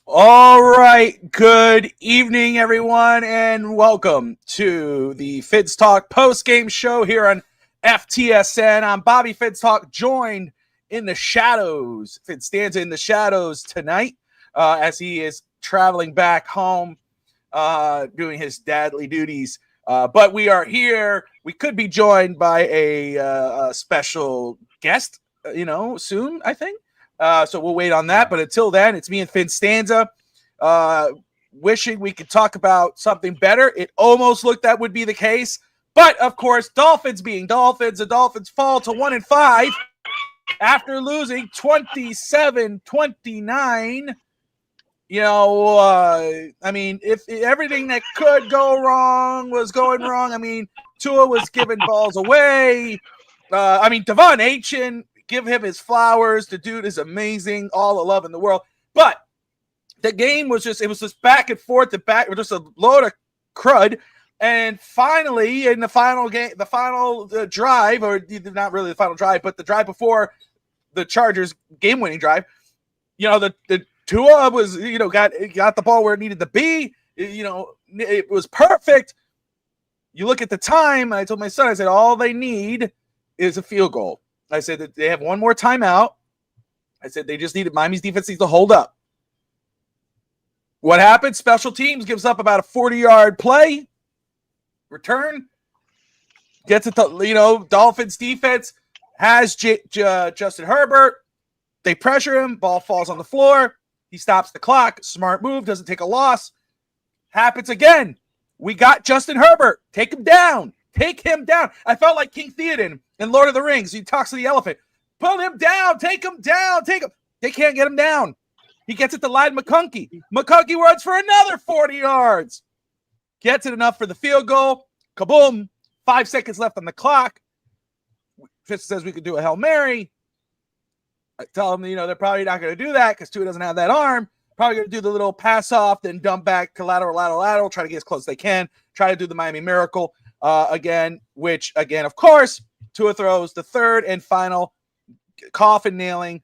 All right. Good evening, everyone, and welcome to the Phins Talk post-game show here on FTSN. I'm Bobby Phins Talk, joined in the shadows. Phins stands in the shadows tonight as he is traveling back home, doing his dadly duties. But we are here. We could be joined by a special guest, soon, I think. So we'll wait on that. But until then, it's me and Finn Stanza. Uh, Wishing we could talk about something better. It almost looked that would be the case. But of course, Dolphins being Dolphins, the Dolphins fall to 1-5 after losing 27-29. If everything that could go wrong was going wrong, Tua was giving balls away. Devon Achane, give him his flowers. The dude is amazing. All the love in the world. But the game was just back and forth, just a load of crud. And finally, in the final game, the final drive, or not really the final drive, but the drive before the Chargers game-winning drive, the Tua was, got the ball where it needed to be. It was perfect. You look at the time, I told my son, I said, all they need is a field goal. I said that they have one more timeout. I said they just needed Miami's defense needs to hold up. What happened? Special teams gives up about a 40-yard play. Return. Gets it to, Dolphins defense has Justin Herbert. They pressure him. Ball falls on the floor. He stops the clock. Smart move. Doesn't take a loss. Happens again. We got Justin Herbert. Take him down. Take him down. I felt like King Theoden in Lord of the Rings. He talks to the elephant. Put him down. Take him down. Take him. They can't get him down. He gets it to Lyde McConkey. McConkey runs for another 40 yards. Gets it enough for the field goal. Kaboom. 5 seconds left on the clock. Fitz says we could do a Hail Mary. I tell them, they're probably not going to do that because Tua doesn't have that arm. Probably going to do the little pass off, then dump back to lateral, try to get as close as they can, try to do the Miami Miracle again, of course, Tua throws the third and final coffin-nailing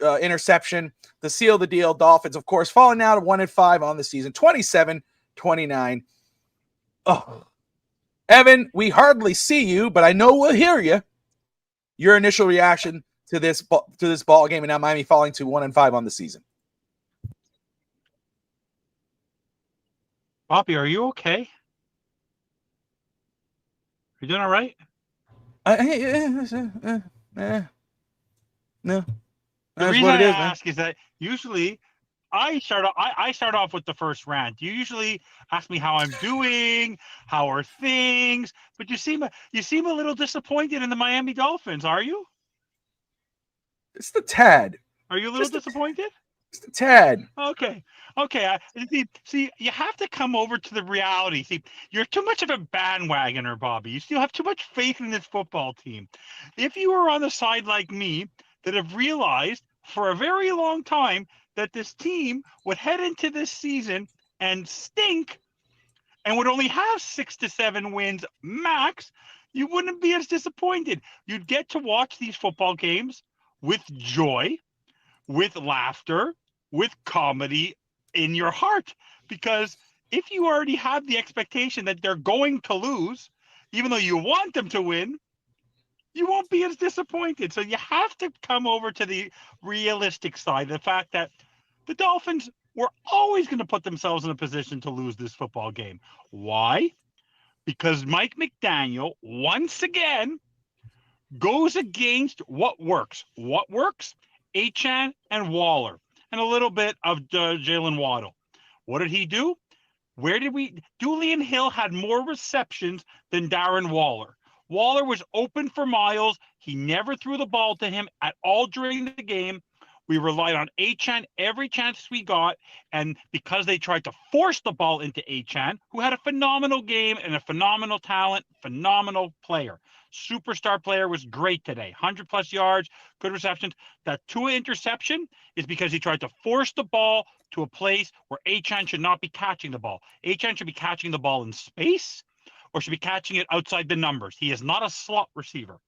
interception to seal the deal. Dolphins, of course, falling now to 1-5 on the season, 27-29. Oh, Evan, we hardly see you, but I know we'll hear you. Your initial reaction to this ball game, and now Miami falling to 1-5 on the season. Bobby, are you okay? You doing all right? No. The reason I ask is that usually I start off with the first rant. You usually ask me how I'm doing, how are things, but you seem a little disappointed in the Miami Dolphins, are you? It's the tad. Are you a little disappointed? Just a tad. Okay. See, you have to come over to the reality. See, you're too much of a bandwagoner, Bobby. You still have too much faith in this football team. If you were on the side like me that have realized for a very long time that this team would head into this season and stink and would only have 6 to 7 wins max, you wouldn't be as disappointed. You'd get to watch these football games with joy, with laughter, with comedy in your heart. Because if you already have the expectation that they're going to lose, even though you want them to win, you won't be as disappointed. So you have to come over to the realistic side, the fact that the Dolphins were always going to put themselves in a position to lose this football game. Why? Because Mike McDaniel, once again, goes against what works. What works? Achane and Waller, and a little bit of Jalen Waddle. What did he do? Julian Hill had more receptions than Darren Waller. Waller was open for miles. He never threw the ball to him at all during the game. We relied on Achane every chance we got, and because they tried to force the ball into Achane, who had a phenomenal game and a phenomenal talent, phenomenal player. Superstar player, was great today. 100-plus yards, good receptions. That Tua interception is because he tried to force the ball to a place where Achane should not be catching the ball. Achane should be catching the ball in space or should be catching it outside the numbers. He is not a slot receiver.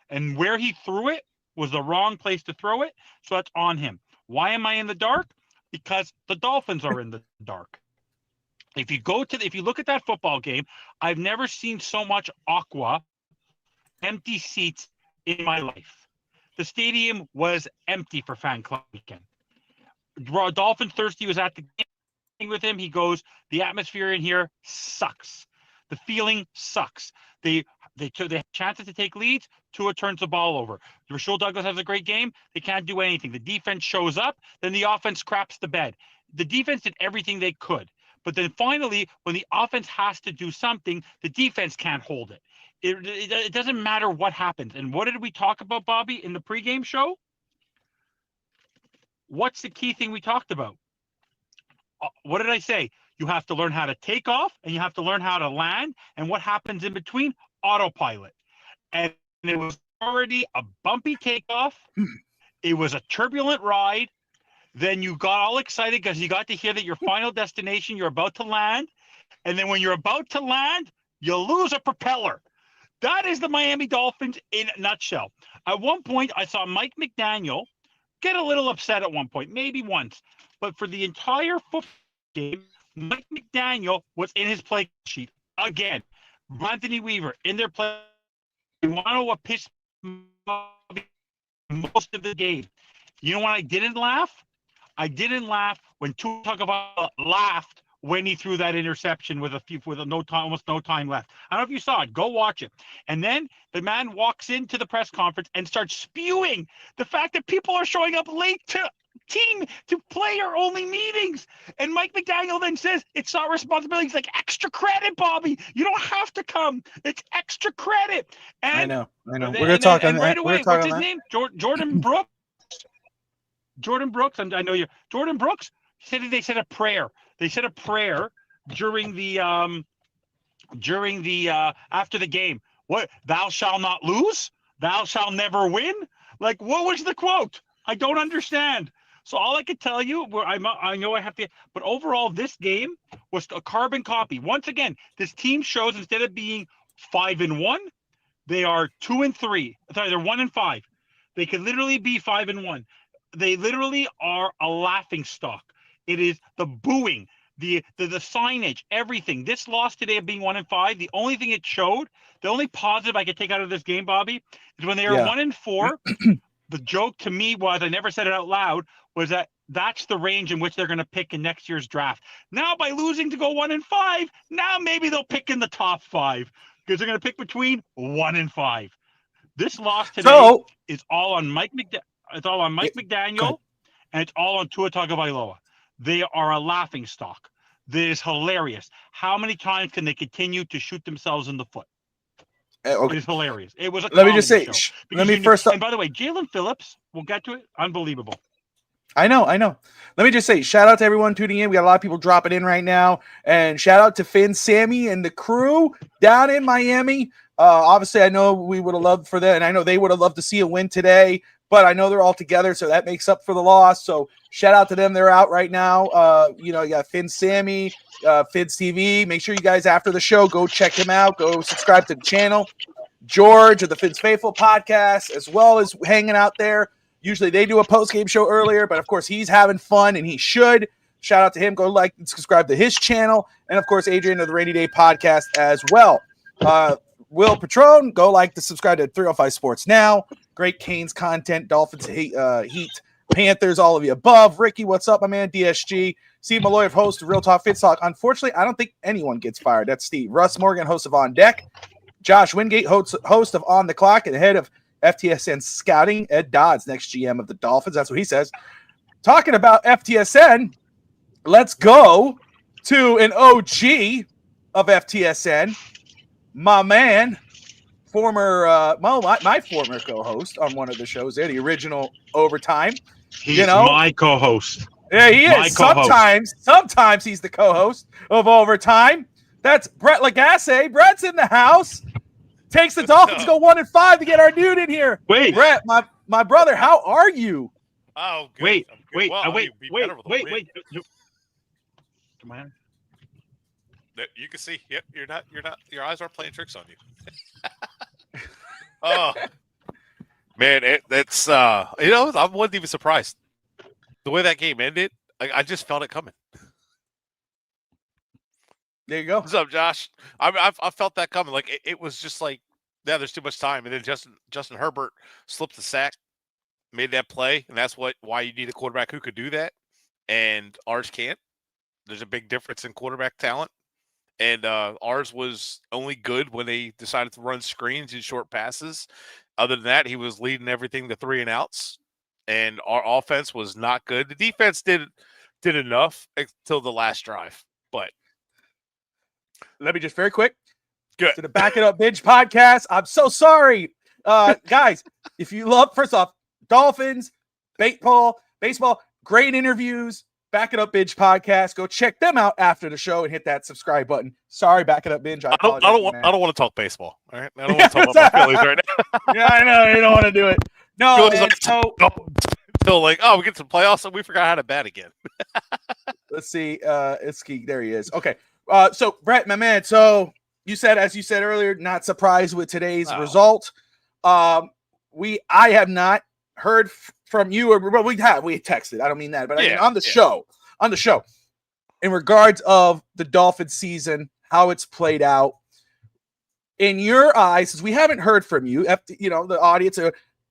And where he threw it was the wrong place to throw it, so that's on him. Why am I in the dark? because the Dolphins are in the dark. If you look at that football game, I've never seen so much aqua, empty seats in my life. The stadium was empty for fan club weekend. Dolphin Thirsty was at the game with him. He goes, the atmosphere in here sucks. The feeling sucks. They have chances to take leads. Tua turns the ball over. Rasul Douglas has a great game. They can't do anything. The defense shows up. Then the offense craps the bed. The defense did everything they could. But then finally, when the offense has to do something, the defense can't hold it. It doesn't matter what happens. And what did we talk about, Bobby, in the pregame show? What's the key thing we talked about? What did I say? You have to learn how to take off and you have to learn how to land. And what happens in between? Autopilot. And it was already a bumpy takeoff. It was a turbulent ride. Then you got all excited because you got to hear that your final destination, you're about to land. And then when you're about to land, you lose a propeller. That is the Miami Dolphins in a nutshell. At one point, I saw Mike McDaniel get a little upset at one point, maybe once. But for the entire football game, Mike McDaniel was in his play sheet again. Anthony Weaver in their play. You want to know what pissed me off most of the game? You know what I didn't laugh? I didn't laugh when Tua Tagovailoa laughed when he threw that interception with almost no time left. I don't know if you saw it. Go watch it. And then the man walks into the press conference and starts spewing the fact that people are showing up late to player-only meetings. And Mike McDaniel then says, it's not responsibility. He's like, extra credit, Bobby. You don't have to come. It's extra credit. And I know. We're going to talk on that. Right away, what's his that. name? Jordan Brooks. Jordan Brooks. I know you. Jordan Brooks said they said a prayer. They said a prayer during the after the game. What? Thou shalt not lose. Thou shalt never win. Like, what was the quote? I don't understand. So all I could tell you, I know I have to, but overall, this game was a carbon copy. Once again, this team shows instead of being 5-1, they are 2-3. Sorry, they're 1-5. They could literally be 5-1. They literally are a laughing stock. It is the booing, the signage, everything. This loss today of being 1-5, the only thing it showed, the only positive I could take out of this game, Bobby, is when they were 1-4. The joke to me was, I never said it out loud, was that that's the range in which they're going to pick in next year's draft. Now, by losing to go 1-5, now maybe they'll pick in the top 5 because they're going to pick between 1 and 5. This loss today is all on Mike McDaniel. It's all on Mike McDaniel, and it's all on Tua Tagovailoa. They are a laughing stock. This is hilarious. How many times can they continue to shoot themselves in the foot? It is hilarious. It was a Let me just say, show. and by the way, Jalen Phillips, we'll get to it. Unbelievable. I know. Let me just say, shout out to everyone tuning in. We got a lot of people dropping in right now. And shout out to Phins, Sammy, and the crew down in Miami. Obviously, I know we would have loved for that, and I know they would have loved to see a win today. But I know they're all together, so that makes up for the loss. So shout out to them. They're out right now. You got Phins Sammy, Phins TV. Make sure you guys, after the show, go check him out. Go subscribe to the channel. George of the Phins Faithful podcast, as well as hanging out there. Usually they do a post-game show earlier, but of course he's having fun, and he should. Shout out to him. Go like and subscribe to his channel. And of course, Adrian of the Rainy Day podcast as well. Will Patron, go like to subscribe to 305 Sports Now. Great Canes content, Dolphins, Heat, Panthers, all of you above. Ricky, what's up, my man? DSG. Steve Malloy, host of Real Talk Fits Talk. Unfortunately, I don't think anyone gets fired. That's Steve. Russ Morgan, host of On Deck. Josh Wingate, host of On the Clock, and head of FTSN Scouting. Ed Dodds, next GM of the Dolphins. That's what he says. Talking about FTSN, let's go to an OG of FTSN. My man, my former co-host on one of the shows there, the original Overtime. He's my co-host. Yeah, he is. Sometimes he's the co-host of Overtime. That's Brett Lagasse. Brett's in the house. Takes the Dolphins go 1-5 to get our dude in here. Wait, Brett, my brother, how are you? Oh, good. Wait. Come on. You can see. Yep, you're not. Your eyes aren't playing tricks on you. Oh, man, that's I wasn't even surprised the way that game ended. Like I just felt it coming. There you go. What's up, Josh? I felt that coming. Like it was just like, yeah, there's too much time, and then Justin Herbert slipped the sack, made that play, and that's why you need a quarterback who could do that, and ours can't. There's a big difference in quarterback talent, and ours was only good when they decided to run screens and short passes. Other than that, he was leading everything to 3-and-outs, and our offense was not good. The defense did enough until the last drive, but Let me just very quick good. to the Back It Up Binge podcast. I'm so sorry. Guys, if you love, first off, Dolphins, baseball, great interviews, Back It Up Binge podcast. Go check them out after the show and hit that subscribe button. Sorry, Back It Up Binge. I don't want to talk baseball. All right, I don't want to talk about my Phillies right now. Yeah, I know you don't want to do it. No, man, so until like, we get to the playoffs and we forgot how to bat again. let's see. There he is. Okay. So Brett, my man. So as you said earlier, not surprised with today's result. I have not heard from you, or we texted. I don't mean that, but on the show, in regards of the Dolphins season, how it's played out in your eyes, since we haven't heard from you, the audience,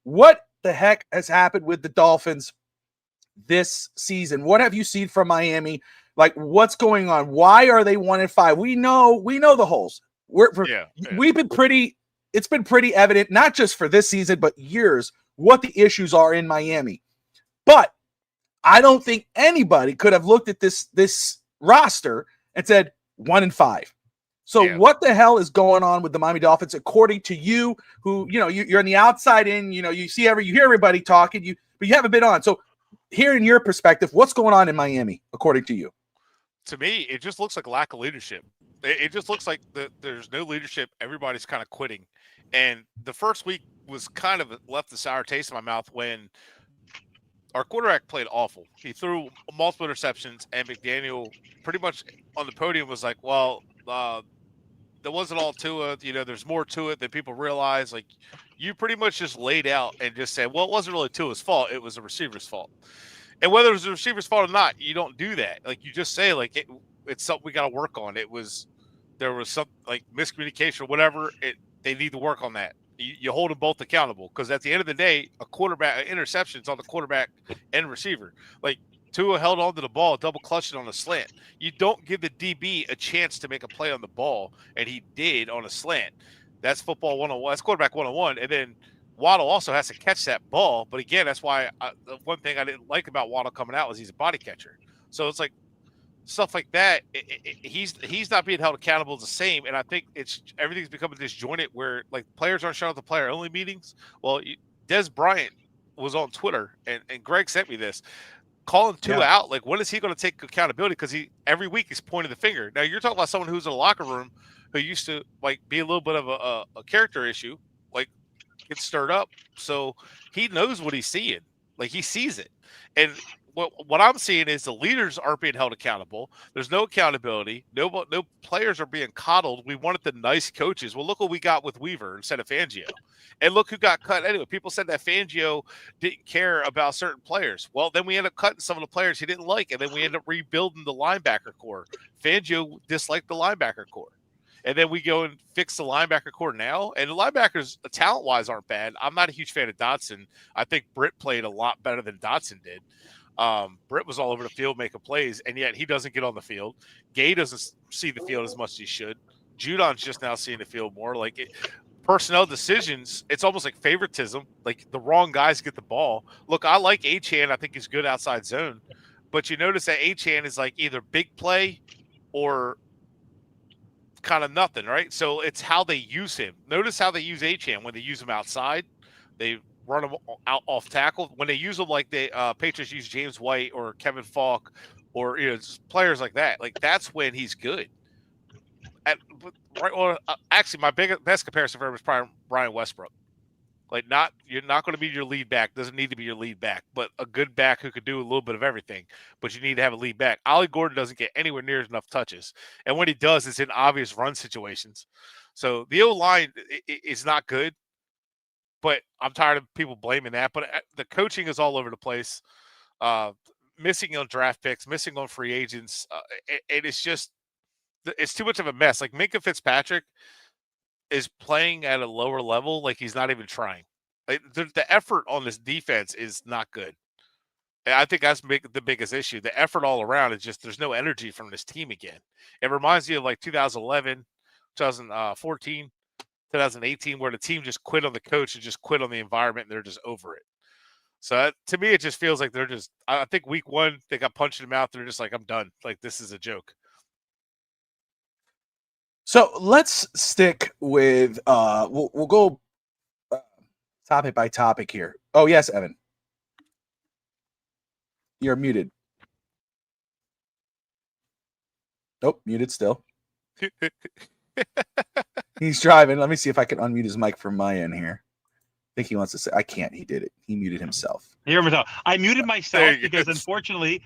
what the heck has happened with the Dolphins this season? What have you seen from Miami? Like, what's going on? Why are they 1-5? We know the holes. We've been pretty. It's been pretty evident, not just for this season, but years, what the issues are in Miami. But I don't think anybody could have looked at this roster and said 1-5. So what the hell is going on with the Miami Dolphins, according to you, who, you're on the outside in, you hear everybody talking, but you haven't been on. So hearing your perspective, what's going on in Miami, according to you? To me, it just looks like lack of leadership. It just looks like there's no leadership. Everybody's kind of quitting. And the first week was kind of left a sour taste in my mouth when our quarterback played awful. He threw multiple interceptions, and McDaniel pretty much on the podium was like, well, that wasn't all to it. There's more to it than people realize. Like, you pretty much just laid out and just said, well, it wasn't really Tua's fault. It was the receiver's fault. And whether it was the receiver's fault or not, you don't do that. Like, you just say, like, it's something we got to work on. There was some like miscommunication or whatever. They need to work on that. You hold them both accountable, because at the end of the day, interception's on the quarterback and receiver. Like, Tua held on to the ball, double clutched it on a slant. You don't give the DB a chance to make a play on the ball, and he did on a slant. That's football 101. That's quarterback 101. And then Waddle also has to catch that ball. But again, that's why the one thing I didn't like about Waddle coming out was he's a body catcher. So it's like stuff like that. He's not being held accountable the same. And I think everything's becoming disjointed where, like, players aren't showing up to player-only meetings. Well, Des Bryant was on Twitter, and Greg sent me this, calling Tua out. Like, when is he going to take accountability? Because every week he's pointing the finger. Now, you're talking about someone who's in the locker room who used to, like, be a little bit of a character issue, like, get stirred up. So he knows what he's seeing. Like, he sees it. And what I'm seeing is the leaders aren't being held accountable. There's no accountability. No players are being coddled. We wanted the nice coaches. Well, look what we got with Weaver instead of Fangio. And look who got cut anyway. People said that Fangio didn't care about certain players. Well, then we ended up cutting some of the players he didn't like, and then we ended up rebuilding the linebacker core. Fangio disliked the linebacker core. And then we go and fix the linebacker core now. And the linebackers, talent-wise, aren't bad. I'm not a huge fan of Dotson. I think Britt played a lot better than Dotson did. Britt was all over the field making plays, and yet he doesn't get on the field. Gay doesn't see the field as much as he should. Judon's just now seeing the field more. Like, personnel decisions, it's almost like favoritism. Like, the wrong guys get the ball. Look, I like Achane. I think he's good outside zone. But you notice that Achane is like either big play or kind of nothing, right? So it's how they use him. Notice how they use Achane when they use him outside. They run him out off tackle. When they use him like the Patriots use James White or Kevin Falk or players like that, like, that's when he's good. Actually, my best comparison for him is probably Brian Westbrook. Like, you're not going to be your lead back. Doesn't need to be your lead back, but a good back who could do a little bit of everything. But you need to have a lead back. Ollie Gordon doesn't get anywhere near enough touches, and when he does, it's in obvious run situations. So the O-line is not good, but I'm tired of people blaming that. But the coaching is all over the place. missing on draft picks, missing on free agents. It's just it's too much of a mess. Like Minka Fitzpatrick is playing at a lower level, like he's not even trying. Like, the effort on this defense is not good. And I think that's the biggest issue. The effort all around is just there's no energy from this team again. It reminds me of like 2011, 2014, 2018, where the team just quit on the coach and just quit on the environment, and they're just over it. So to me, it just feels like they're just. I think week one they got punched in the mouth. They're just like, I'm done. Like this is a joke. So let's stick with we'll go topic by topic here. Oh yes, Evan, you're muted. Nope, muted still. He's driving. Let me see if I can unmute his mic from my end here. I think he wants to say. I can't. He did it. He muted himself. I muted myself because unfortunately,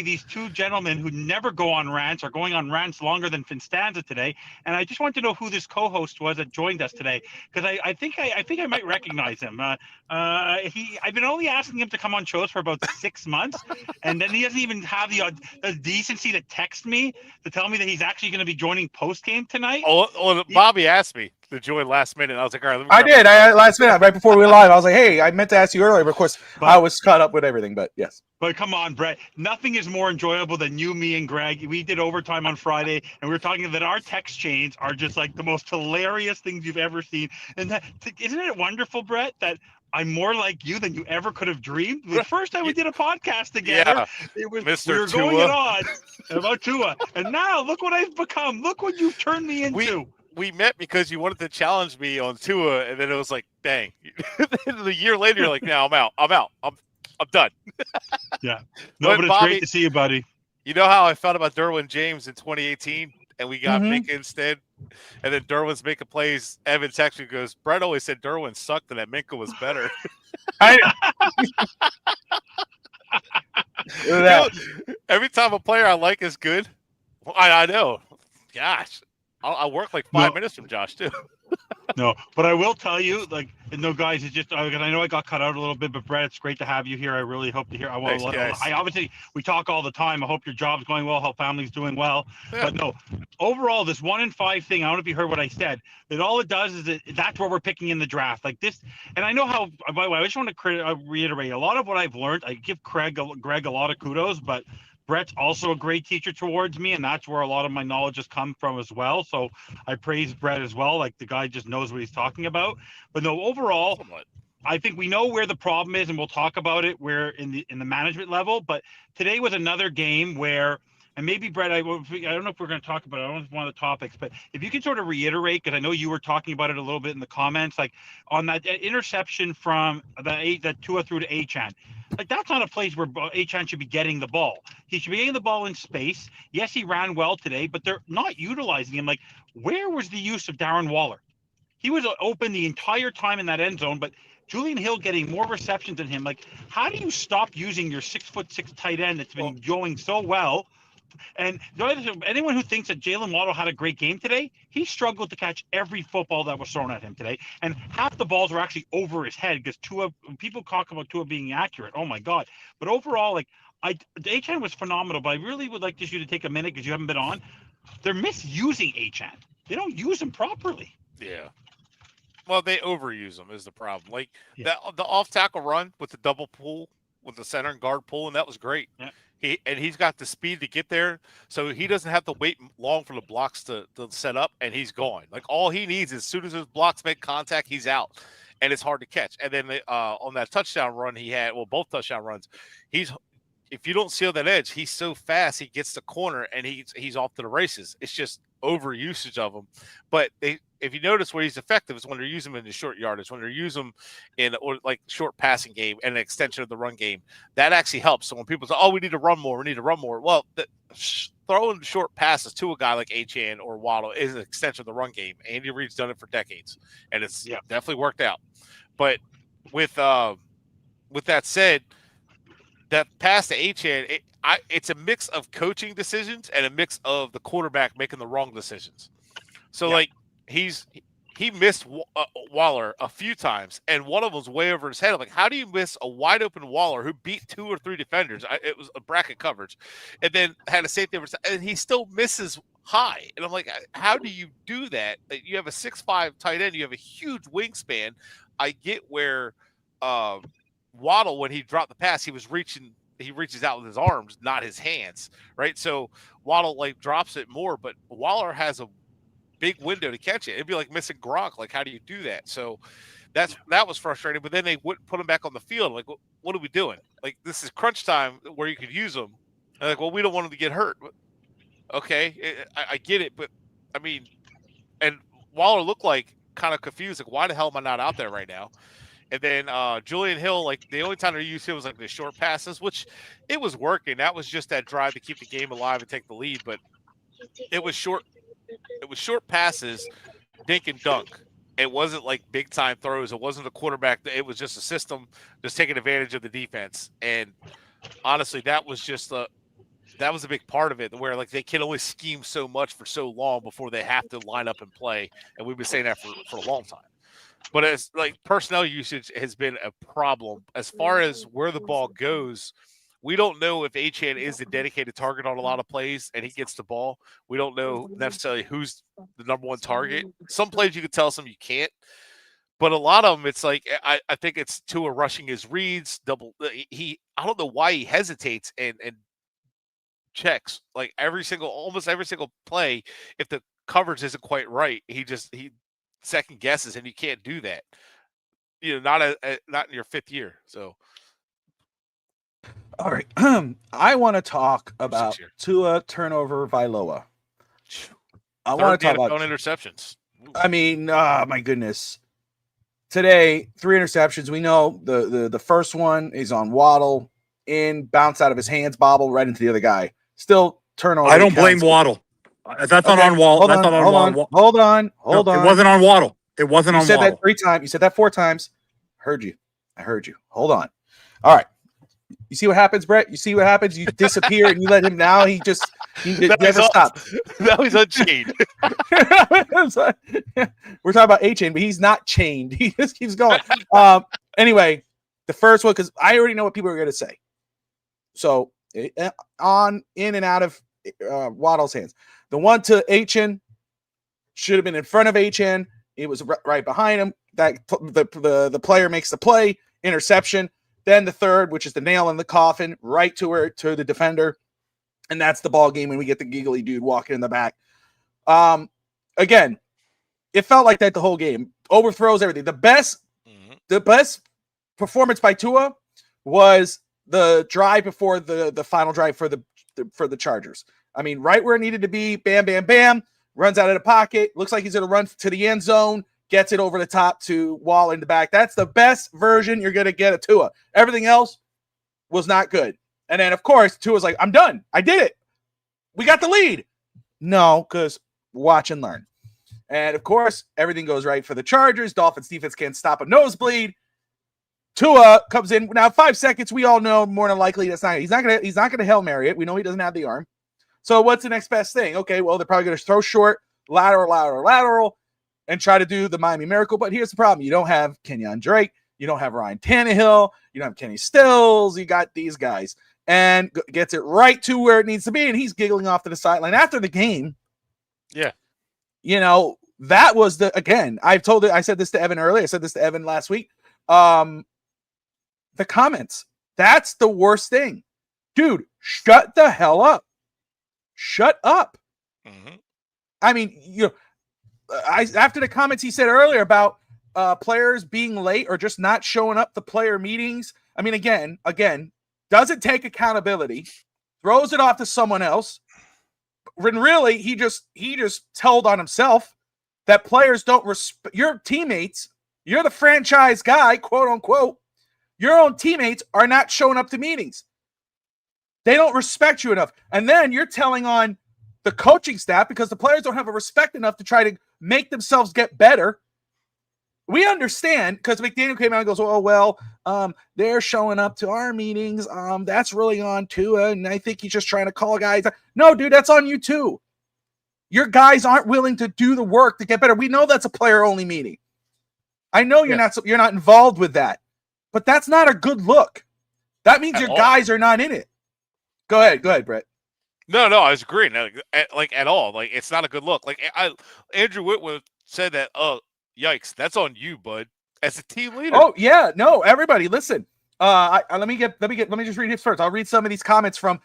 these two gentlemen who never go on rants are going on rants longer than Finstanza today. And I just want to know who this co-host was that joined us today, because I think I might recognize him. I've been only asking him to come on shows for about 6 months, and then he doesn't even have the decency to text me to tell me that he's actually going to be joining post game tonight. Oh, Bobby asked me to join last minute. I was like, all right. I did. Last minute, right before we went live, I was like, hey, I meant to ask you earlier, but of course, I was caught up with everything. But yes. But come on, Brett. Nothing is more enjoyable than you, me, and Greg. We did overtime on Friday, and we were talking that our text chains are just like the most hilarious things you've ever seen. And isn't it wonderful, Brett, that I'm more like you than you ever could have dreamed? The first time we did a podcast together, it was Mr. we were going it on about Tua. And now look what I've become. Look what you've turned me into. We met because you wanted to challenge me on Tua, and then it was like, dang. A year later, you're like, no, I'm out. I'm done. Yeah. No, but it's Bobby, great to see you, buddy. You know how I felt about Derwin James in 2018, and we got Minka instead, and then Derwin's making plays. Evan texts goes, Brett always said Derwin sucked and that Minka was better. Every time a player I like is good, I know. Gosh. I'll work like 5 minutes from Josh too. No, but I will tell you, guys, it's just because I know I got cut out a little bit, but Brett, it's great to have you here. I really hope to hear. I obviously we talk all the time. I hope your job's going well. Hope family's doing well. Yeah. But no, overall, this 1 in 5 thing. I don't know if you heard what I said. That all it does is that's what we're picking in the draft, like this. And I know how. By the way, I just want to reiterate a lot of what I've learned. I give Greg a lot of kudos, but Brett's also a great teacher towards me, and that's where a lot of my knowledge has come from as well. So I praise Brett as well. Like, the guy just knows what he's talking about. But no, overall, I think we know where the problem is, and we'll talk about it where in the management level. But today was another game where, and maybe Brett, I don't know if we're going to talk about it. I don't know if it's one of the topics, but if you can sort of reiterate, because I know you were talking about it a little bit in the comments, like on that interception from that Tua through to Achane. Like, that's not a place where Achane should be getting the ball. He should be getting the ball in space. Yes, he ran well today, but they're not utilizing him. Like, where was the use of Darren Waller? He was open the entire time in that end zone, but Julian Hill getting more receptions than him. Like, how do you stop using your 6'6" tight end that's been going so well? And anyone who thinks that Jalen Waddle had a great game today, he struggled to catch every football that was thrown at him today. And half the balls were actually over his head because people talk about Tua being accurate. Oh, my God. But overall, like, Achane was phenomenal, but I really would like you to take a minute because you haven't been on. They're misusing Achane. They don't use him properly. Yeah. Well, they overuse him is the problem. Like, the off-tackle run with the double pull, with the center and guard pull, and that was great. Yeah. He's got the speed to get there, so he doesn't have to wait long for the blocks to set up, and he's going. Like, all he needs is as soon as his blocks make contact, he's out, and it's hard to catch. And then on that touchdown run he had, both touchdown runs, if you don't seal that edge, he's so fast, he gets the corner, and he's off to the races. It's just overusage of him. But if you notice where he's effective is when they're using him in the short yardage, when they're using him in like short passing game and an extension of the run game. That actually helps. So when people say, we need to run more, well, throwing short passes to a guy like Achane or Waddle is an extension of the run game. Andy Reid's done it for decades, and it's definitely worked out. But with that said, that pass to Achane, it's a mix of coaching decisions and a mix of the quarterback making the wrong decisions. So like he's he missed Waller a few times, and one of them was way over his head. I'm like, how do you miss a wide open Waller who beat 2 or 3 defenders? It was a bracket coverage, and then had a safety over, and he still misses high. And I'm like, how do you do that? You have a 6'5" tight end, you have a huge wingspan. I get where Waddle, when he dropped the pass, he reaches out with his arms, not his hands, right? So Waddle like drops it more, but Waller has a big window to catch it. It'd be like missing Gronk. Like, how do you do that? So that was frustrating. But then they wouldn't put him back on the field. Like, what are we doing? Like, this is crunch time where you could use them. And like, well, we don't want him to get hurt. Okay, I get it, but I mean, and Waller looked like kind of confused. Like, why the hell am I not out there right now? And then Julian Hill, like the only time they used him was like the short passes, which it was working. That was just that drive to keep the game alive and take the lead. But it was short passes, dink and dunk. It wasn't like big time throws. It wasn't a quarterback. It was just a system just taking advantage of the defense. And honestly, that was a big part of it, where like they can only scheme so much for so long before they have to line up and play. And we've been saying that for a long time. But as like personnel usage has been a problem. As far as where the ball goes, we don't know if Achane is the dedicated target on a lot of plays and he gets the ball. We don't know necessarily who's the number one target. Some plays you can tell, some you can't. But a lot of them, it's like I think it's Tua rushing his reads, I don't know why he hesitates and checks like almost every single play. If the coverage isn't quite right, he second guesses, and you can't do that. Not in your 5th year. So. All right. I want to talk about Tua turnover Vailoa. I want to talk about interceptions. I mean, my goodness. Today, 3 interceptions. We know the first one is on Waddle, bounce out of his hands, bobble right into the other guy. Still turnover. I don't blame Waddle. That's not on Waddle. That's not on Waddle. Hold on. It wasn't on Waddle. It wasn't on Waddle. You said that 3 times. You said that 4 times. Heard you. I heard you. Hold on. All right. You see what happens, Brett? You see what happens? You disappear and you let him now. He never stops. Now he's unchained. We're talking about A-Chain, but he's not chained. He just keeps going. Anyway, the first one, because I already know what people are going to say. So in and out of Waddle's hands. The one to A-Chain should have been in front of A-Chain. It was right behind him. That the player makes the play, interception. Then the third, which is the nail in the coffin, right to the defender. And that's the ball game when we get the giggly dude walking in the back. Again, it felt like that the whole game. Overthrows everything. The best performance by Tua was the drive before the final drive for the Chargers. I mean, right where it needed to be, bam, bam, bam, runs out of the pocket, looks like he's going to run to the end zone, gets it over the top to Wall in the back. That's the best version you're going to get of Tua. Everything else was not good. And then, of course, Tua's like, I'm done. I did it. We got the lead. No, because watch and learn. And, of course, everything goes right for the Chargers. Dolphins defense can't stop a nosebleed. Tua comes in. Now, 5 seconds, we all know more than likely he's not gonna Hail Mary it. We know he doesn't have the arm. So what's the next best thing? Okay, well, they're probably going to throw short, lateral, and try to do the Miami Miracle. But here's the problem. You don't have Kenyon Drake. You don't have Ryan Tannehill. You don't have Kenny Stills. You got these guys. And gets it right to where it needs to be. And he's giggling off to the sideline after the game. Yeah. That was again, I said this to Evan earlier. I said this to Evan last week. The comments. That's the worst thing. Dude, shut the hell up. Shut up. Mm-hmm. I mean, after the comments he said earlier about players being late or just not showing up to player meetings. I mean, again, doesn't take accountability, throws it off to someone else. When really he just told on himself that players don't respect your teammates. You're the franchise guy, quote unquote. Your own teammates are not showing up to meetings. They don't respect you enough. And then you're telling on the coaching staff because the players don't have a respect enough to try to make themselves get better. We understand because McDaniel came out and goes, oh, well, they're showing up to our meetings. That's really on Tua. And I think he's just trying to call guys. No, dude, that's on you too. Your guys aren't willing to do the work to get better. We know that's a player-only meeting. I know you're not involved with that, but that's not a good look. That means your guys are not in it. Go ahead, Brett. No, I was agreeing. Like at all. Like it's not a good look. Like Andrew Whitworth said that. Oh, yikes! That's on you, bud. As a team leader. Oh yeah, no, everybody, listen. Let me just read his first. I'll read some of these comments from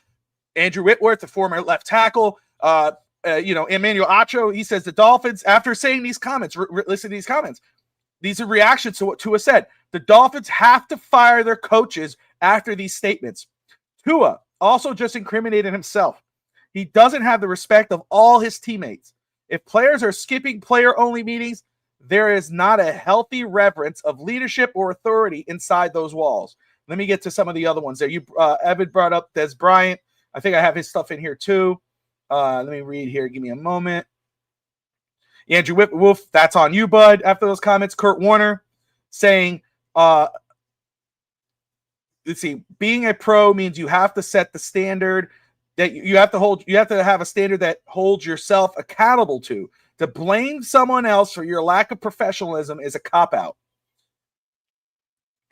Andrew Whitworth, the former left tackle. Emmanuel Acho. He says the Dolphins, after saying these comments, listen to these comments. These are reactions to what Tua said. The Dolphins have to fire their coaches after these statements. Tua also just incriminated himself. He doesn't have the respect of all his teammates. If players are skipping player-only meetings, there is not a healthy reverence of leadership or authority inside those walls. Let me get to some of the other ones there. Evan brought up Des Bryant. I think I have his stuff in here too. Let me read here. Give me a moment. Andrew Wolf, that's on you, bud. After those comments, Kurt Warner saying, let's see, being a pro means you have to set the standard that you have to have a standard that holds yourself accountable to. To blame someone else for your lack of professionalism is a cop-out.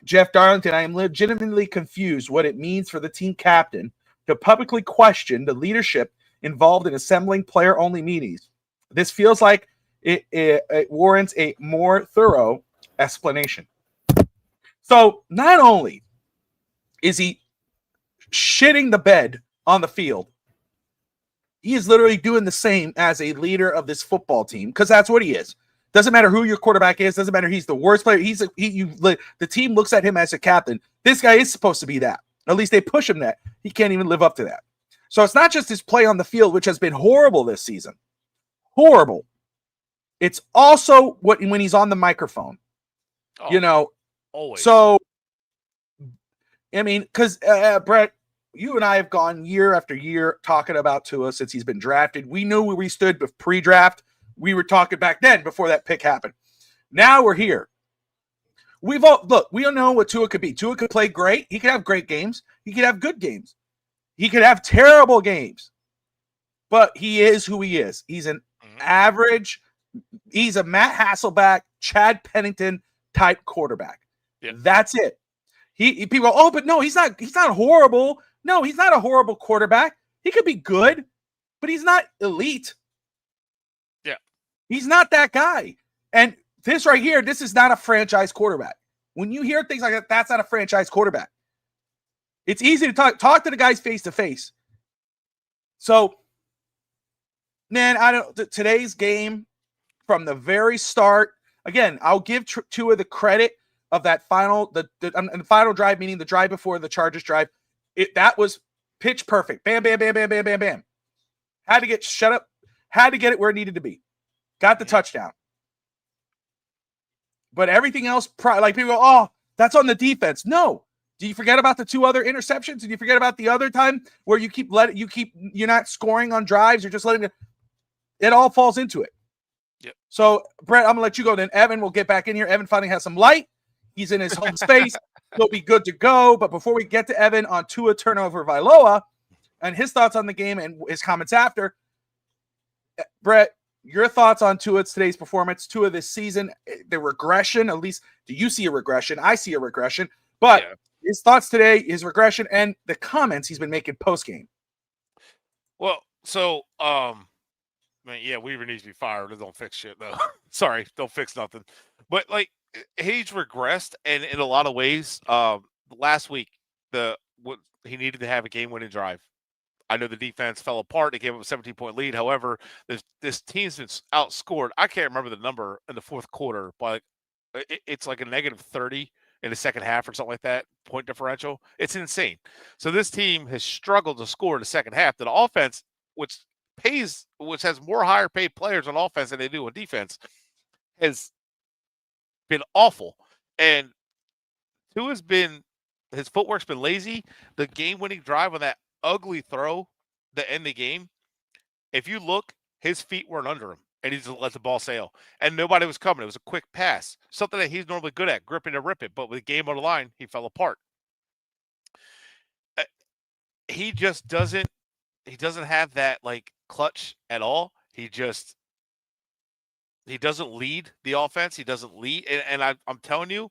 Jeff Darlington, I am legitimately confused what it means for the team captain to publicly question the leadership involved in assembling player-only meetings. This feels like it warrants a more thorough explanation. So not only is he shitting the bed on the field, he is literally doing the same as a leader of this football team, because that's what he is. Doesn't matter who your quarterback is. Doesn't matter. He's the worst player. The team looks at him as a captain. This guy is supposed to be that. At least they push him that. He can't even live up to that. So it's not just his play on the field, which has been horrible this season. Horrible. It's also when he's on the microphone. Always. So, I mean, because Brett, you and I have gone year after year talking about Tua since he's been drafted. We knew where we stood with pre-draft. We were talking back then before that pick happened. Now we're here. We all know what Tua could be. Tua could play great. He could have great games. He could have good games. He could have terrible games. But he is who he is. He's an average. He's a Matt Hasselbeck, Chad Pennington type quarterback. Yeah. That's it. People go, oh, but no, he's not horrible. No, he's not a horrible quarterback. He could be good, but he's not elite. Yeah. He's not that guy. And this right here, this is not a franchise quarterback. When you hear things like that, that's not a franchise quarterback. It's easy to talk to the guys face to face. So, man, today's game from the very start, again, I'll give Tua the credit of that final drive, meaning the drive before the Chargers drive. That was pitch perfect. Bam, bam, bam, bam, bam, bam, bam. Had to get shut up. Had to get it where it needed to be. Got the touchdown. But everything else, like people go, oh, that's on the defense. No. Do you forget about the two other interceptions? Did you forget about the other time where you're not scoring on drives? You're just letting it all falls into it. Yep. So, Brett, I'm going to let you go. Then Evan will get back in here. Evan finally has some light. He's in his home space. He'll be good to go. But before we get to Evan on Tua turnover Vailoa and his thoughts on the game and his comments after, Brett, your thoughts on Tua's today's performance, Tua this season, the regression, at least do you see a regression? I see a regression. But his thoughts today, his regression, and the comments he's been making post-game. Well, so, Weaver needs to be fired. It don't fix shit, though. Sorry, don't fix nothing. But, he's regressed, and in a lot of ways, last week, he needed to have a game-winning drive. I know the defense fell apart. They gave up a 17-point lead. However, this team's been outscored. I can't remember the number in the fourth quarter, but it's like a negative 30 in the second half or something like that, point differential. It's insane. So this team has struggled to score in the second half. The offense, which has more higher paid players on offense than they do on defense, has been awful. And his footwork's been lazy. The game-winning drive on that ugly throw to end the game, if you look, his feet weren't under him, and he just let the ball sail. And nobody was coming. It was a quick pass, something that he's normally good at, gripping to rip it. But with the game on the line, he fell apart. He just doesn't have that, clutch at all. He doesn't lead the offense. He doesn't lead, and I'm telling you,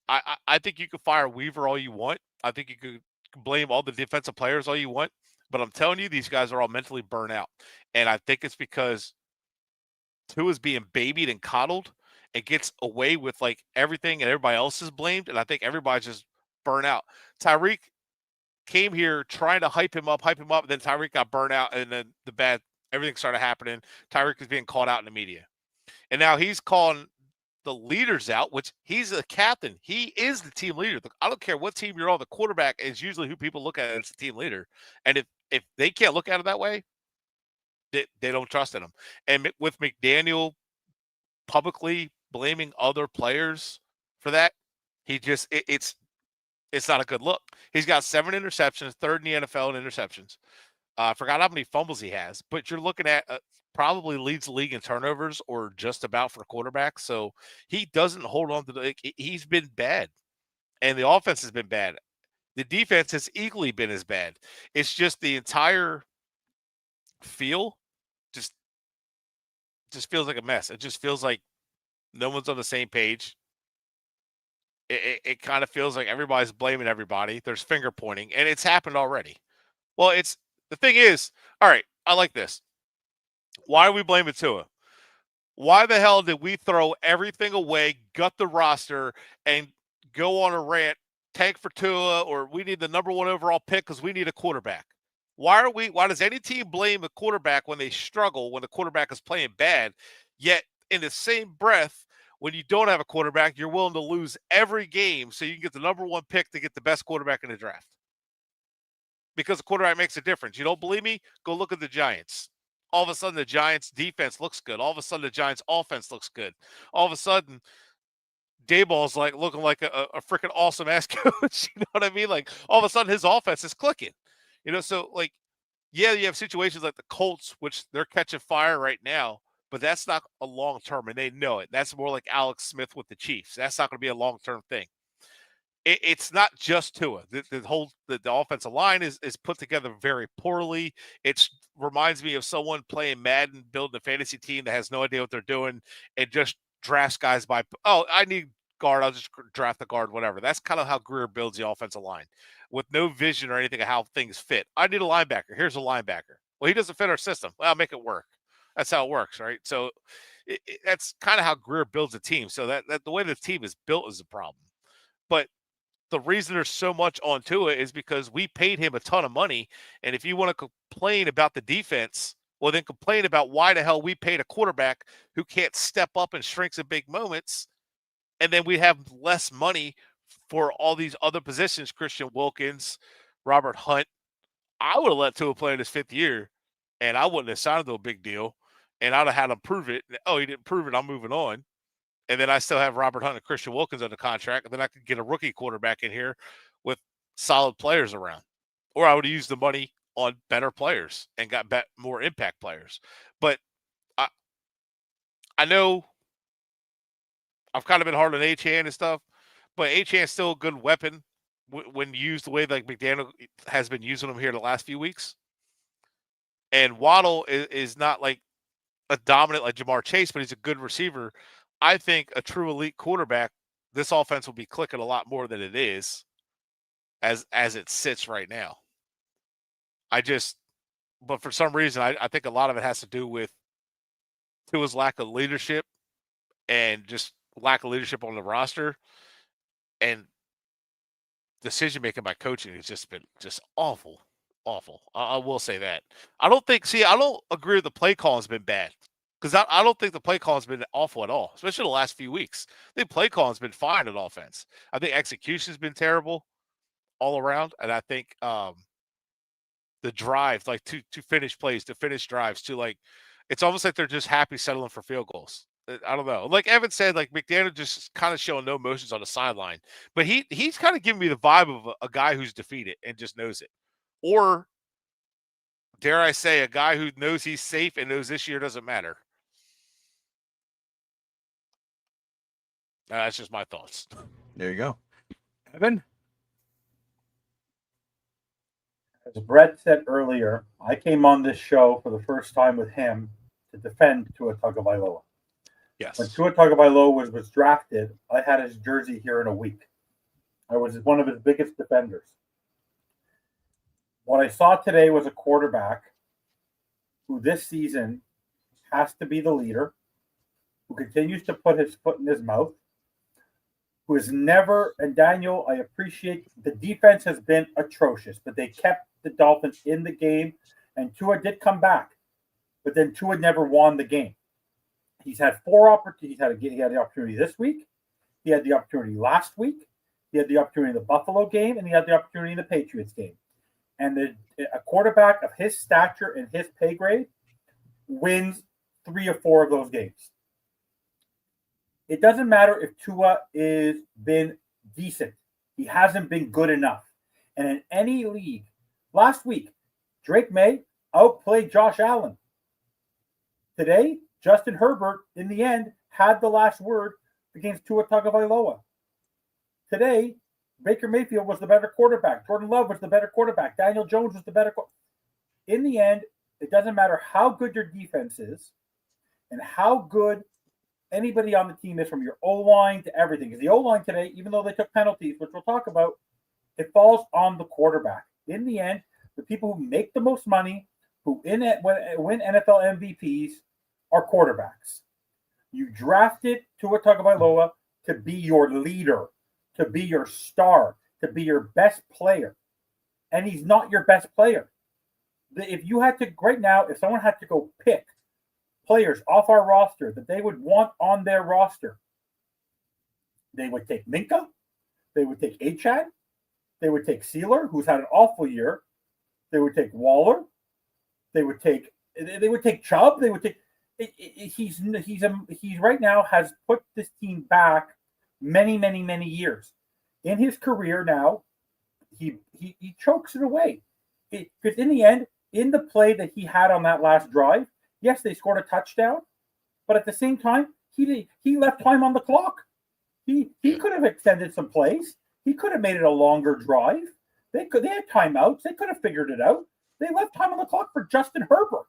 I think you could fire Weaver all you want. I think you could blame all the defensive players all you want, but I'm telling you, these guys are all mentally burnt out, and I think it's because Tua's being babied and coddled and gets away with like everything, and everybody else is blamed, and I think everybody's just burnt out. Tyreek came here trying to hype him up, and then Tyreek got burnt out, and then everything started happening. Tyreek was being called out in the media. And now he's calling the leaders out, which he's a captain. He is the team leader. I don't care what team you're on. The quarterback is usually who people look at as the team leader. And if they can't look at it that way, they don't trust in him. And with McDaniel publicly blaming other players for that, it's not a good look. He's got 7 interceptions, third in the NFL in interceptions. I forgot how many fumbles he has, but you're looking at probably leads the league in turnovers or just about for quarterbacks. So he doesn't hold on to he's been bad, and the offense has been bad. The defense has equally been as bad. It's just the entire feel just feels like a mess. It just feels like no one's on the same page. It kind of feels like everybody's blaming everybody. There's finger pointing, and it's happened already. Well, the thing is, all right, I like this. Why are we blaming Tua? Why the hell did we throw everything away, gut the roster, and go on a rant, tank for Tua, or we need the number 1 overall pick because we need a quarterback? Why does any team blame a quarterback when they struggle, when the quarterback is playing bad, yet in the same breath, when you don't have a quarterback, you're willing to lose every game so you can get the number 1 pick to get the best quarterback in the draft? Because the quarterback makes a difference. You don't believe me? Go look at the Giants. All of a sudden, the Giants' defense looks good. All of a sudden, the Giants' offense looks good. All of a sudden, Dayball's like looking like a freaking awesome ass coach. You know what I mean? Like all of a sudden, his offense is clicking. So like, yeah, you have situations like the Colts, which they're catching fire right now, but that's not a long term, and they know it. That's more like Alex Smith with the Chiefs. That's not going to be a long term thing. It's not just Tua. The offensive line is put together very poorly. It reminds me of someone playing Madden, building a fantasy team that has no idea what they're doing and just drafts guys by, I need guard, I'll just draft the guard, whatever. That's kind of how Greer builds the offensive line with no vision or anything of how things fit. I need a linebacker. Here's a linebacker. Well, he doesn't fit our system. Well, I'll make it work. That's how it works, right? So that's kind of how Greer builds a team. So that the way the team is built is a problem. But the reason there's so much on Tua is because we paid him a ton of money. And if you want to complain about the defense, well, then complain about why the hell we paid a quarterback who can't step up and shrinks in big moments. And then we have less money for all these other positions, Christian Wilkins, Robert Hunt. I would have let Tua play in his 5th year, and I wouldn't have signed him to a big deal. And I'd have had him prove it. Oh, he didn't prove it. I'm moving on. And then I still have Robert Hunt and Christian Wilkins under contract. And then I could get a rookie quarterback in here with solid players around. Or I would have used the money on better players and got more impact players. But I know I've kind of been hard on Achane and stuff, but Achane is still a good weapon when used the way like McDaniel has been using him here the last few weeks. And Waddle is not like a dominant like Jamar Chase, but he's a good receiver. I think a true elite quarterback, this offense will be clicking a lot more than it is as it sits right now. But for some reason, I think a lot of it has to do with Tua's lack of leadership and just lack of leadership on the roster, and decision making by coaching has just been just awful. I will say that. I don't agree with the play call has been bad. Because I don't think the play call has been awful at all, especially the last few weeks. I think play call has been fine on offense. I think execution has been terrible all around. And I think the drive, like to finish plays, to finish drives, to like, it's almost like they're just happy settling for field goals. I don't know. Like Evan said, like McDaniel just kind of showing no emotions on the sideline. But he's kind of giving me the vibe of a guy who's defeated and just knows it. Or, dare I say, a guy who knows he's safe and knows this year doesn't matter. That's just my thoughts. There you go. Evan? As Brett said earlier, I came on this show for the first time with him to defend Tua Tagovailoa. Yes. When Tua Tagovailoa was drafted, I had his jersey here in a week. I was one of his biggest defenders. What I saw today was a quarterback who this season has to be the leader, who continues to put his foot in his mouth, who is never, and Daniel, I appreciate, the defense has been atrocious, but they kept the Dolphins in the game, and Tua did come back, but then Tua never won the game. He's had 4 opportunities. He had the opportunity this week. He had the opportunity last week. He had the opportunity in the Buffalo game, and he had the opportunity in the Patriots game. And a quarterback of his stature and his pay grade wins 3 or 4 of those games. It doesn't matter if Tua is been decent. He hasn't been good enough. And in any league, last week, Drake May outplayed Josh Allen. Today, Justin Herbert, in the end, had the last word against Tua Tagovailoa. Today, Baker Mayfield was the better quarterback. Jordan Love was the better quarterback. Daniel Jones was the better quarterback. In the end, it doesn't matter how good your defense is and how good anybody on the team is, from your O-line to everything. Because the O-line today, even though they took penalties, which we'll talk about, it falls on the quarterback. In the end, the people who make the most money, who win NFL MVPs, are quarterbacks. You drafted Tua Tagovailoa to be your leader, to be your star, to be your best player. And he's not your best player. If you had to, right now, if someone had to go pick players off our roster that they would want on their roster, they would take Minka, they would take Achad, they would take Sealer, who's had an awful year, they would take Waller, they would take Chubb, they would take. He's right now has put this team back many years. In his career now, he chokes it away. Because in the end, in the play that he had on that last drive, yes, they scored a touchdown, but at the same time, he left time on the clock. He could have extended some plays. He could have made it a longer drive. They had timeouts. They could have figured it out. They left time on the clock for Justin Herbert.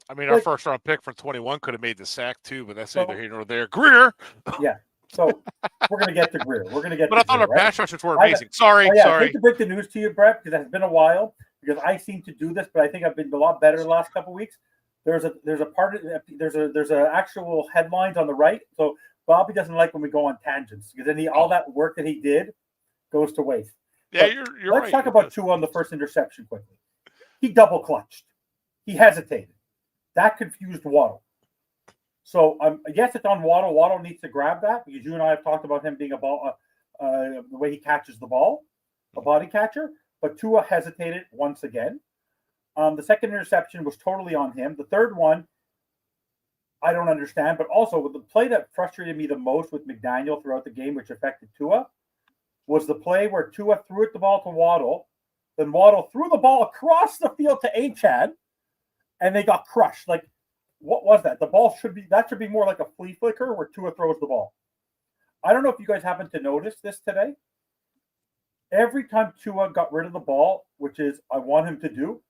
I mean, our first round pick from 21 could have made the sack too, but that's neither here nor there. Greer. Yeah. So we're going to get to Greer. We're going to get but to I thought Greer, our pass rushers were amazing. Sorry. I hate to break the news to you, Brett, because it's been a while, because I seem to do this, but I think I've been a lot better the last couple of weeks. There's actual headlines on the right. So Bobby doesn't like when we go on tangents, because then all that work that he did goes to waste. Yeah, but you're let's right. talk about Tua on the first interception quickly. He double clutched. He hesitated. That confused Waddle. So yes, it's on Waddle. Waddle needs to grab that, because you and I have talked about him being the way he catches the ball, a body catcher. But Tua hesitated once again. The second interception was totally on him. The third one, I don't understand. But also, the play that frustrated me the most with McDaniel throughout the game, which affected Tua, was the play where Tua threw the ball to Waddle. Then Waddle threw the ball across the field to Achad, and they got crushed. Like, what was that? The ball should be more like a flea flicker where Tua throws the ball. I don't know if you guys happen to notice this today. Every time Tua got rid of the ball, which is I want him to do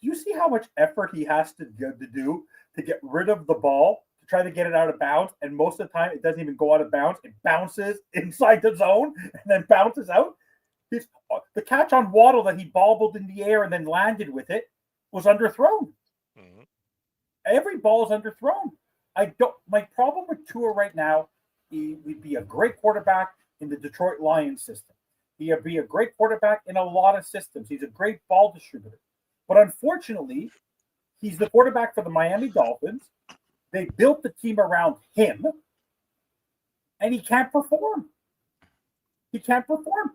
you see how much effort he has to do to get rid of the ball, to try to get it out of bounds? And most of the time, it doesn't even go out of bounds. It bounces inside the zone and then bounces out. The catch on Waddle that he bobbled in the air and then landed with it was underthrown. Mm-hmm. Every ball is underthrown. My problem with Tua right now, he would be a great quarterback in the Detroit Lions system. He'd be a great quarterback in a lot of systems. He's a great ball distributor. But unfortunately, he's the quarterback for the Miami Dolphins. They built the team around him, and he can't perform. He can't perform.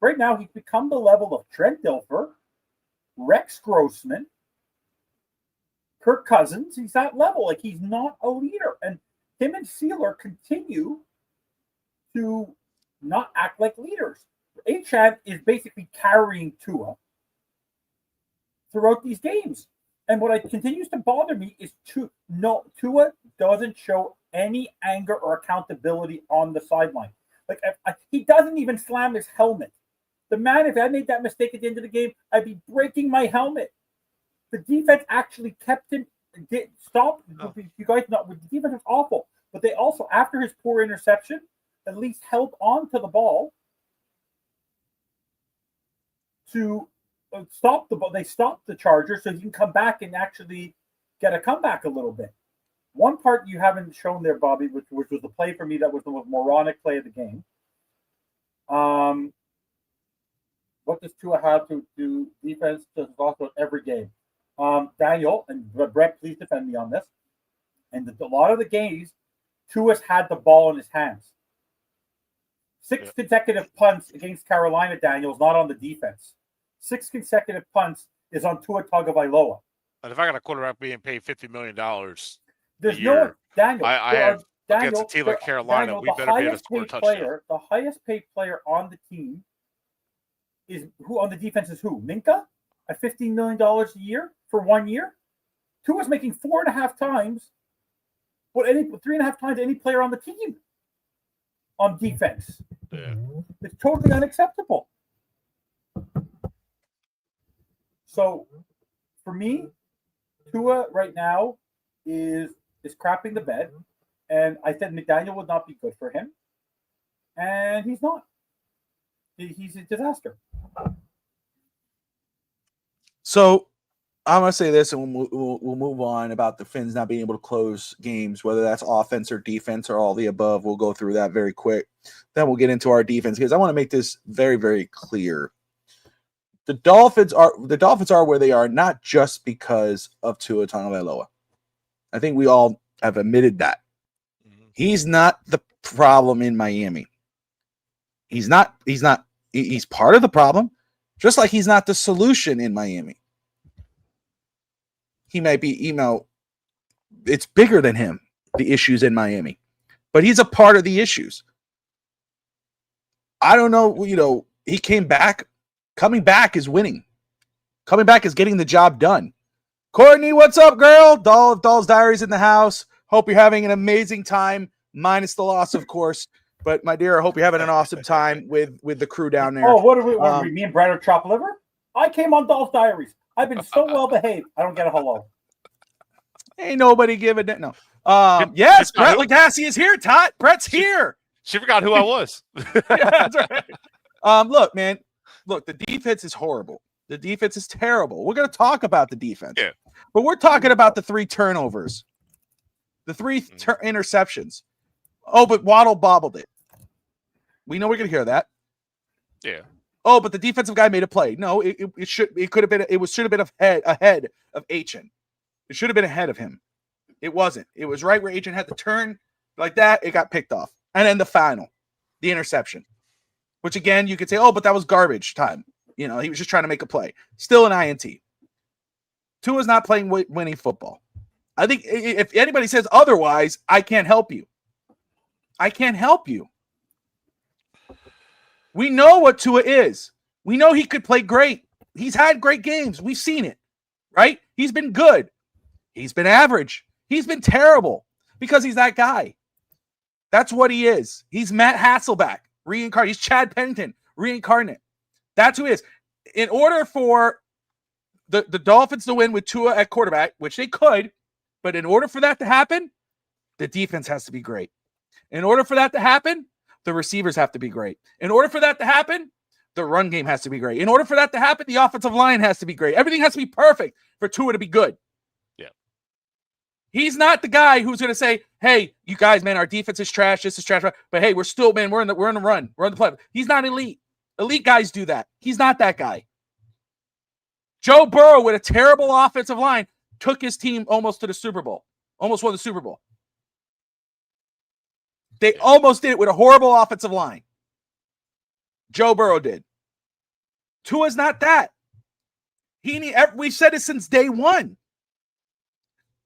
Right now, he's become the level of Trent Dilfer, Rex Grossman, Kirk Cousins. He's that level. Like, he's not a leader. And him and Sealer continue to not act like leaders. Achad is basically carrying Tua throughout these games. And what continues to bother me is Tua doesn't show any anger or accountability on the sideline. Like, he doesn't even slam his helmet. The man, if I made that mistake at the end of the game, I'd be breaking my helmet. The defense actually kept him stop. You guys know the defense is awful, but they also, after his poor interception, at least held on to the ball to stop the ball. They stopped the Chargers so you can come back and actually get a comeback a little bit. One part you haven't shown there, Bobby, which was the play for me that was the most moronic play of the game. What does Tua have to do? Defense does also every game. Daniel, and Brett, please defend me on this. And a lot of the games, Tua's had the ball in his hands. 6 consecutive punts against Carolina, Daniel, is not on the defense. 6 consecutive punts is on Tua Tagovailoa. But if I got a quarterback being paid $50 million, there's no one, Daniel. I have Daniel, against a team like Carolina, Daniel, we better be able to score a touchdown. The highest paid player on the team is who on the defense is who? Minka at $15 million a year for 1 year. Tua's making 4.5 times what 3.5 times any player on the team on defense. Yeah. It's totally unacceptable. So for me, Tua right now is crapping the bed, and I said McDaniel would not be good for him, and he's not. He's a disaster. So I'm going to say this, and we'll move on about the Phins not being able to close games, whether that's offense or defense or all the above. We'll go through that very quick. Then we'll get into our defense because I want to make this very, very clear. The Dolphins are where they are not just because of Tua Tagovailoa. I think we all have admitted that. He's not the problem in Miami. He's part of the problem, just like he's not the solution in Miami. He might be, it's bigger than him, the issues in Miami, but he's a part of the issues. I don't know, he came back. Coming back is winning. Coming back is getting the job done. Courtney, what's up, girl? Doll's Diaries in the house. Hope you're having an amazing time, minus the loss, of course. But my dear, I hope you're having an awesome time with the crew down there. Oh, what are we? Me and Brad are chopped liver? I came on Doll's Diaries. I've been so well behaved. I don't get a hello. Ain't nobody giving it. No. Yes, Brett Legassi is here. Todd, Brett's here. She forgot who I was. Yeah, that's right. Look, man. Look, the defense is horrible. The defense is terrible. We're going to talk about the defense. Yeah. But we're talking about the 3 turnovers. The 3 interceptions. Oh, but Waddle bobbled it. We know we're going to hear that. Yeah. Oh, but the defensive guy made a play. No, it should have been ahead of Achin. It should have been ahead of him. It wasn't. It was right where Achin had to turn like that. It got picked off. And then the interception. Which again, you could say, oh, but that was garbage time. He was just trying to make a play. Still an INT. Tua's not playing winning football. I think if anybody says otherwise, I can't help you. I can't help you. We know what Tua is. We know he could play great. He's had great games. We've seen it, right? He's been good. He's been average. He's been terrible because he's that guy. That's what he is. He's Matt Hasselbeck. Reincarnate. He's Chad Pennington, reincarnate. That's who he is. In order for the Dolphins to win with Tua at quarterback, which they could, but in order for that to happen, the defense has to be great. In order for that to happen, the receivers have to be great. In order for that to happen, the run game has to be great. In order for that to happen, the offensive line has to be great. Everything has to be perfect for Tua to be good. Yeah. He's not the guy who's going to say, hey, you guys, man, our defense is trash. This is trash. But hey, we're still, man, we're in the run. We're on the play. He's not elite. Elite guys do that. He's not that guy. Joe Burrow with a terrible offensive line took his team almost to the Super Bowl. Almost won the Super Bowl. They almost did it with a horrible offensive line. Joe Burrow did. Tua's not that. We've said it since day one.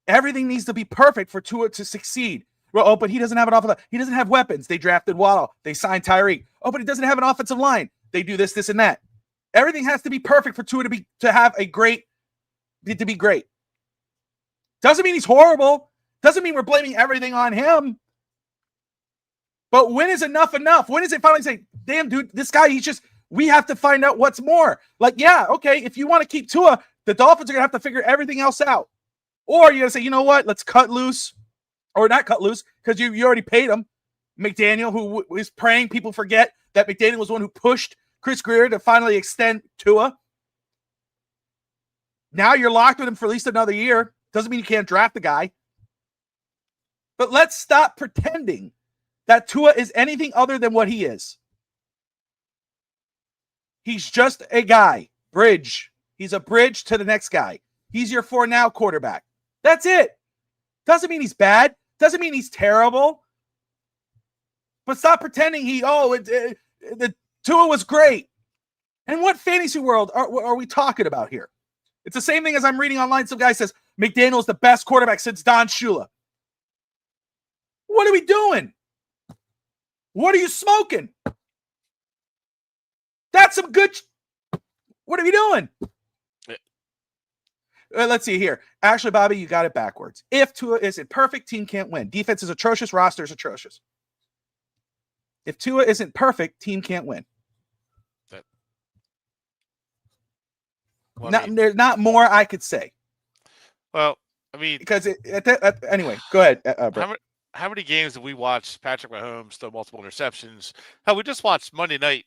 Everything needs to be perfect for Tua to succeed. Oh, but he doesn't have an offensive line. He doesn't have weapons. They drafted Waddle. They signed Tyreek. Oh, but he doesn't have an offensive line. They do this, and that. Everything has to be perfect for Tua to be great. Doesn't mean he's horrible. Doesn't mean we're blaming everything on him. But when is enough? When is it finally say, damn, dude, this guy, we have to find out what's more. Like, yeah, okay, if you want to keep Tua, the Dolphins are going to have to figure everything else out. Or you're going to say, you know what? Let's cut loose, or not cut loose, because you already paid him. McDaniel, who is praying people forget that McDaniel was the one who pushed Chris Greer to finally extend Tua. Now you're locked with him for at least another year. Doesn't mean you can't draft the guy. But let's stop pretending that Tua is anything other than what he is. He's just a guy. Bridge. He's a bridge to the next guy. He's your for now quarterback. That's it. Doesn't mean he's bad. Doesn't mean he's terrible. But stop pretending the Tua was great. And what fantasy world are we talking about here? It's the same thing as I'm reading online. Some guy says McDaniel's the best quarterback since Don Shula. What are we doing? What are you smoking? That's some good. What are we doing? Let's see here. Actually, Bobby, you got it backwards. If Tua isn't perfect, team can't win. Defense is atrocious. Roster is atrocious. If Tua isn't perfect, team can't win. There's not more I could say. Well, I mean, because anyway, go ahead. How many games have we watched Patrick Mahomes throw multiple interceptions? Hell, we just watched Monday night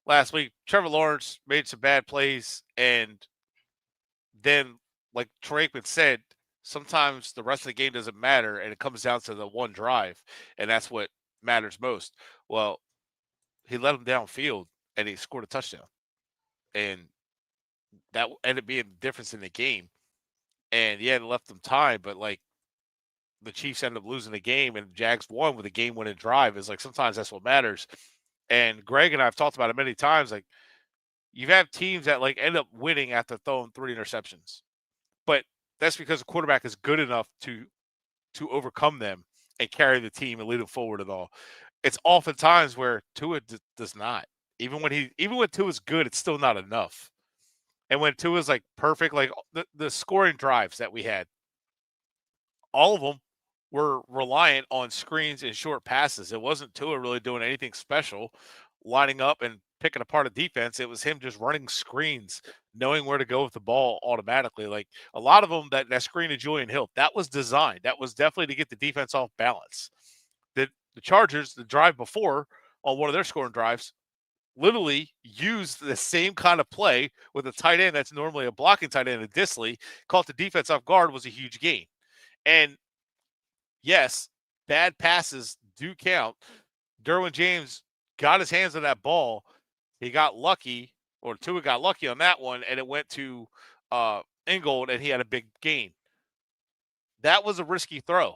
last week. Trevor Lawrence made some bad plays, and then, like Troy Aikman said, sometimes the rest of the game doesn't matter, and it comes down to the one drive, and that's what matters most. Well, he let him downfield, and he scored a touchdown, and that ended up being the difference in the game. And yeah, it left them time, but like the Chiefs ended up losing the game, and Jags won with a game-winning drive. Is like sometimes that's what matters. And Greg and I have talked about it many times. Like you have teams that like end up winning after throwing 3 interceptions, but that's because the quarterback is good enough to overcome them and carry the team and lead them forward and all. It's oftentimes where Tua does not. Even when Tua's good, it's still not enough. And when Tua's like perfect, like the scoring drives that we had, all of them were reliant on screens and short passes. It wasn't Tua really doing anything special, lining up and picking apart a defense. It was him just running screens, knowing where to go with the ball automatically. Like a lot of them, that screen to Julian Hill, that was designed. That was definitely to get the defense off balance. The Chargers, the drive before on one of their scoring drives, literally used the same kind of play with a tight end that's normally a blocking tight end, a Disley, caught the defense off guard, was a huge gain. And yes, bad passes do count. Derwin James got his hands on that ball. He got lucky, or Tua got lucky on that one, and it went to Ingold, and he had a big gain. That was a risky throw.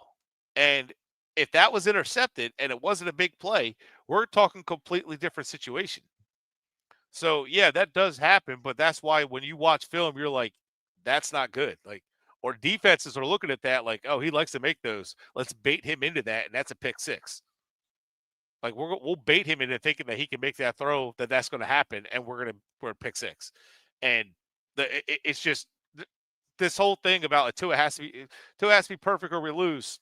And if that was intercepted and it wasn't a big play, we're talking completely different situation. So, yeah, that does happen, but that's why when you watch film, you're like, that's not good. Like, or defenses are looking at that like, oh, he likes to make those. Let's bait him into that, and that's a pick six. Like, we'll bait him into thinking that he can make that throw, that's going to happen, and we're pick six. And it's just this whole thing about Tua has to be perfect or we lose.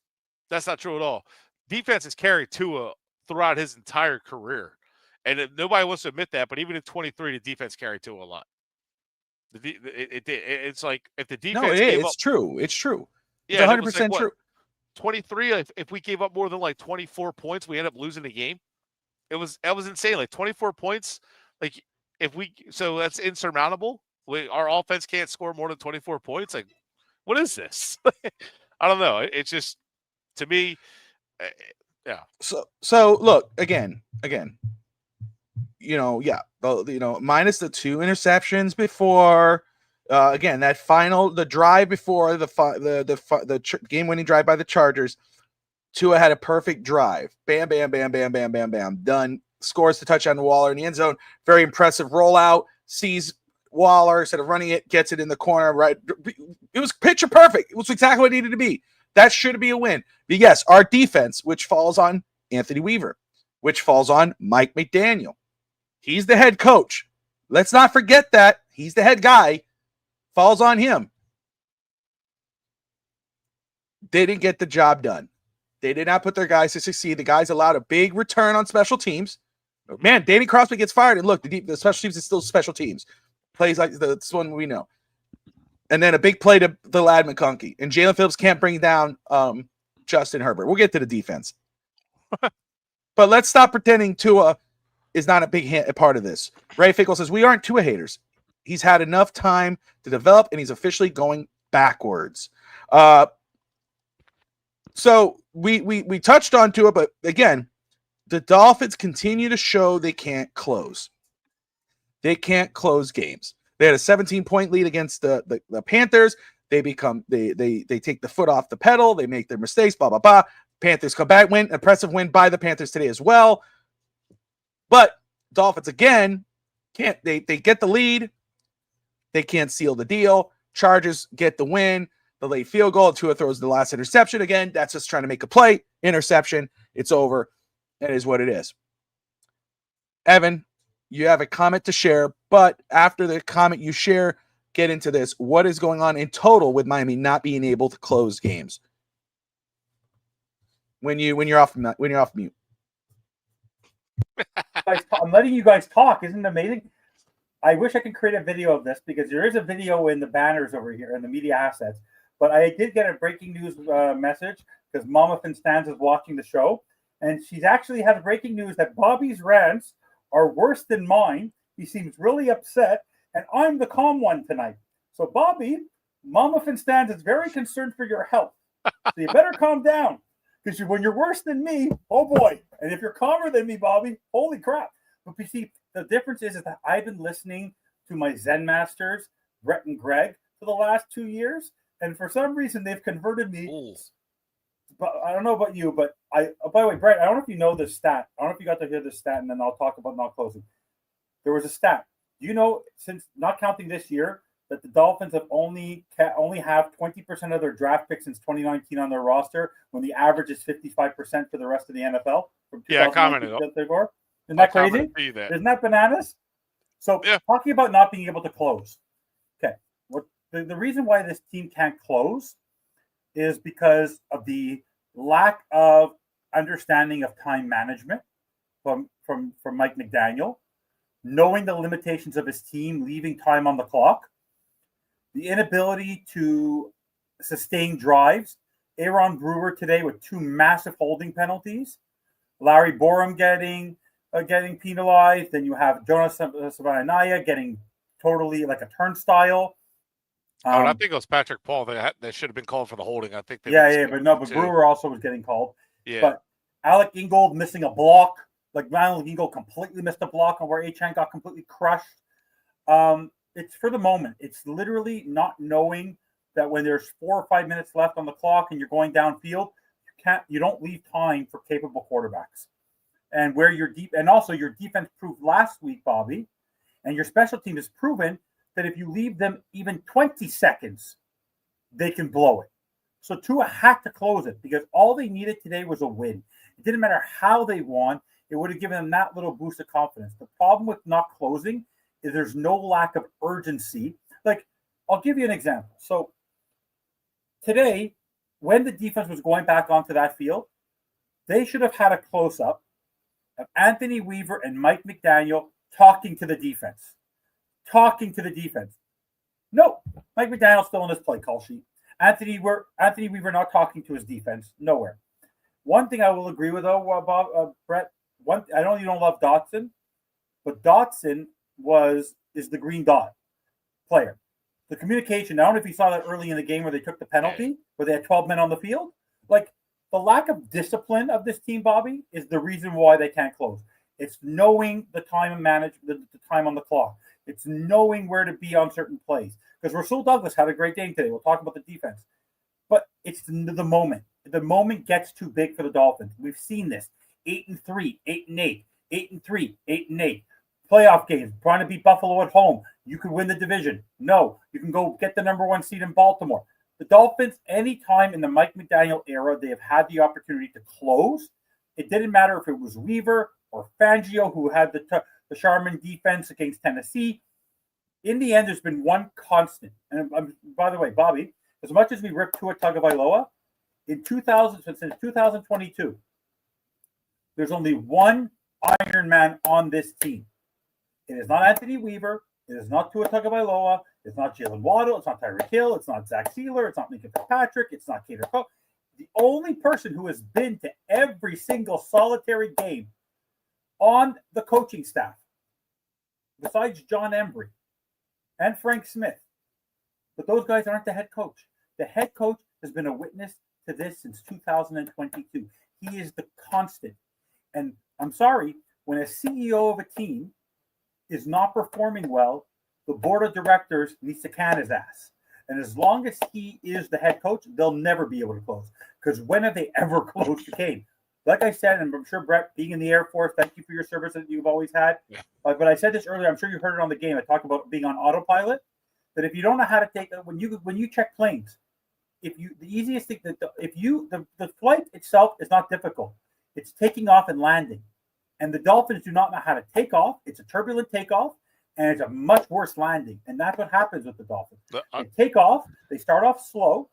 That's not true at all. Defense has carried Tua throughout his entire career. And nobody wants to admit that, but even in 23, the defense carried Tua a lot. It's like if the defense it's true. It's true. It's yeah, 100% like, true. 23, if we gave up more than like 24 points, we end up losing the game. That was insane. Like 24 points, like so that's insurmountable. Our offense can't score more than 24 points. Like, what is this? I don't know. It's just, to me, yeah. So look, again, minus the 2 interceptions before, again, the drive before the game-winning drive by the Chargers, Tua had a perfect drive. Bam, bam, bam, bam, bam, bam, bam. Done. Scores the touchdown to Waller in the end zone. Very impressive rollout. Sees Waller, instead of running it, gets it in the corner. Right. It was picture perfect. It was exactly what it needed to be. That should be a win. But yes, our defense, which falls on Anthony Weaver, which falls on Mike McDaniel. He's the head coach. Let's not forget that. He's the head guy. Falls on him. They didn't get the job done. They did not put their guys to succeed. The guys allowed a big return on special teams. Man, Danny Crosby gets fired, and look, the special teams is still special teams. Plays like this one we know. And then a big play to the lad McConkey. And Jalen Phillips can't bring down Justin Herbert. We'll get to the defense. But let's stop pretending Tua is not a part of this. Ray Fickle says, we aren't Tua haters. He's had enough time to develop, and he's officially going backwards. So we touched on Tua, but again, the Dolphins continue to show they can't close. They can't close games. They had a 17-point lead against the Panthers. They take the foot off the pedal. They make their mistakes, blah, blah, blah. Panthers come back, win. Impressive win by the Panthers today as well. But Dolphins, again, can't. They get the lead. They can't seal the deal. Chargers get the win. The late field goal. Tua throws the last interception. Again, that's just trying to make a play. Interception. It's over. That is what it is. Evan, you have a comment to share, but after the comment you share, get into this. What is going on in total with Miami not being able to close games? When you're off mute. I'm letting you guys talk. Isn't it amazing? I wish I could create a video of this because there is a video in the banners over here in the media assets. But I did get a breaking news message because Mama Finstans is watching the show, and she's actually had breaking news that Bobby's rants are worse than mine. He seems really upset, and I'm the calm one tonight. So, Bobby, Mama Finstans is very concerned for your health. So you better calm down. Because when you're worse than me, oh boy. And if you're calmer than me, Bobby, holy crap. But you see, the difference is that I've been listening to my Zen masters, Brett and Greg, for the last 2 years. And for some reason, they've converted me. Ooh. But I don't know about you, but by the way, Brett, I don't know if you know this stat. I don't know if you got to hear this stat, and then I'll talk about not closing. There was a stat. Do you know, since not counting this year, that the Dolphins have only have 20% of their draft picks since 2019 on their roster, when the average is 55% for the rest of the NFL. Yeah, I commented. Isn't that crazy? Isn't that bananas? So talking about not being able to close. Okay, the reason why this team can't close is because of the lack of understanding of time management from Mike McDaniel, knowing the limitations of his team, leaving time on the clock, the inability to sustain drives. Aaron Brewer today with 2 massive holding penalties. Larry Borum getting penalized. Then you have Jonas Savanaia getting totally like a turnstile. And I think it was Patrick Paul that should have been called for the holding. I think. But Brewer also was getting called. Yeah. But Alec Ingold missing a block. Like Alec Ingold completely missed a block on where Achane got completely crushed. It's for the moment. It's literally not knowing that when there's 4 or 5 minutes left on the clock and you're going downfield, you don't leave time for capable quarterbacks. And where your defense proved last week, Bobby, and your special team has proven that if you leave them even 20 seconds, they can blow it. So Tua had to close it because all they needed today was a win. It didn't matter how they won. It would have given them that little boost of confidence. The problem with not closing is there's no lack of urgency. Like, I'll give you an example. So today, when the defense was going back onto that field, they should have had a close-up of Anthony Weaver and Mike McDaniel talking to the defense. No, Mike McDaniel's still on his play call sheet. Anthony Weaver not talking to his defense. Nowhere. One thing I will agree with, though, Brett, I know you don't love Dotson, but Dotson is the green dot player. The communication, I don't know if you saw that early in the game where they took the penalty, where they had 12 men on the field. Like, the lack of discipline of this team, Bobby, is the reason why they can't close. It's knowing the time and manage the time on the clock. It's knowing where to be on certain plays. Because Rasul Douglas had a great game today. We'll talk about the defense. But it's the moment. The moment gets too big for the Dolphins. We've seen this. 8-3, 8-8, 8-3, 8-8. Playoff games, trying to beat Buffalo at home. You could win the division. No, you can go get the number 1 seed in Baltimore. The Dolphins, anytime in the Mike McDaniel era, they have had the opportunity to close. It didn't matter if it was Weaver or Fangio, who had the Sharman defense against Tennessee. In the end, there's been one constant. And by the way, Bobby, as much as we ripped Tua Tagovailoa, since 2022, there's only one Iron Man on this team. It is not Anthony Weaver. It is not Tua Tagovailoa. It's not Jalen Waddle. It's not Tyreek Hill. It's not Zach Sealer. It's not Minka Fitzpatrick. It's not Cater Coe. The only person who has been to every single solitary game on the coaching staff, besides John Embry and Frank Smith, but those guys aren't the head coach. The head coach has been a witness to this since 2022. He is the constant. And I'm sorry, when a CEO of a team is not performing well, the board of directors needs to can his ass. And as long as he is the head coach, they'll never be able to close. Because when have they ever closed the game? Like I said, and I'm sure, Brett, being in the Air Force, thank you for your service that you've always had. Yeah. But I said this earlier, I'm sure you heard it on the game. I talked about being on autopilot. That if you don't know how to take when you check planes, the easiest thing that the flight itself is not difficult. It's taking off and landing. And the Dolphins do not know how to take off. It's a turbulent takeoff, and it's a much worse landing. And that's what happens with the Dolphins. They take off, they start off slow,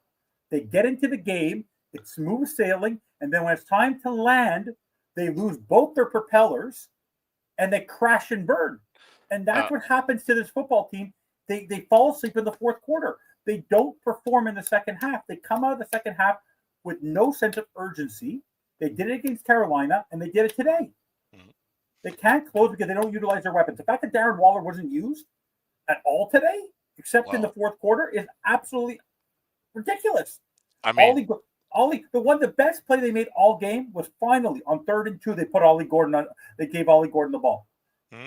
they get into the game, it's smooth sailing, and then when it's time to land, they lose both their propellers and they crash and burn. And that's what happens to this football team. They fall asleep in the fourth quarter. They don't perform in the second half. They come out of the second half with no sense of urgency. They did it against Carolina, and they did it today. They can't close because they don't utilize their weapons. The fact that Darren Waller wasn't used at all today, except in the fourth quarter, is absolutely ridiculous. I mean, the best play they made all game was finally on 3rd and 2. They put Ollie Gordon on. They gave Ollie Gordon the ball,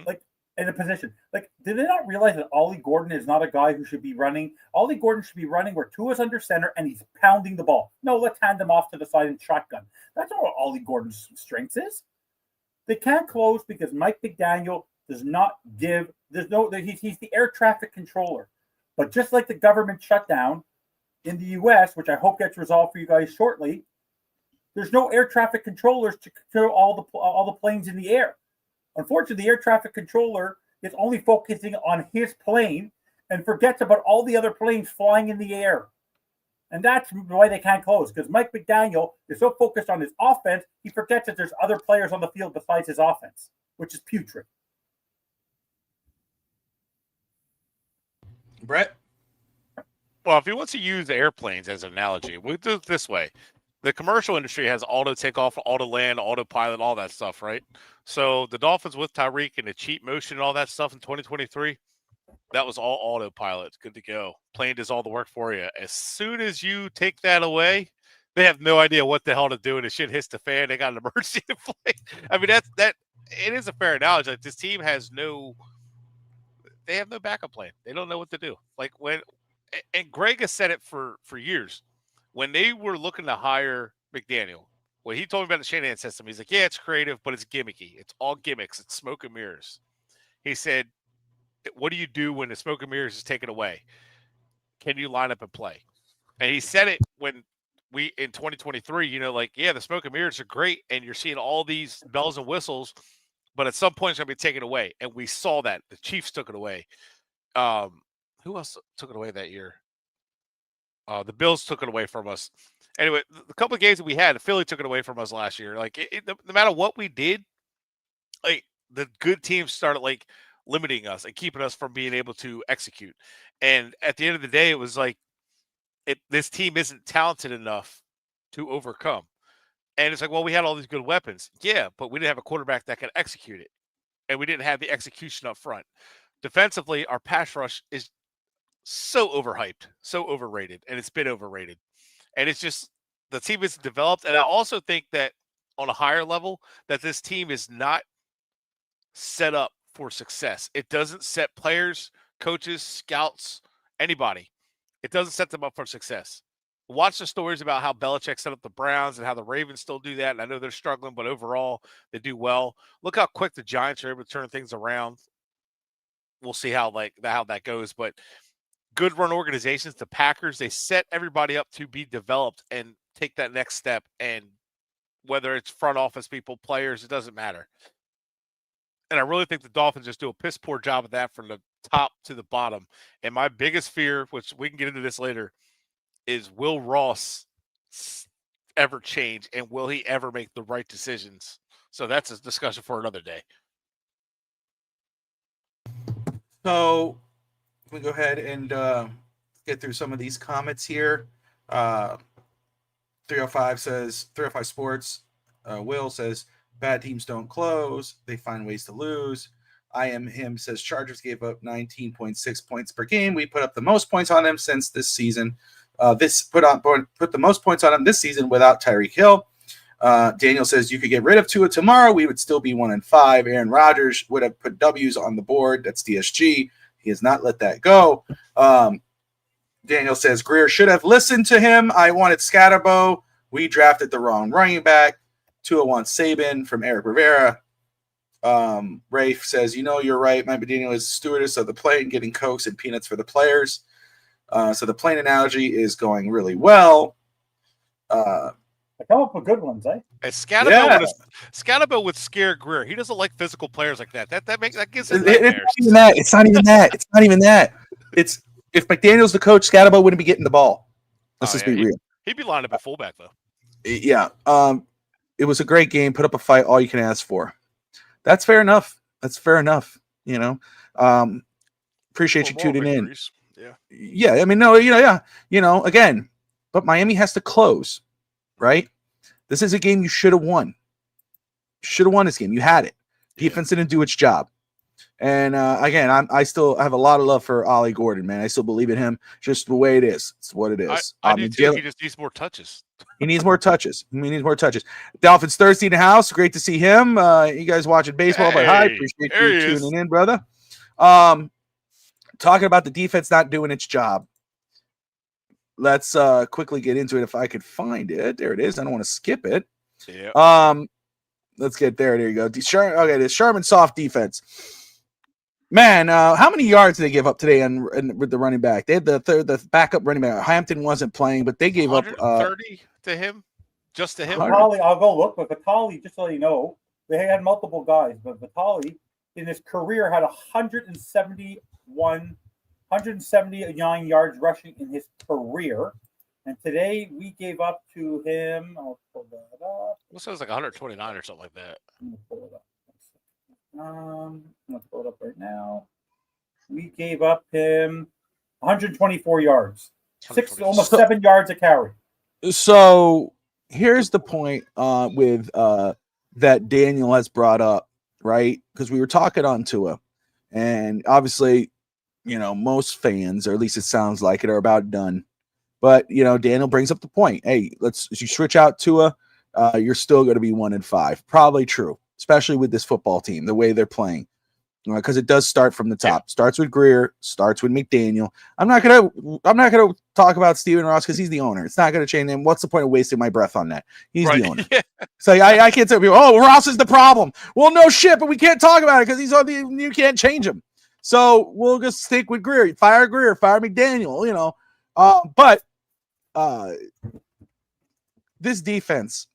like in a position. Like, did they not realize that Ollie Gordon is not a guy who should be running? Ollie Gordon should be running where Tua's under center and he's pounding the ball. No, let's hand him off to the side and shotgun. That's not what Ollie Gordon's strength is. They can't close because Mike McDaniel does not give. He's the air traffic controller. But just like the government shutdown in the U.S., which I hope gets resolved for you guys shortly, there's no air traffic controllers to control all the planes in the air. Unfortunately, the air traffic controller is only focusing on his plane and forgets about all the other planes flying in the air. And that's why they can't close, because Mike McDaniel is so focused on his offense, he forgets that there's other players on the field besides his offense, which is putrid. Brett? Well, if he wants to use airplanes as an analogy, we'll do it this way. The commercial industry has auto takeoff, auto land, autopilot, all that stuff, right? So the Dolphins with Tyreek and the cheat motion and all that stuff in 2023, that was all autopilot. It's good to go. Plane does all the work for you. As soon as you take that away, they have no idea what the hell to do, and the shit hits the fan. They got an emergency to play. I mean, that it is a fair analogy. Like, this team has they have no backup plan. They don't know what to do. Like, and Greg has said it for years. When they were looking to hire McDaniel, when he told me about the Shanahan system, he's like, yeah, it's creative, but it's gimmicky. It's all gimmicks. It's smoke and mirrors. He said, what do you do when the smoke and mirrors is taken away? Can you line up and play? And he said it when in 2023, the smoke and mirrors are great, and you're seeing all these bells and whistles, but at some point it's going to be taken away. And we saw that. The Chiefs took it away. Who else took it away that year? The Bills took it away from us. Anyway, the couple of games that we had, Philly took it away from us last year. Like, no matter what we did, like, the good teams started limiting us and keeping us from being able to execute. And at the end of the day, it was like, this team isn't talented enough to overcome. And it's like, well, we had all these good weapons. Yeah, but we didn't have a quarterback that could execute it. And we didn't have the execution up front. Defensively, our pass rush is so overhyped, so overrated, and it's been overrated. And it's just, the team isn't developed. And I also think that on a higher level, that this team is not set up for success. It doesn't set players, coaches, scouts, anybody. It doesn't set them up for success. Watch the stories about how Belichick set up the Browns and how the Ravens still do that. And I know they're struggling, but overall they do well. Look how quick the Giants are able to turn things around. We'll see how that goes. But good run organizations, the Packers, they set everybody up to be developed and take that next step. And whether it's front office people, players, it doesn't matter. And I really think the Dolphins just do a piss poor job of that from the top to the bottom. And my biggest fear, which we can get into this later, is will Ross ever change, and will he ever make the right decisions? So that's a discussion for another day. So we go ahead and get through some of these comments here. 305 says 305 Sports. Will says bad teams don't close; they find ways to lose. I am him says Chargers gave up 19.6 points per game. We put up the most points on them since this season. Put the most points on them this season without Tyreek Hill. Daniel says you could get rid of Tua tomorrow. We would still be 1-5. Aaron Rodgers would have put W's on the board. That's DSG. He has not let that go. Daniel says Greer should have listened to him. I wanted Scatterbo. We drafted the wrong running back. Tua wants Saban from Eric Rivera. Rafe says, you're right. Mike Daniel is stewardess of the plate and getting Cokes and peanuts for the players. So the plane analogy is going really well. I come up with good ones, eh? Scatterbo would scare Greer. He doesn't like physical players like that. That gives him nightmares. It's not even that. It's if McDaniel's the coach, Scatterbo wouldn't be getting the ball. Let's just be real. He'd be lined up at fullback though. Yeah. It was a great game. Put up a fight. All you can ask for. That's fair enough. Appreciate you tuning in. Yeah. I mean, no, again, but Miami has to close, right? This is a game you should have won. Should have won this game. You had it. Defense didn't do its job. And again, I still have a lot of love for Ollie Gordon, man. I still believe in him. Just the way it is. It's what it is. I do too. He just needs more touches. He needs more touches. Dolphins Thirsty in the house. Great to see him. You guys watching baseball, but hi. Appreciate you tuning in, brother. Talking about the defense not doing its job. Let's quickly get into it if I could find it. There it is. I don't want to skip it. Yeah. Let's get there. There you go. Okay, the Sherman soft defense. Man, how many yards did they give up today with the running back? They had the backup running back. Hampton wasn't playing, but they gave up 30 to him, just to him. Vitali, I'll go look, but Vitali, just so you know, they had multiple guys, but Vitali in his career had 179 yards rushing in his career. And today we gave up to him. I'll pull that up. It sounds like 129 or something like that. I'm gonna pull it up. I'm gonna pull it up right now. We gave up him 124 yards, almost 7 yards a carry. So here's the point with that Daniel has brought up, right? Because we were talking on Tua, and obviously, most fans, or at least it sounds like it, are about done. But Daniel brings up the point. Hey, you switch out Tua, you're still going to be 1-5. Probably true, especially with this football team, the way they're playing, because it does start from the top. Yeah. Starts with Greer, starts with McDaniel. I'm not gonna talk about Stephen Ross because he's the owner. It's not going to change him. What's the point of wasting my breath on that? He's the owner. Yeah. So I can't tell people, oh, Ross is the problem. Well, no shit, but we can't talk about it because he's on the. You can't change him. So we'll just stick with Greer. Fire McDaniel. But this defense,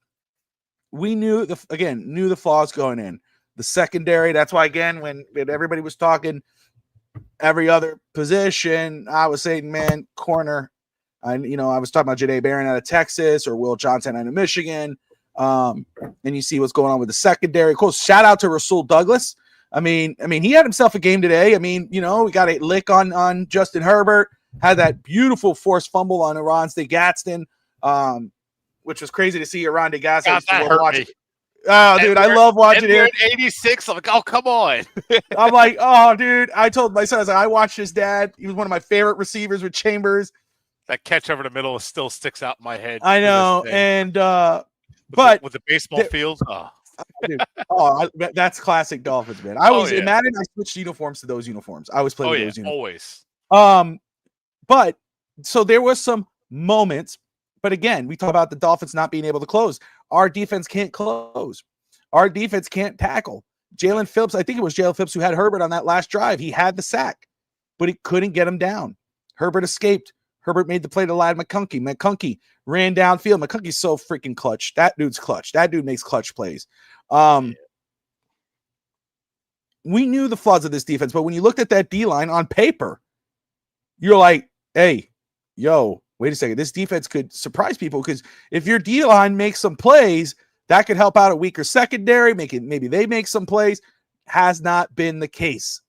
we knew the flaws going in. The secondary, that's why, again, when everybody was talking every other position, I was saying, man, corner. I was talking about Janae Barron out of Texas or Will Johnson out of Michigan. And you see what's going on with the secondary. Of course, shout out to Rasul Douglas. I mean, he had himself a game today. I mean, we got a lick on Justin Herbert. Had that beautiful forced fumble on Oronde Gadsden, which was crazy to see Oronde Gadsden. Oh, dude, I love watching it. 86. I'm like, oh, come on. I'm like, oh, dude. I told my son, I watched his dad. He was one of my favorite receivers with Chambers. That catch over the middle still sticks out in my head. I know. And, with the baseball field. Oh. Dude, that's classic Dolphins, man. I Madden, I switched uniforms to those uniforms. I was playing with those uniforms. Always. But so there was some moments, but again, we talk about the Dolphins not being able to close. Our defense can't close. Our defense can't tackle. Jalen Phillips, I think it was Jalen Phillips who had Herbert on that last drive. He had the sack, but he couldn't get him down. Herbert escaped. Herbert made the play to Ladd McConkey. McConkey ran downfield. McConkey's so freaking clutch. That dude's clutch. That dude makes clutch plays. We knew the flaws of this defense, but when you looked at that D-line on paper, you're like, hey, wait a second. This defense could surprise people because if your D-line makes some plays, that could help out a weaker secondary. Maybe they make some plays. Has not been the case.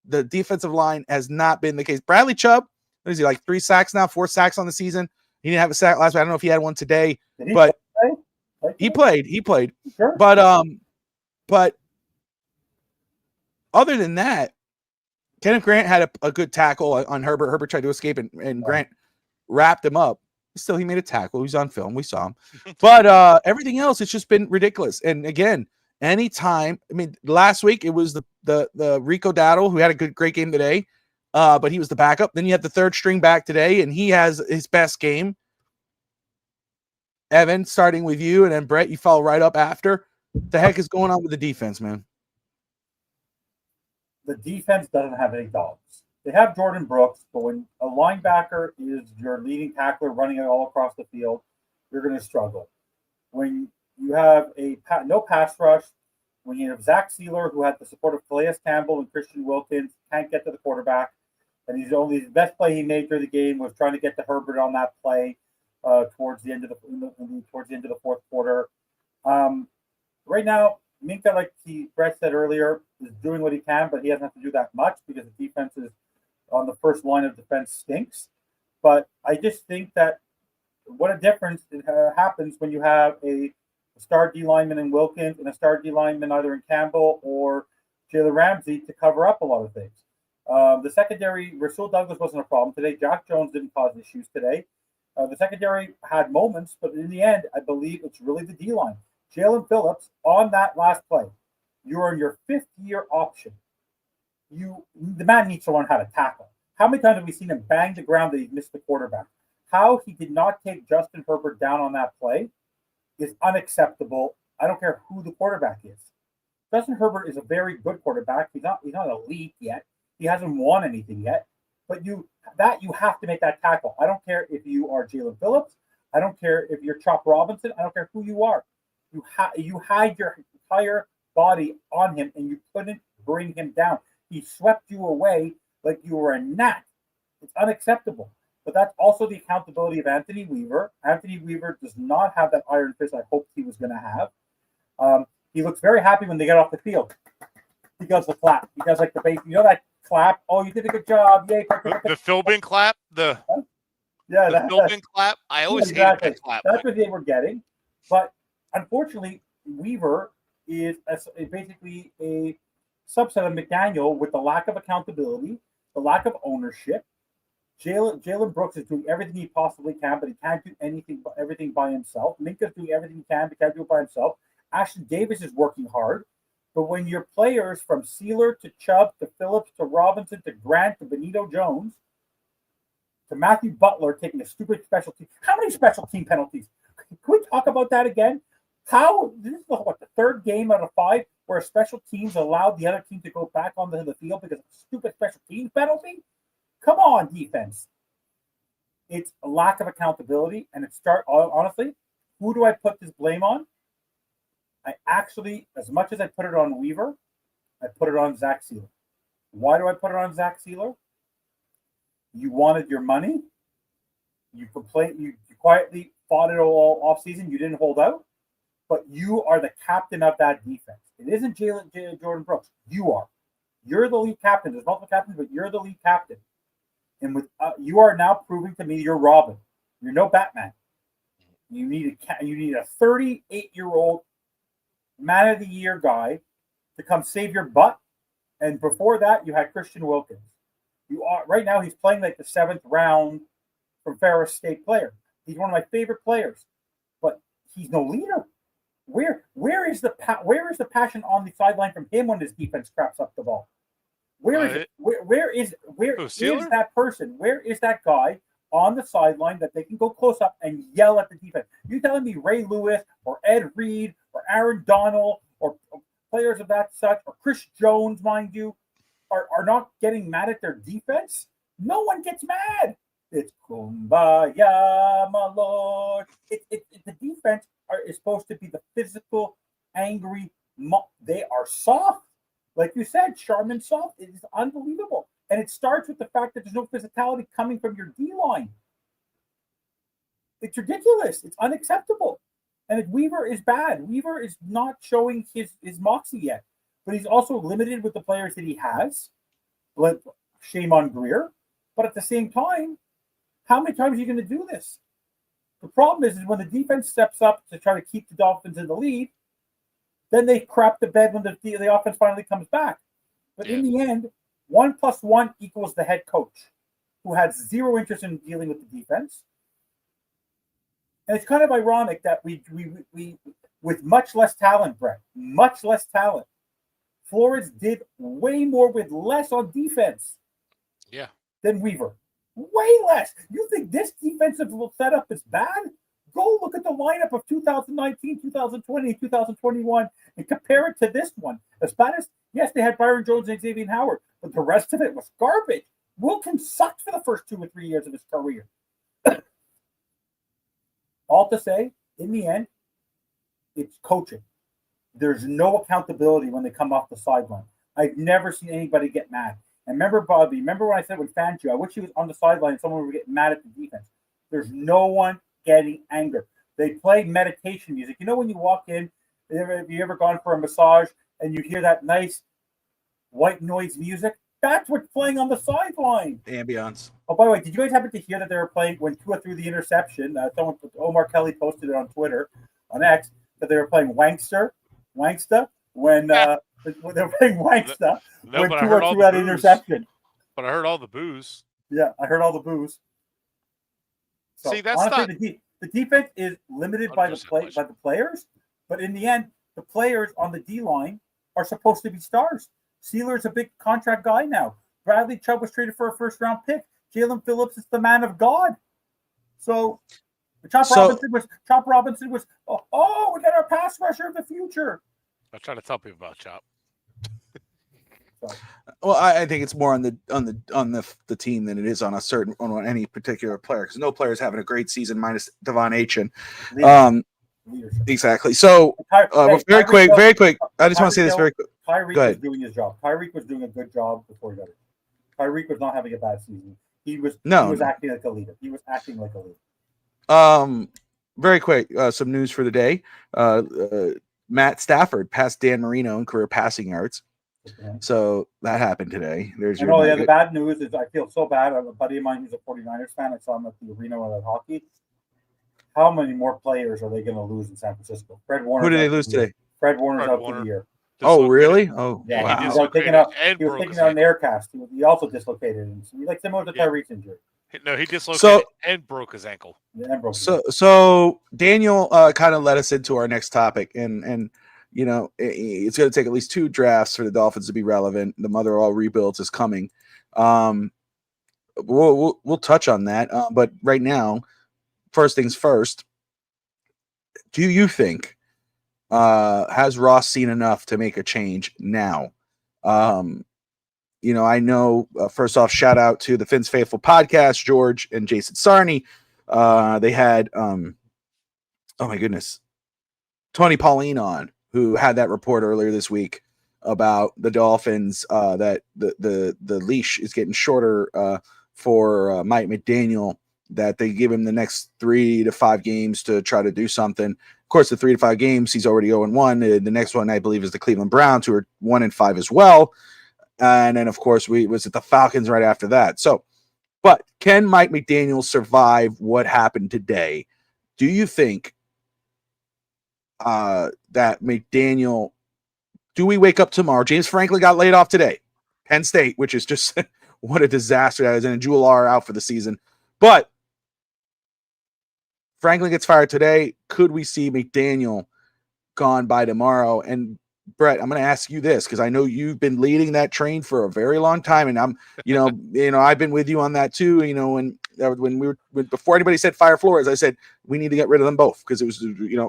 the defensive line has not been the case. Bradley Chubb, what is he, like 3 sacks now, 4 sacks on the season? He didn't have a sack last week. I don't know if he had one today, but he played. Sure. But other than that, Kenneth Grant had a good tackle on Herbert. Herbert tried to escape, and Grant wrapped him up. Still, he made a tackle. He was on film. We saw him. But everything else, it's just been ridiculous. And again, anytime, I mean, last week it was the Rico Dowdle who had a great game today, but he was the backup. Then you have the third string back today, and he has his best game. Evan, starting with you, and then Brett, you follow right up after. What the heck is going on with the defense, man? The defense doesn't have any dogs. They have Jordan Brooks, but when a linebacker is your leading tackler running it all across the field, you're going to struggle. When you have no pass rush, when you have Zach Sealer, who had the support of Calais Campbell and Christian Wilkins, can't get to the quarterback, and the best play he made during the game was trying to get to Herbert on that play towards the end of the fourth quarter. Right now, Minka, like Brett said earlier, is doing what he can, but he doesn't have to do that much because the defense is on the first line of defense stinks. But I just think that what a difference happens when you have a star D lineman in Wilkins and a star D lineman either in Campbell or Jalen Ramsey to cover up a lot of things. The secondary, Rasul Douglas wasn't a problem today. Jack Jones didn't cause issues today. The secondary had moments, but in the end, I believe it's really the D line. Jalen Phillips on that last play. You're in your 5th-year option. The man needs to learn how to tackle. How many times have we seen him bang the ground that he missed the quarterback? How he did not take Justin Herbert down on that play is unacceptable. I don't care who the quarterback is. Justin Herbert is a very good quarterback. He's not elite yet. He hasn't won anything yet. But you have to make that tackle. I don't care if you are Jalen Phillips. I don't care if you're Chop Robinson. I don't care who you are. You had your entire body on him, and you couldn't bring him down. He swept you away like you were a gnat. It's unacceptable. But that's also the accountability of Anthony Weaver. Anthony Weaver does not have that iron fist I hoped he was going to have. He looks very happy when they get off the field. He does the clap. He does like the base. You know that clap? Oh, you did a good job. Yay. The Philbin clap? The Philbin clap? I always hated that clap. That's what they were getting. But unfortunately, Weaver is basically a subset of McDaniel with the lack of accountability, the lack of ownership. Jalen Brooks is doing everything he possibly can, but he can't do everything by himself. Minka's doing everything he can, but can't do it by himself. Ashton Davis is working hard. But when your players from Sealer to Chubb to Phillips to Robinson to Grant to Benito Jones to Matthew Butler taking a stupid special team. How many special team penalties? Can we talk about that again? This is the 3rd game out of 5 where special teams allowed the other team to go back onto the field because of a stupid special teams penalty? Come on, defense. It's a lack of accountability, and honestly, who do I put this blame on? I actually, as much as I put it on Weaver, I put it on Zach Sealer. Why do I put it on Zach Sealer? You wanted your money. You complained. You quietly fought it all off season. You didn't hold out, but you are the captain of that defense. It isn't Jordan Brooks. You are. You're the lead captain. There's multiple captains, but you're the lead captain. And with you are now proving to me you're Robin. You're no Batman. You need a 38-year-old man of the year guy to come save your butt. And before that, you had Christian Wilkins. Right now he's playing like the 7th round from Ferris State player. He's one of my favorite players, but he's no leader. Where is the passion on the sideline from him when his defense craps up the ball? Where is that person? Where is that guy on the sideline that they can go close up and yell at the defense? You telling me Ray Lewis or Ed Reed or Aaron Donald or players of that such or Chris Jones, mind you, are not getting mad at their defense? No one gets mad. It's kumbaya, my lord. The defense is supposed to be the physical, angry. They are soft. Like you said, Charmin soft. It is unbelievable. And it starts with the fact that there's no physicality coming from your D-line. It's ridiculous. It's unacceptable. And Weaver is bad. Weaver is not showing his moxie yet. But he's also limited with the players that he has. shame on Greer. But at the same time, how many times are you going to do this? The problem is when the defense steps up to try to keep the Dolphins in the lead, then they crap the bed when the offense finally comes back. But in the end, 1 + 1 equals the head coach, who has zero interest in dealing with the defense. And it's kind of ironic that we with much less talent, Brett, much less talent, Flores did way more with less on defense than Weaver. Way less. You think this defensive setup is bad? Go look at the lineup of 2019, 2020, 2021 and compare it to this one. As bad as, yes, they had Byron Jones and Xavier Howard, but the rest of it was garbage. Wilkins sucked for the first 2 or 3 years of his career. All to say, in the end, it's coaching. There's no accountability when they come off the sideline. I've never seen anybody get mad. And remember, Bobby, remember when I said with Fangio, I wish he was on the sideline and someone would get mad at the defense. There's no one getting anger. They play meditation music. You know when you walk in, have you ever gone for a massage and you hear that nice white noise music? That's what's playing on the sideline. Ambiance. Oh, by the way, did you guys happen to hear that they were playing when Tua threw the interception? Omar Kelly posted it on Twitter, on X, that they were playing Wanksta, when they were playing Wanksta when Tua threw that interception. But I heard all the boos. Yeah, I heard all the boos. So, see, that's honestly, the defense is limited by the players, but in the end, the players on the D line are supposed to be stars. Sealer's a big contract guy now. Bradley Chubb was traded for a first-round pick. Jalen Phillips is the man of God. So, Chop Robinson was. Oh, we got our pass rusher of the future. I try to tell people about Chop. Well, I think it's more on the team than it is on any particular player, because no player is having a great season minus Devon Achen. Exactly. So very quick. I just want to say this very quick. Tyreek was doing his job. Tyreek was doing a good job before he got it. Tyreek was not having a bad season. He was acting like a leader. Very quick. Some news for the day. Matt Stafford passed Dan Marino in career passing yards. Okay. So that happened today. The bad news is I feel so bad. I have a buddy of mine who's a 49ers fan. I saw him at the arena at hockey. How many more players are they going to lose in San Francisco? Fred Warner. Who did they lose today? Fred Warner's out for the year. Oh, really? Oh, yeah. Wow. He was taking out an air cast. He also dislocated him. So like similar to Tyreek's injury. No, he dislocated and broke his ankle. So Daniel kind of led us into our next topic, and you know it's going to take at least 2 drafts for the Dolphins to be relevant. The mother of all rebuilds is coming. We'll touch on that, but right now, first things first. Do you think has Ross seen enough to make a change now? You know, I know, first off, shout out to the Phins Faithful podcast, George and Jason Sarney. They had, oh my goodness, Tony Pauline on, who had that report earlier this week about the Dolphins, that the leash is getting shorter for Mike McDaniel, that they give him the next 3 to 5 games to try to do something. Of course, the 3 to 5 games, he's already 0-1. The next one, I believe, is the Cleveland Browns, who are 1-5 as well. And then, of course, was it the Falcons right after that? So, but can Mike McDaniel survive what happened today? Do you think that McDaniel, do we wake up tomorrow? James Franklin got laid off today. Penn State, which is just what a disaster that is. And Jewel are out for the season. But Franklin gets fired today. Could we see McDaniel gone by tomorrow? And Brett, I'm going to ask you this, because I know you've been leading that train for a very long time, and I'm, I've been with you on that too. You know, when we were before anybody said fire Flores, I said we need to get rid of them both, because it was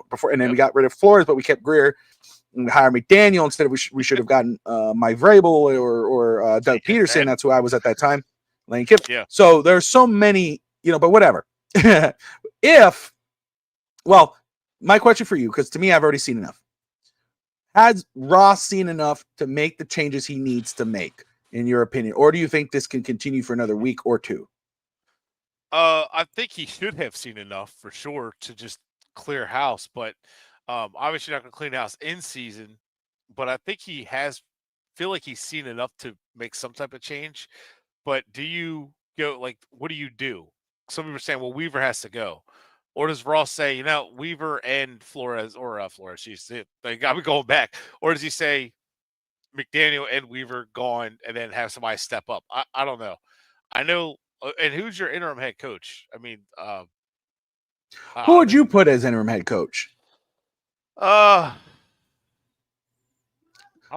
before, and then we got rid of Flores, but we kept Greer and hired McDaniel instead of we should have gotten Mike Vrabel or Doug Peterson. That's who I was at that time, Lane Kiffin. Yeah. So there's so many, but whatever. My question for you, because to me I've already seen enough. Has Ross seen enough to make the changes he needs to make, in your opinion? Or do you think this can continue for another week or 2? I think he should have seen enough for sure to just clear house. But obviously not going to clean house in season. But I think he has feel like he's seen enough to make some type of change. But do you go like, what do you do? Some people are saying, well, Weaver has to go. Or does Ross say, Weaver and Flores, or Flores, they got me going back. Or does he say McDaniel and Weaver gone and then have somebody step up? I don't know. I know. And who's your interim head coach? I mean, who would you put as interim head coach? I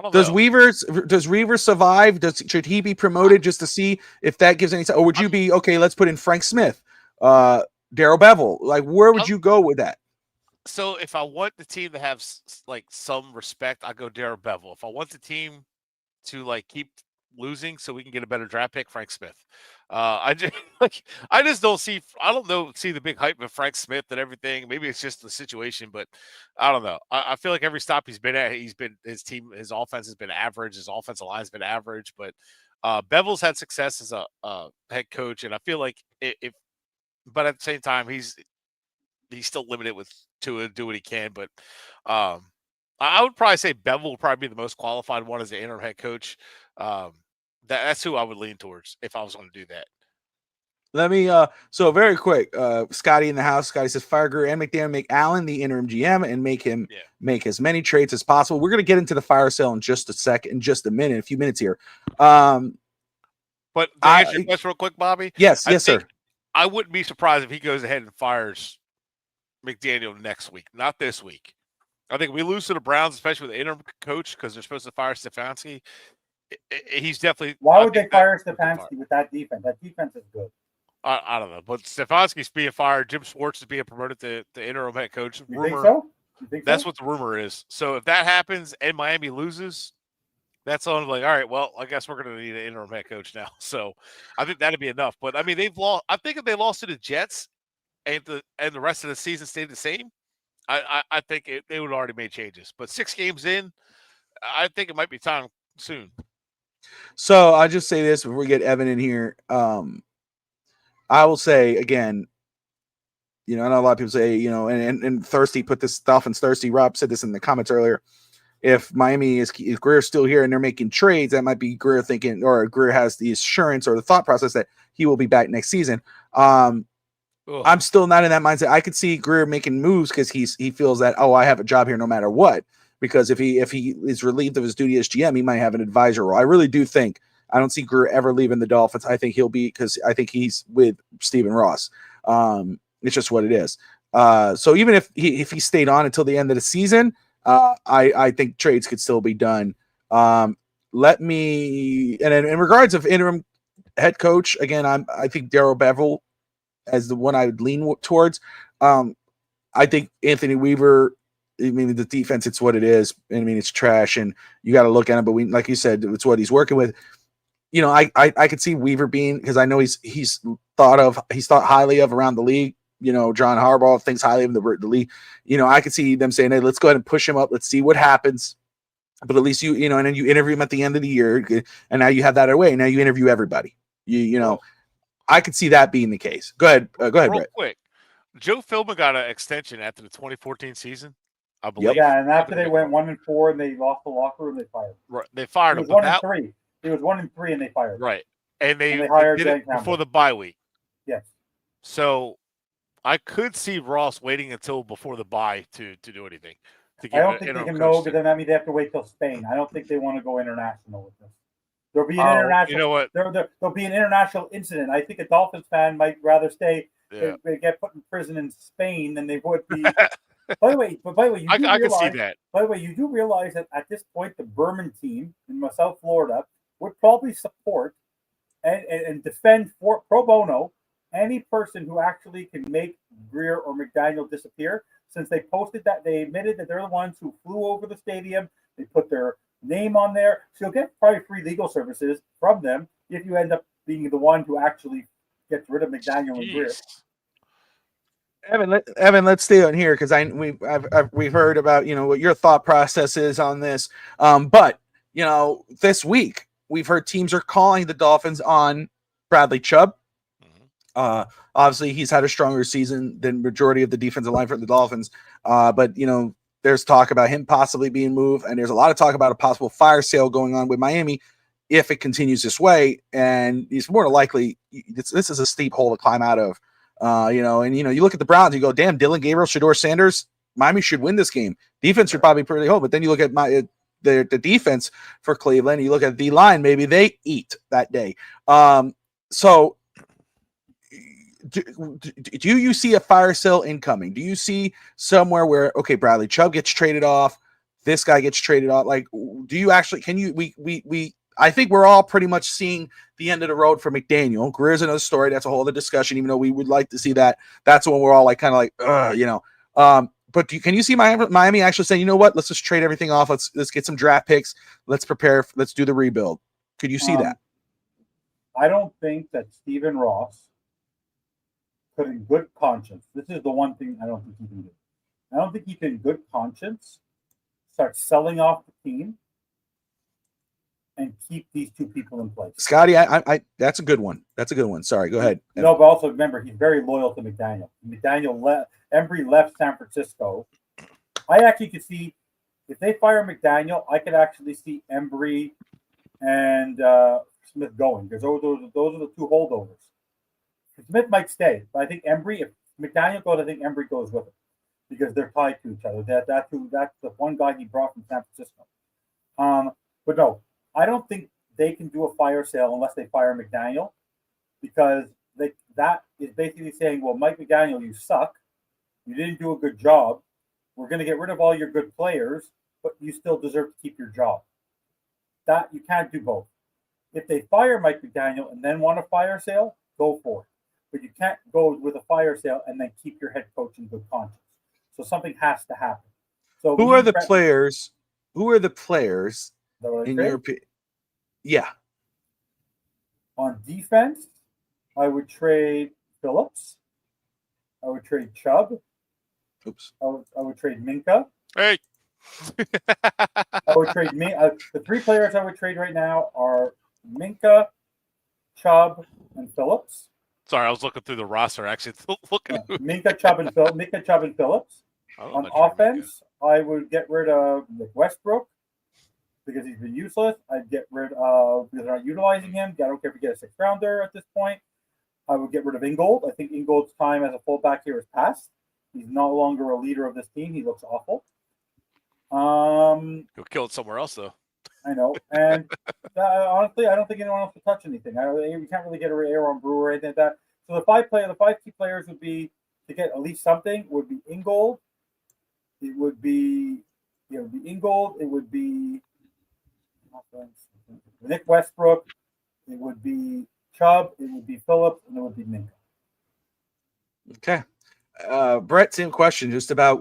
don't Does know. Weaver survive? Should he be promoted just to see if that gives any? Or would you be okay? Let's put in Frank Smith, Darrell Bevel. Like, where would you go with that? So if I want the team to have like some respect, I go Darrell Bevel. If I want the team to like keep losing so we can get a better draft pick, Frank Smith. I just don't see the big hype of Frank Smith and everything. Maybe it's just the situation, but I don't know. I feel like every stop he's been at, his offense has been average, his offensive line has been average, but Bevel's had success as a head coach, and I feel like but at the same time he's still limited with to do what he can, but I would probably say Bevel will probably be the most qualified one as the interim head coach. That's who I would lean towards if I was going to do that. Let me so very quick. Scotty in the house. Scotty says fire Greer and McDaniel, make Allen the interim GM and make him make as many trades as possible. We're gonna get into the fire sale in just a few minutes here. But to answer your question real quick, Bobby. Yes, sir. I wouldn't be surprised if he goes ahead and fires McDaniel next week, not this week. I think we lose to the Browns, especially with the interim coach, because they're supposed to fire Stefanski. He's definitely. Why would they fire Stefanski with that defense? That defense is good. I don't know, but Stefanski's being fired. Jim Schwartz is being promoted to the interim head coach. You think so? That's what the rumor is. So if that happens and Miami loses, that's on like, all right, well, I guess we're going to need an interim head coach now. So I think that'd be enough. But I mean, they've lost. I think if they lost to the Jets and the rest of the season stayed the same, I think they would have already made changes. But 6 games in, I think it might be time soon. So I'll just say this before we get Evan in here. I will say again, I know a lot of people say, and Thirsty put this stuff, and Thirsty Rob said this in the comments earlier. If Greer's still here and they're making trades, that might be Greer thinking, or Greer has the assurance or the thought process that he will be back next season. I'm still not in that mindset. I could see Greer making moves because he feels that, I have a job here no matter what. Because if he is relieved of his duty as GM, he might have an advisor role. I really do think. I don't see Greer ever leaving the Dolphins. I think he'll be, because I think he's with Stephen Ross. It's just what it is. So even if he stayed on until the end of the season, I think trades could still be done. And in regards of interim head coach, again, I think Darrell Bevel as the one I would lean towards. I think Anthony Weaver. I mean, the defense, it's what it is. I mean, it's trash, and you got to look at it. But like you said, it's what he's working with. I could see Weaver being, because I know he's thought highly of around the league. John Harbaugh thinks highly of the league. I could see them saying, "Hey, let's go ahead and push him up. Let's see what happens." But at least and then you interview him at the end of the year, and now you have that away. Now you interview everybody. I could see that being the case. Go ahead, real Brett. Quick. Joe Philbin got an extension after the 2014 season, I believe. Yeah, and after they went 1-4 and they lost the locker room, they fired. Right, they fired him. He was 1-3. He was 1-3, and they fired. Right, and they hired did it before the bye week. Yes. So I could see Ross waiting until before the bye to do anything. I don't think they can know, because then that means they have to wait till Spain. I don't think they want to go international with this. There'll be an international. You know what? There'll be an international incident. I think a Dolphins fan might rather stay. Yeah. They get put in prison in Spain than they would be. By the way, you I can see that. By the way, you do realize that at this point, the Berman team in South Florida would probably support and defend for pro bono any person who actually can make Greer or McDaniel disappear. Since they posted that, they admitted that they're the ones who flew over the stadium. They put their name on there. So you'll get probably free legal services from them if you end up being the one who actually gets rid of McDaniel and Greer. Evan, let's stay on here because we've heard about what your thought process is on this. But this week we've heard teams are calling the Dolphins on Bradley Chubb. Obviously, he's had a stronger season than majority of the defensive line for the Dolphins. But there's talk about him possibly being moved, and there's a lot of talk about a possible fire sale going on with Miami if it continues this way. And it's more than likely this is a steep hole to climb out of. You look at the Browns, you go, damn, Dylan Gabriel, Shedeur Sanders, Miami should win this game. Defense should probably pretty hold, but then you look at the defense for Cleveland, you look at the line, maybe they eat that day. So do you see a fire sale incoming? Do you see somewhere where, okay, Bradley Chubb gets traded off, this guy gets traded off? Like, do you actually, I think we're all pretty much seeing the end of the road for McDaniel. Greer's another story. That's a whole other discussion, even though we would like to see that. That's when we're all like, kind of like, but can you see Miami actually saying, you know what, let's just trade everything off. Let's get some draft picks. Let's prepare. Let's do the rebuild. Could you see that? I don't think that Stephen Ross could in good conscience, this is the one thing I don't think he can do. I don't think he can in good conscience start selling off the team and keep these two people in place. Scotty, I that's a good one. That's a good one. Sorry, go ahead. No, but also remember, he's very loyal to McDaniel. Embry left San Francisco. I actually could see, if they fire McDaniel, I could actually see Embry and Smith going, because those are the two holdovers. Smith might stay, but I think Embry, if McDaniel goes, I think Embry goes with him, because they're tied to each other. That's the one guy he brought from San Francisco. But no, I don't think they can do a fire sale unless they fire McDaniel, because that is basically saying, well, Mike McDaniel, you suck. You didn't do a good job. We're going to get rid of all your good players, but you still deserve to keep your job. That you can't do both. If they fire Mike McDaniel and then want a fire sale, go for it. But you can't go with a fire sale and then keep your head coach in good conscience. So something has to happen. So who are the players? Who are the players in your opinion? Yeah. On defense, I would trade Phillips. I would trade Chubb. Oops. I would trade Minka. Hey. I would trade the three players I would trade right now are Minka, Chubb, and Phillips. Sorry, I was looking through the roster. Actually, looking. Minka, Chubb, and Phillips. On offense, I would get rid of Westbrook because he's been useless. I'd get rid of, because they're not utilizing him. I don't care if you get a sixth rounder at this point. I would get rid of Ingold. I think Ingold's time as a fullback here has passed. He's no longer a leader of this team. He looks awful. He'll kill it somewhere else, though. I know. And honestly, I don't think anyone else will touch anything. We can't really get an Aaron Brewer or anything like that. So the five key players would be, to get at least something, would be Ingold. It would be Ingold. It would be Nick Westbrook. It would be Chubb. It would be Phillips, and it would be Minka. Okay. Brett, same question, just about,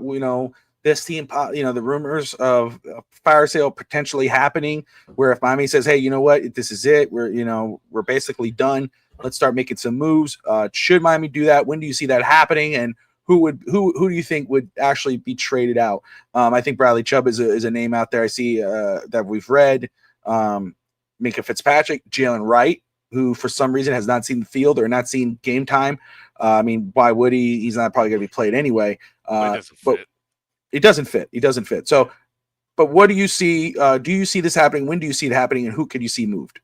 this team, the rumors of a fire sale potentially happening, where if Miami says, hey, you know what, this is it, we're basically done, let's start making some moves. Should Miami do that? When do you see that happening? And who do you think would actually be traded out? I think Bradley Chubb is a name out there. I see that we've read. Minka Fitzpatrick, Jalen Wright, who for some reason has not seen the field or not seen game time. I mean, why would he? He's not probably going to be played anyway. But it doesn't fit. He doesn't fit. So, but what do you see? Do you see this happening? When do you see it happening? And who could you see moved?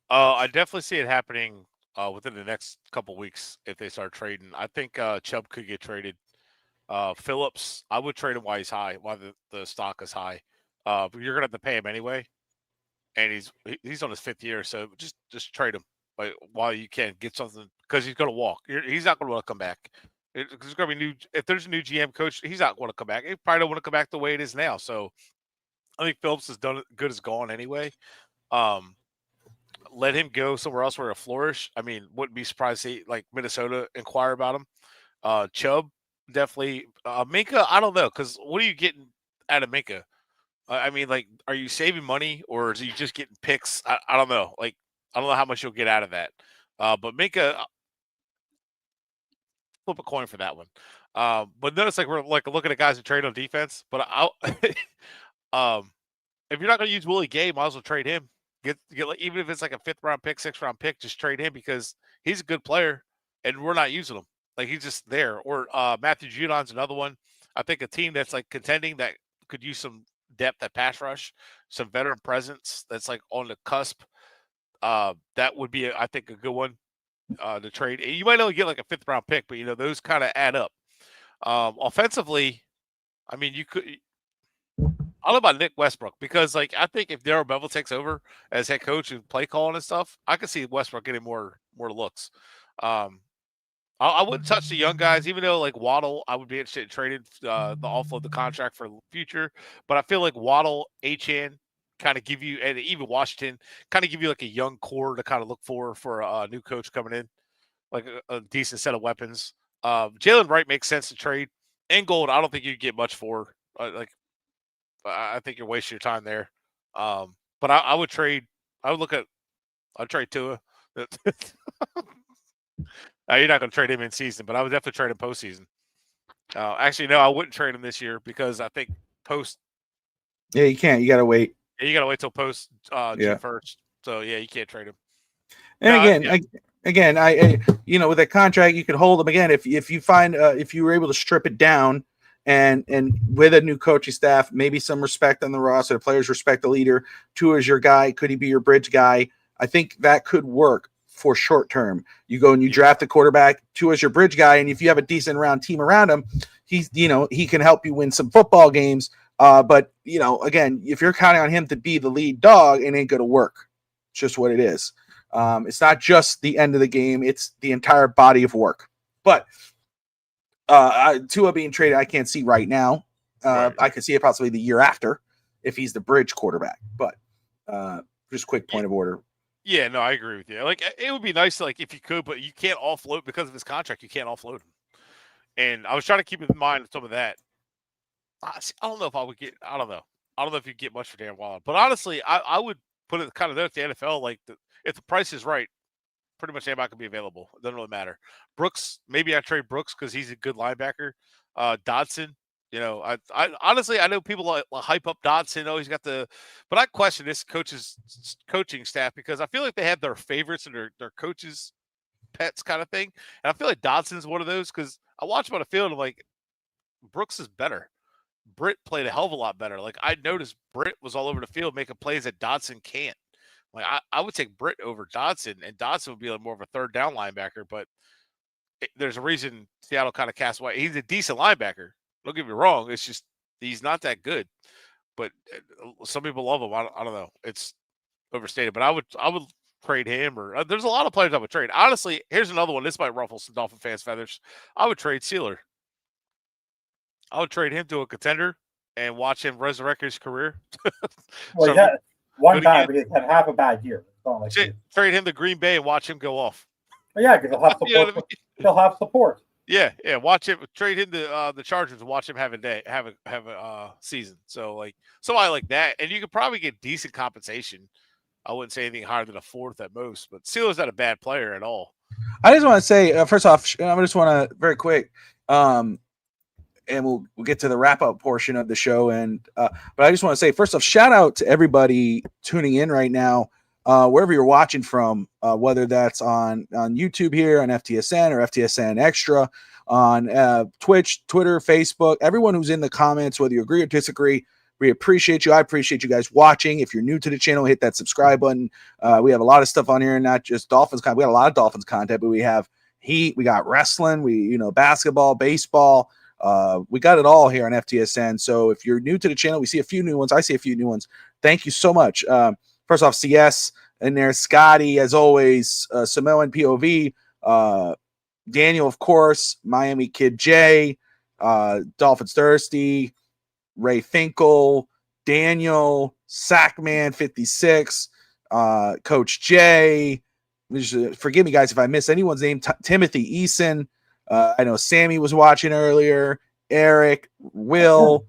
I definitely see it happening within the next couple weeks if they start trading. I think Chubb could get traded. Phillips, I would trade him while he's high, while the stock is high. But you're gonna have to pay him anyway, and he's on his 5th year, so just trade him while you can, get something, because he's gonna walk. He's not gonna want to come back. There's gonna be new. If there's a new GM coach, he's not going to come back. He probably don't want to come back the way it is now. So I think Phillips has done good as gone anyway. Let him go somewhere else where he'll flourish. I mean, wouldn't be surprised to see like Minnesota inquire about him. Chubb, definitely. Minka, I don't know, because what are you getting out of Minka? I mean, like, are you saving money or is he just getting picks? I don't know. Like, I don't know how much you'll get out of that. But Minka, flip a coin for that one. But notice, like, we're like looking at guys who trade on defense. But if you're not going to use Willie Gay, might as well trade him. Get like, even if it's like a 5th round pick, 6th round pick, just trade him, because he's a good player and we're not using him. Like, he's just there. Or Matthew Judon's another one. I think a team that's like contending that could use some depth at pass rush, some veteran presence that's like on the cusp. That would be, I think, a good one to trade. You might only get like a 5th round pick, but those kind of add up. Offensively, I mean, you could. I don't know about Nick Westbrook because, like, I think if Darrell Bevell takes over as head coach and play calling and stuff, I could see Westbrook getting more looks. I wouldn't touch the young guys, even though like Waddle, I would be interested in trading the offload the contract for the future. But I feel like Waddle, Achane kind of give you, and even Washington kind of give you like a young core to kind of look for a new coach coming in, like a decent set of weapons. Jalen Wright makes sense to trade. Ingold, I don't think you get much for. I think you're wasting your time there. But I would trade. I'd trade Tua. You're not going to trade him in season, but I would definitely trade him postseason. Actually, no, I wouldn't trade him this year because I think post. Yeah, you can't. You got to wait. Yeah, you got to wait till post June 1st. So yeah, you can't trade him. And I with a contract, you can hold him again if you find if you were able to strip it down. And with a new coaching staff, maybe some respect on the roster, the players respect the leader. Tua is your guy. Could he be your bridge guy? I think that could work for short term. You go and you draft a quarterback. Tua is your bridge guy, and if you have a decent round team around him, he can help you win some football games. But again, if you're counting on him to be the lead dog, it ain't going to work. It's just what it is. It's not just the end of the game; it's the entire body of work. But Tua being traded, I can't see right now. Right. I could see it possibly the year after if he's the bridge quarterback. But just quick point of order. Yeah, no, I agree with you. Like, it would be nice, like, if you could, but you can't offload because of his contract. You can't offload him. And I was trying to keep in mind some of that. I don't know if I would get. I don't know. I don't know if you get much for Dan Waller. But honestly, I would put it kind of there at the NFL. Like, if the price is right, pretty much anybody can be available. It doesn't really matter. Brooks, maybe I trade Brooks because he's a good linebacker. Dodson, I honestly, I know people like hype up Dodson. Oh, he's got but I question this coaching staff because I feel like they have their favorites and their coaches' pets kind of thing. And I feel like Dodson's one of those because I watch him on the field and I'm like, Brooks is better. Britt played a hell of a lot better. Like, I noticed Britt was all over the field making plays that Dodson can't. Like, I would take Britt over Dodson, and Dodson would be like more of a third down linebacker. But there's a reason Seattle kind of cast white. He's a decent linebacker. Don't get me wrong. It's just he's not that good. But some people love him. I don't know. It's overstated. But I would trade him. Or there's a lot of players I would trade. Honestly, here's another one. This might ruffle some Dolphin fans' feathers. I would trade Sealer. I would trade him to a contender and watch him resurrect his career. Well, yeah. One bad, but he had half a bad year. Like trade him to Green Bay and watch him go off. Well, yeah, because he'll have support. He'll have support. Yeah. Watch him. Trade him to the Chargers and watch him have a season. So somebody like that, and you could probably get decent compensation. I wouldn't say anything higher than a 4th at most, but Steelers not a bad player at all. I just want to say first off, I just want to very quick. And we'll get to the wrap-up portion of the show. But I just want to say, first off, shout out to everybody tuning in right now, wherever you're watching from, whether that's on YouTube here, on FTSN or FTSN Extra, on Twitch, Twitter, Facebook, everyone who's in the comments, whether you agree or disagree, we appreciate you. I appreciate you guys watching. If you're new to the channel, hit that subscribe button. We have a lot of stuff on here, not just Dolphins content. We got a lot of Dolphins content, but we have Heat, we got wrestling, basketball, baseball. We got it all here on FTSN. So if you're new to the channel, we see a few new ones. I see a few new ones. Thank you so much. First off, CS in there, Scotty, as always, Samoan POV, Daniel, of course, Miami Kid J, Dolphins Thirsty, Ray Finkel, Daniel, Sackman 56, Coach J. Forgive me, guys, if I miss anyone's name. Timothy Eason. I know Sammy was watching earlier. Eric, Will,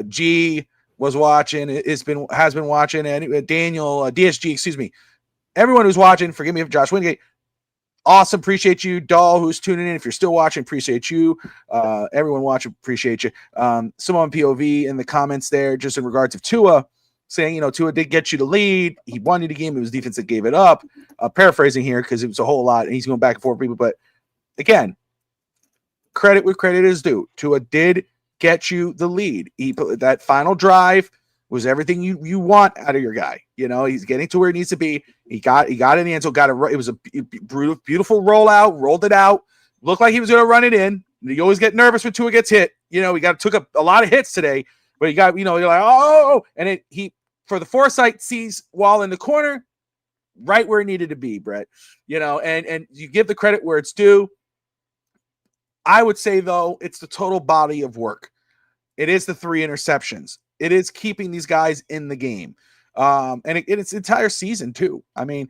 G was watching. Has been watching. And Daniel, DSG, excuse me. Everyone who's watching, forgive me if Josh Wingate. Awesome, appreciate you. Doll, who's tuning in, if you're still watching, appreciate you. Everyone watching, appreciate you. Someone POV in the comments there, just in regards to Tua, saying, Tua did get you to lead. He won you the game. It was defense that gave it up. Paraphrasing here because it was a whole lot, and he's going back and forth with people. But again, credit where credit is due. Tua did get you the lead. That final drive was everything you want out of your guy. He's getting to where he needs to be. He got in the end zone. It was a beautiful rollout. Rolled it out. Looked like he was going to run it in. You always get nervous when Tua gets hit. He took a lot of hits today, but you're like, oh, and he for the foresight sees Wall in the corner, right where it needed to be, Brett. And you give the credit where it's due. I would say though, it's the total body of work. It is the 3 interceptions. It is keeping these guys in the game. And it's the entire season too. I mean,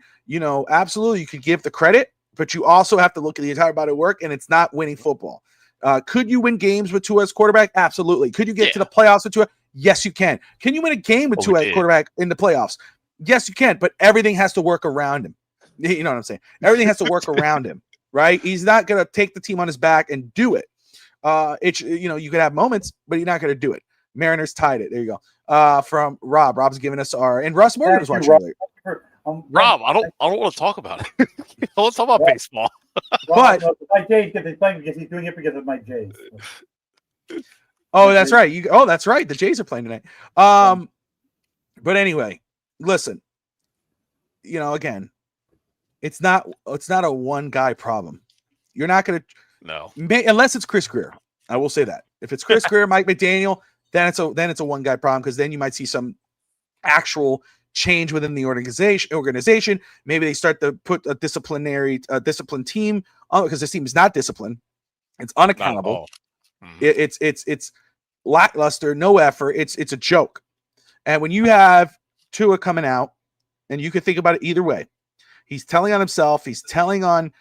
absolutely you could give the credit, but you also have to look at the entire body of work, and it's not winning football. Could you win games with Tua as quarterback? Absolutely. Could you get to the playoffs with Tua? Yes, you can. Can you win a game with Tua as quarterback in the playoffs? Yes, you can, but everything has to work around him. You know what I'm saying? Everything has to work around him, right? He's not going to take the team on his back and do it. You could have moments, but you're not going to do it. Mariners tied it. There you go. From Rob. Rob's giving us and Russ Morgan was watching earlier. Rob, I don't want to talk about it. I want to talk about baseball. But Mike Jays, because he's playing because he's doing it because of Mike Jays. Oh, that's right. That's right. The Jays are playing tonight. But anyway, listen. Again, it's not a one guy problem. You're not going to unless it's Chris Greer. I will say that if it's Chris Greer, Mike McDaniel, then it's a one guy problem, because then you might see some actual change within the organization. Maybe they start to put a disciplined team on, because this team is not disciplined. It's unaccountable. It's lackluster, no effort. It's a joke. And when you have Tua coming out, and you can think about it either way, he's telling on himself, he's telling on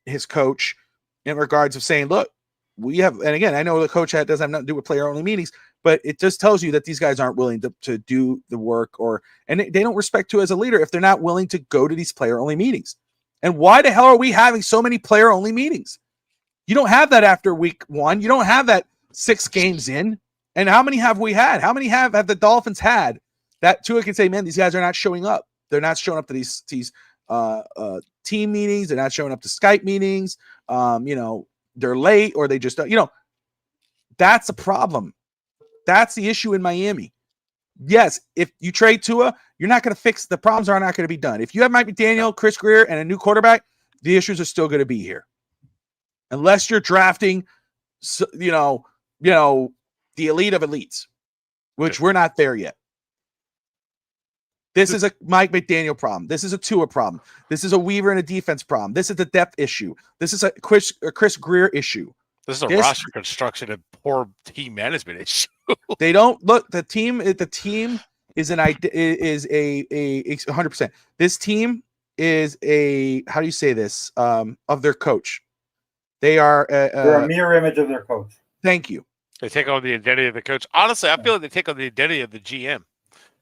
his coach in regards of saying, look, we have, and again, I know the coach doesn't have nothing to do with player only meetings, but it just tells you that these guys aren't willing to do the work, and they don't respect Tua as a leader if they're not willing to go to these player only meetings. And why the hell are we having so many player only meetings? You don't have that after week 1. You don't have that 6 games in. And how many have we had? How many have the Dolphins had that Tua can say, man, these guys are not showing up. They're not showing up to these team meetings. They're not showing up to Skype meetings. They're late, or they just don't, that's a problem. That's the issue in Miami. Yes, if you trade Tua, you're not going to fix the problems. Are not going to be done. If you have Mike McDaniel, Chris Greer, and a new quarterback, the issues are still going to be here, unless you're drafting, the elite of elites, which we're not there yet. This is a Mike McDaniel problem. This is a Tua problem. This is a Weaver and a defense problem. This is a depth issue. This is a Chris Greer issue. This is a roster construction and poor team management issue. They don't look. The team is a 100%. This team is how do you say this? Of their coach. They're a mirror image of their coach. Thank you. They take on the identity of the coach. Honestly, I feel like they take on the identity of the GM.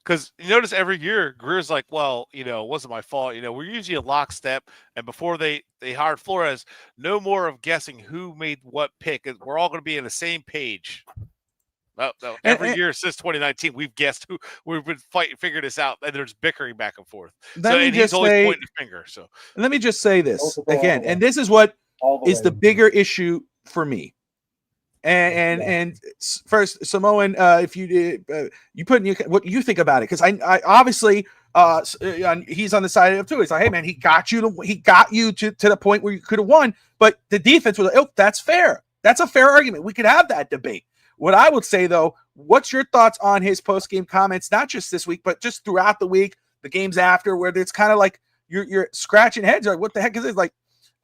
Because you notice every year, Greer's like, well, it wasn't my fault. We're usually a lockstep. And before they hired Flores, no more of guessing who made what pick. We're all going to be on the same page. Every year since 2019, we've guessed who. We've been figuring this out, and there's bickering back and forth. He's always pointing a finger. So let me just say this again, and this is what is the bigger issue for me. And first, Samoan, if you put in what you think about it, because I obviously he's on the side of Tua. He's like, hey man, he got you to the point where you could have won, but the defense was like, oh, that's fair. That's a fair argument. We could have that debate. What I would say though, what's your thoughts on his post game comments, not just this week, but just throughout the week, the games after, where it's kind of like you're scratching heads, you're like, what the heck is this? Like,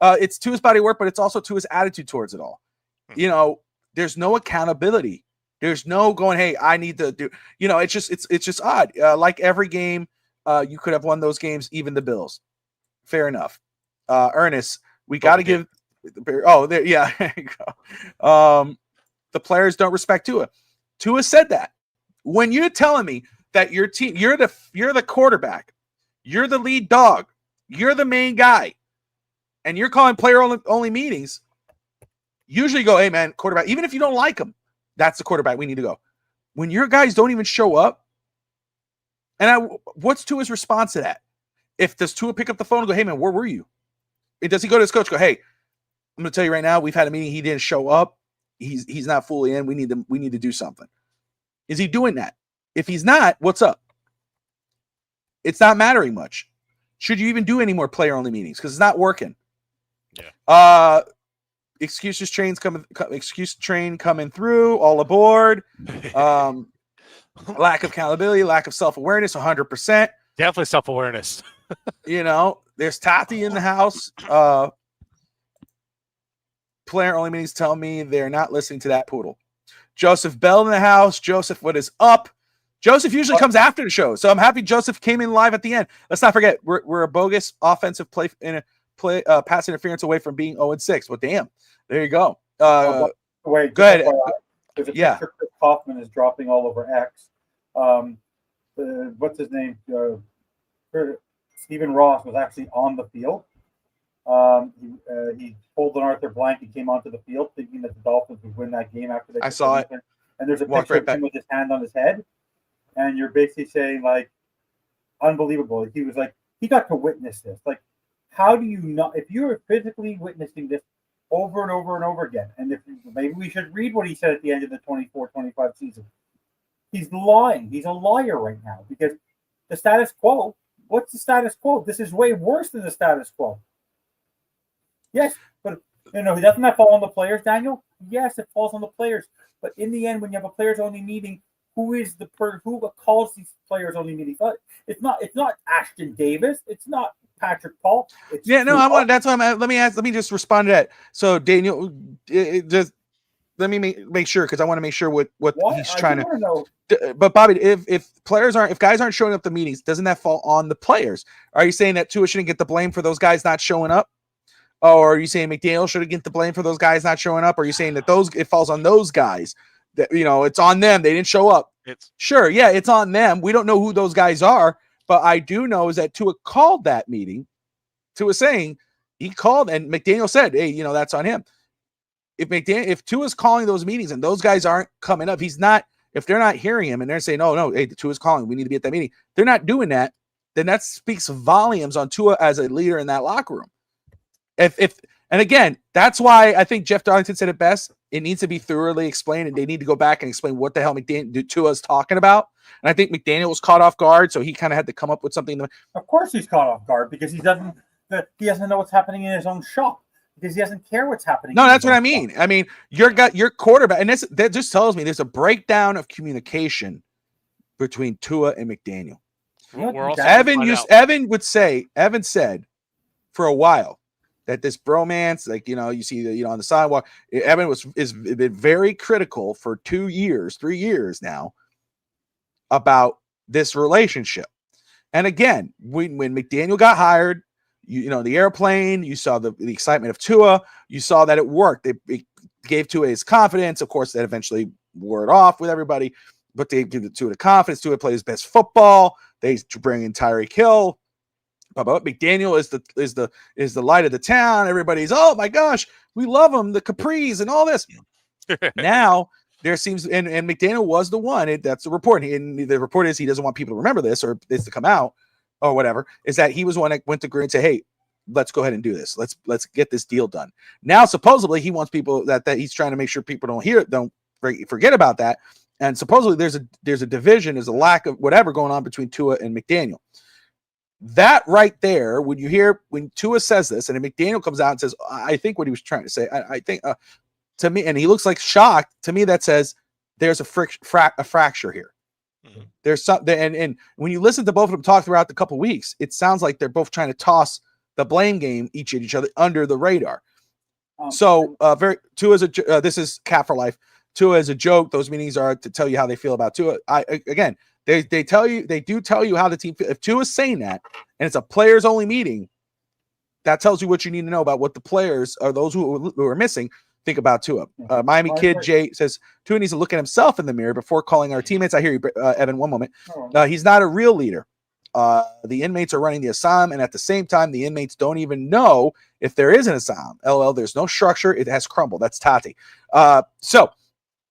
it's Tua's body work, but it's also Tua's attitude towards it all. There's no accountability. There's no going, hey, I need to do, it's just odd. Like every game, you could have won those games, even the Bills. Fair enough. Ernest, we got to give, there you go. The players don't respect Tua. Tua said that. When you're telling me that your team, you're the quarterback, you're the lead dog, you're the main guy, and you're calling player only meetings, usually go, hey man, quarterback, even if you don't like him, that's the quarterback we need to go. When your guys don't even show up, and what's Tua's response to that? Does Tua pick up the phone and go, hey man, where were you? Does he go to his coach and go, hey, I'm going to tell you right now, we've had a meeting. He didn't show up. He's not fully in. We need to do something. Is he doing that? If he's not, what's up? It's not mattering much. Should you even do any more player-only meetings? Because it's not working. Yeah. Excuses train coming through. All aboard. Lack of accountability, lack of self-awareness, 100%. Definitely self-awareness. There's Tati in the house. Player-only meetings tell me they're not listening to that poodle. Joseph Bell in the house. Joseph, what is up? Joseph usually comes after the show, so I'm happy Joseph came in live at the end. Let's not forget, we're a bogus offensive play pass interference away from being 0-6. Well, damn, there you go. Wait, go ahead. There's a picture Chris Kaufman is dropping all over X. What's his name? Stephen Ross was actually on the field. He pulled an Arthur Blank and came onto the field thinking that the Dolphins would win that game after they. I saw it. And there's a picture of him with his hand on his head, and you're basically saying like, unbelievable. He was like, he got to witness this. Like, how do you not? If you are physically witnessing this over and over and over again, and if maybe we should read what he said at the end of the 24-25 season. He's lying. He's a liar right now because the status quo. What's the status quo? This is way worse than the status quo. Yes, but doesn't that fall on the players, Daniel? Yes, it falls on the players. But in the end, when you have a players-only meeting, who calls these players-only meetings? It's not Ashton Davis. It's not Patrick Paul. That's why let me just respond to that. So Daniel, just let me make sure because I want to make sure what he's trying to know. But Bobby, if guys aren't showing up to meetings, doesn't that fall on the players? Are you saying that Tua shouldn't get the blame for those guys not showing up? Or are you saying McDaniel should get the blame for those guys not showing up? Or are you saying that it falls on those guys that it's on them? They didn't show up. It's on them. We don't know who those guys are, but I do know is that Tua called that meeting. Tua saying he called and McDaniel said, "Hey, that's on him." If Tua's calling those meetings and those guys aren't coming up, if they're not hearing him and they're saying, "No, hey, Tua's calling, we need to be at that meeting," they're not doing that. Then that speaks volumes on Tua as a leader in that locker room. And again, that's why I think Jeff Darlington said it best. It needs to be thoroughly explained, and they need to go back and explain what the hell Tua is talking about. And I think McDaniel was caught off guard, so he kind of had to come up with something. Of course, he's caught off guard because he doesn't know what's happening in his own shop because he doesn't care what's happening. No, that's what I mean. Shop. I mean, your quarterback, and that just tells me there's a breakdown of communication between Tua and McDaniel. Evan said for a while that this bromance, you see on the sidewalk, Evan is been very critical for 3 years now about this relationship. And again, when McDaniel got hired, the airplane, you saw the excitement of Tua, you saw that it worked. It gave Tua his confidence. Of course, that eventually wore it off with everybody, but they give Tua the confidence. Tua played his best football. They bring in Tyreek Hill. McDaniel is the light of the town. Everybody's, oh my gosh, we love him, the Capris and all this. Now there seems, and McDaniel was the one. That's the report. And the report is he doesn't want people to remember this or this to come out or whatever. Is that he was one that went to Green and said, "Hey, let's go ahead and do this. Let's get this deal done." Now supposedly he wants people that he's trying to make sure people don't forget about that. And supposedly there's a division, there's a lack of whatever going on between Tua and McDaniel. That right there, when Tua says this, and then McDaniel comes out and says, "I think what he was trying to say, I think to me," and he looks like shocked. To me, that says there's a fracture here. Mm-hmm. There's something, and when you listen to both of them talk throughout the couple of weeks, it sounds like they're both trying to toss the blame game each at each other under the radar. Tua is this is Cap for life. Tua is a joke. Those meetings are to tell you how they feel about Tua. They do tell you how the team feels. If Tua is saying that, and it's a players only meeting, that tells you what you need to know about what the players or those who are missing think about Tua. Miami Kid Jay says Tua needs to look at himself in the mirror before calling our teammates. I hear you, Evan. One moment. He's not a real leader. The inmates are running the Assam, and at the same time, the inmates don't even know if there is an Assam. LOL. There's no structure. It has crumbled. That's Tati. So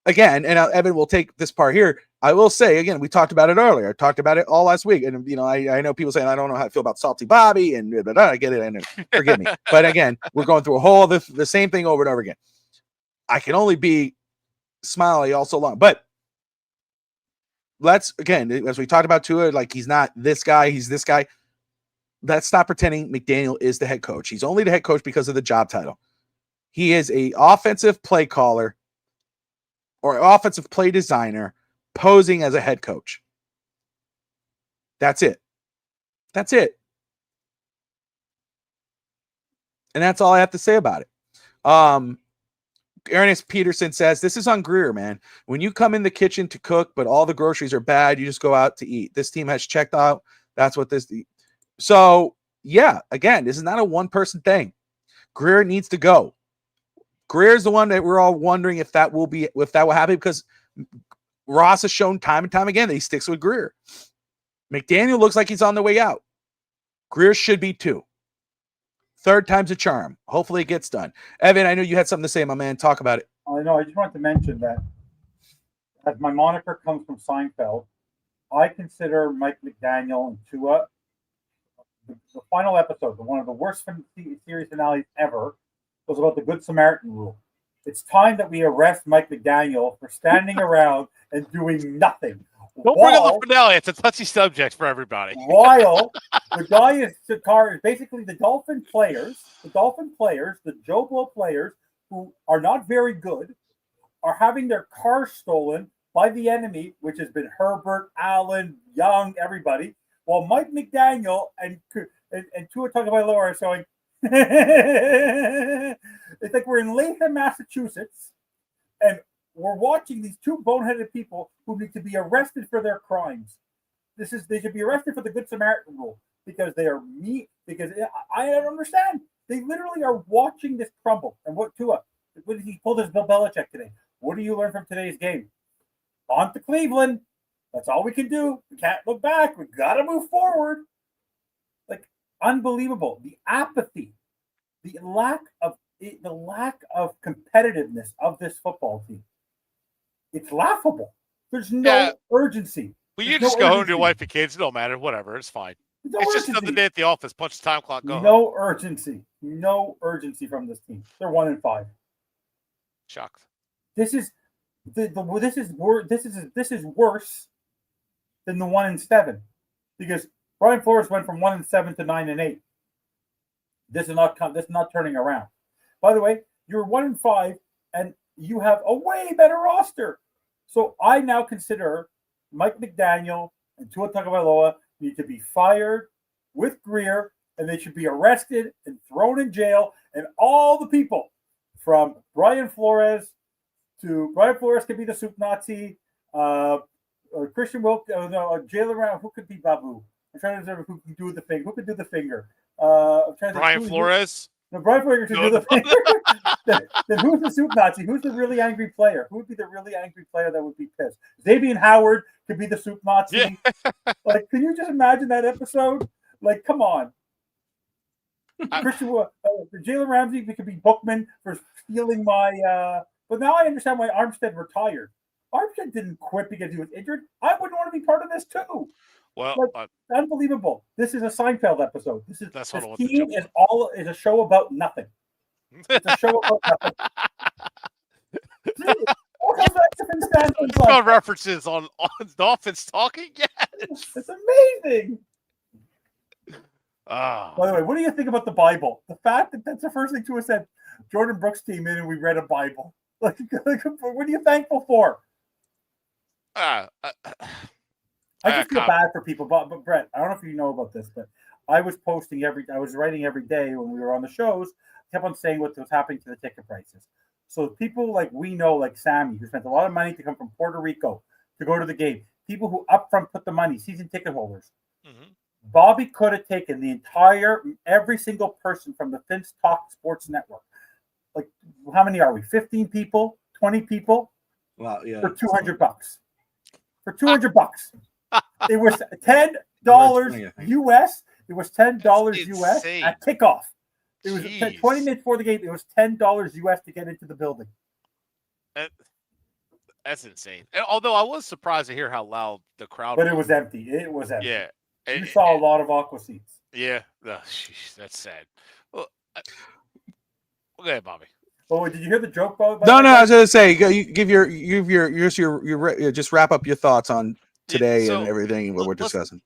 again, and Evan will take this part here. I will say again, we talked about it earlier. I talked about it all last week, and I know people saying I don't know how I feel about Salty Bobby, and blah, blah, blah. I get it. I know. Forgive me, but again, we're going through a whole the same thing over and over again. I can only be smiley all so long, but let's again, as we talked about Tua, like he's not this guy, he's this guy. Let's stop pretending McDaniel is the head coach. He's only the head coach because of the job title. He is a offensive play caller or offensive play designer posing as a head coach. That's it. That's it. And that's all I have to say about it. Ernest Peterson says, this is on Greer, man. When you come in the kitchen to cook, but all the groceries are bad, you just go out to eat. This team has checked out. That's what this. So, yeah, again, this is not a one-person thing. Greer needs to go. Greer's the one that we're all wondering if that will happen, because Ross has shown time and time again that he sticks with Greer. McDaniel looks like he's on the way out. Greer should be too. Third time's a charm. Hopefully it gets done. Evan, I know you had something to say, my man. Talk about it. I know. I just wanted to mention that as my moniker comes from Seinfeld, I consider Mike McDaniel and Tua the final episode, one of the worst series finales ever, was about the Good Samaritan rule. It's time that we arrest Mike McDaniel for standing around and doing nothing. Don't bring up the finale. It's a touchy subject for everybody. While the guy is basically the Dolphin players, the Joe Blow players who are not very good, are having their cars stolen by the enemy, which has been Herbert, Allen, Young, everybody, while Mike McDaniel and Tua Tagovailoa are showing. It's like we're in Latham, Massachusetts, and we're watching these two boneheaded people who need to be arrested for their crimes. They should be arrested for the Good Samaritan rule because they are me. Because I don't understand. They literally are watching this crumble. And what Tua? What did he pull his Bill Belichick today? What do you learn from today's game? On to Cleveland. That's all we can do. We can't look back. We got to move forward. Like, unbelievable. The apathy, the lack of competitiveness of this football team. It's laughable. There's no urgency. Well, you just go home to your wife and kids. It don't matter. Whatever. It's fine. It's just another day at the office. Punch the time clock. Go home. No urgency. No urgency from this team. They're 1-5. Shocked. This is worse than the 1-7, because Brian Flores went from 1-7 to 9-8. This is not turning around. By the way, you're 1-5 and you have a way better roster. So I now consider Mike McDaniel and Tua Tagovailoa need to be fired with Greer, and they should be arrested and thrown in jail. And all the people from Brian Flores could be the soup Nazi, Christian Wilk, Jalen Brown. Who could be Babu? I'm trying to remember who can do the thing. Who could do the finger? Brian Flores. No, Brian Flores should do the finger. then who's the soup Nazi? Who's the really angry player? Who would be the really angry player that would be pissed? Xavier Howard could be the soup Nazi. Yeah. Like, can you just imagine that episode? Like, come on. Jalen Ramsey could be Bookman for stealing my. But now I understand why Armstead retired. Armstead didn't quit because he was injured. I wouldn't want to be part of this too. Well, unbelievable. This is a Seinfeld episode. This is a show about nothing. It's a show about nothing. References on Dolphins talking. Yes, it's amazing. By the way, what do you think about the Bible? The fact that that's the first thing Tua said. Jordan Brooks came in and we read a Bible. Like, what are you thankful for? I just feel bad for people. But Brett, I don't know if you know about this, but I was writing every day when we were on the shows. I kept on saying what was happening to the ticket prices. So people like we know, like Sammy, who spent a lot of money to come from Puerto Rico to go to the game. People who upfront put the money, season ticket holders. Mm-hmm. Bobby could have taken every single person from the Phins Talk Sports Network. Like, how many are we? 15 people? 20 people? Wow, yeah. For $200. For $200. It was $10 US. It was $10 US at kickoff. It was 20 minutes before the game. It was $10 US to get into the building. That's insane. And although I was surprised to hear how loud the crowd But it was empty. It was empty. Yeah. You saw a lot of aqua seats. Yeah. Oh, sheesh, that's sad. Well, okay, Bobby. Oh, did you hear the joke about? No, I was going to say, you give your just wrap up your thoughts on today and everything what we're discussing.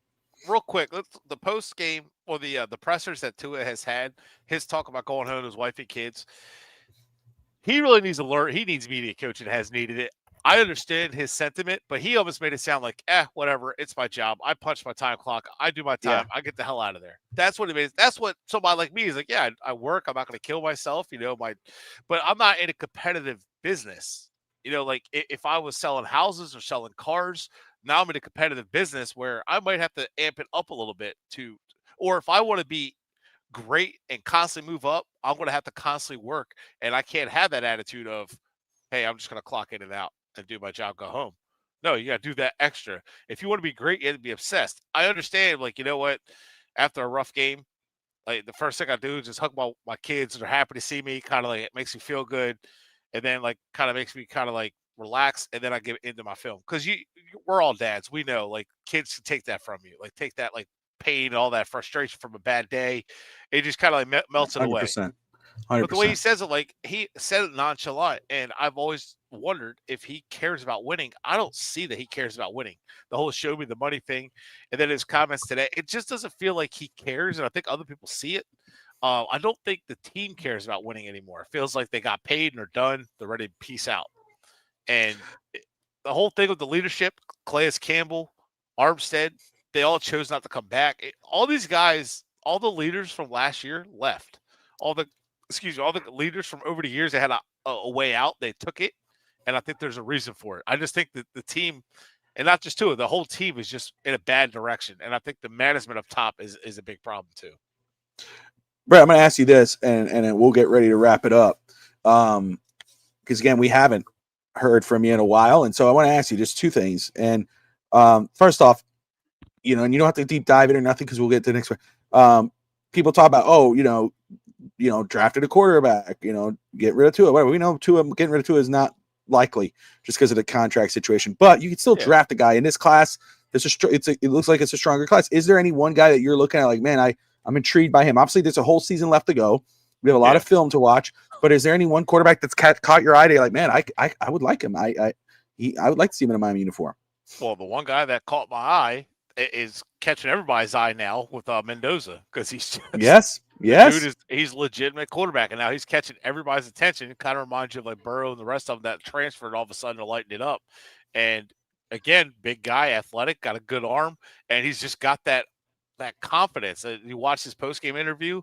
Real quick, the post game or the pressers that Tua has had, his talk about going home to his wife and kids. He really needs to learn. He needs media coaching. Has needed it. I understand his sentiment, but he almost made it sound like, whatever. It's my job. I punch my time clock. I do my time. I get the hell out of there. That's what it means. That's what somebody like me is like. Yeah, I work. I'm not going to kill myself. But I'm not in a competitive business. Like if I was selling houses or selling cars, now I'm in a competitive business where I might have to amp it up a little bit or if I want to be great and constantly move up, I'm going to have to constantly work. And I can't have that attitude of, hey, I'm just going to clock in and out and do my job, go home. No, you got to do that extra. If you want to be great, you have to be obsessed. I understand, like, you know what? After a rough game, like the first thing I do is just hug my kids. They're happy to see me. Kind of like it makes me feel good. And then like kind of makes me kind of like relax. And then I get into my film. Because we're all dads. We know like kids can take that from you. Like take that like pain, all that frustration from a bad day. It just kind of like melts it away. 100%. But the way he says it, like he said it nonchalant, and I've always wondered if he cares about winning. I don't see that he cares about winning. The whole show me the money thing, and then his comments today, it just doesn't feel like he cares, and I think other people see it. I don't think the team cares about winning anymore. It feels like they got paid and they're done. They're ready to peace out. And the whole thing with the leadership, Calais Campbell, Armstead, they all chose not to come back. All these guys, all the leaders from last year left. All the leaders from over the years, they had a way out. They took it, and I think there's a reason for it. I just think that the team, and not just Tua, the whole team is just in a bad direction, and I think the management up top is a big problem too. Brett, I'm going to ask you this, and then we'll get ready to wrap it up, because again, we haven't heard from you in a while, and so I want to ask you just two things. And first off, and you don't have to deep dive it or nothing because we'll get to the next one. People talk about, drafted a quarterback, get rid of Tua. Whatever. We know getting rid of Tua is not likely just because of the contract situation, but you can still draft a guy in this class. It looks like it's a stronger class. Is there any one guy that you're looking at like, man, I'm intrigued by him? Obviously, there's a whole season left to go. We have a lot of film to watch, but is there any one quarterback that's caught your eye? That you're like, man, I would like him. I would like to see him in a Miami uniform. Well, the one guy that caught my eye is catching everybody's eye now with Mendoza because he's just, dude he's legitimate quarterback, and now he's catching everybody's attention. It kind of reminds you of like Burrow and the rest of them that transferred all of a sudden to lighten it up. And again, big guy, athletic, got a good arm, and he's just got that confidence. You watch his post game interview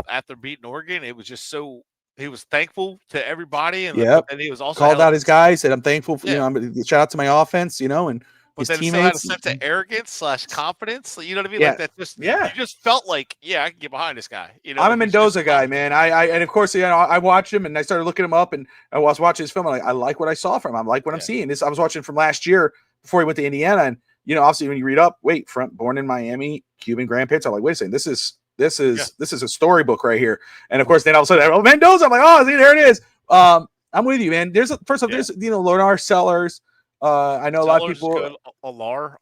after beating Oregon, it was just so. He was thankful to everybody, and he was also called out his guys. Said, "I'm thankful for shout out to my offense, and." But his then teammates, still had a sense of arrogance / confidence. You know what I mean? Yeah. Like that you just felt like, I can get behind this guy. I'm a Mendoza guy, man. And of course, I watched him and I started looking him up and I was watching his film. And I like what I saw from him. I like what I'm seeing. I was watching from last year before he went to Indiana. And, obviously when you read up, born in Miami, Cuban grandparents. I'm like, wait a second, this is a storybook right here. And of course, then all of a sudden, Mendoza. I'm like, see, there it is. I'm with you, man. There's Leonard Sellers. I know a lot of people. Alar,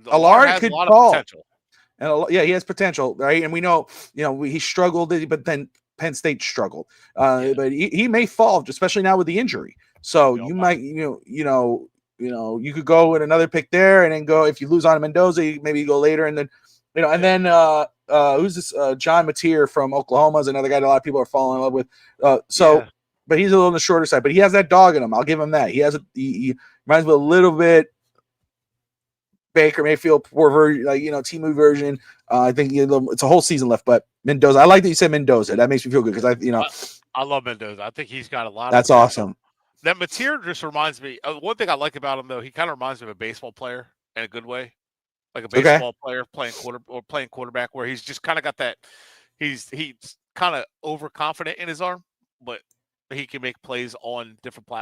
Alar could fall. And he has potential, right? And we know, he struggled, but then Penn State struggled. But he may fall, especially now with the injury. So you might, you could go with another pick there, and then go if you lose on Mendoza, maybe you go later, and then, and then who's this? John Mateer from Oklahoma is another guy that a lot of people are falling in love with. But he's a little on the shorter side, but he has that dog in him. I'll give him that. He reminds me a little bit Baker Mayfield, poor version, Timu version. I think it's a whole season left, but Mendoza. I like that you said Mendoza. That makes me feel good because I love Mendoza. I think he's got a lot. That's awesome. That Mateer just reminds me. One thing I like about him though, he kind of reminds me of a baseball player in a good way, like a baseball player playing quarterback, where he's just kind of got that. He's kind of overconfident in his arm, but he can make plays on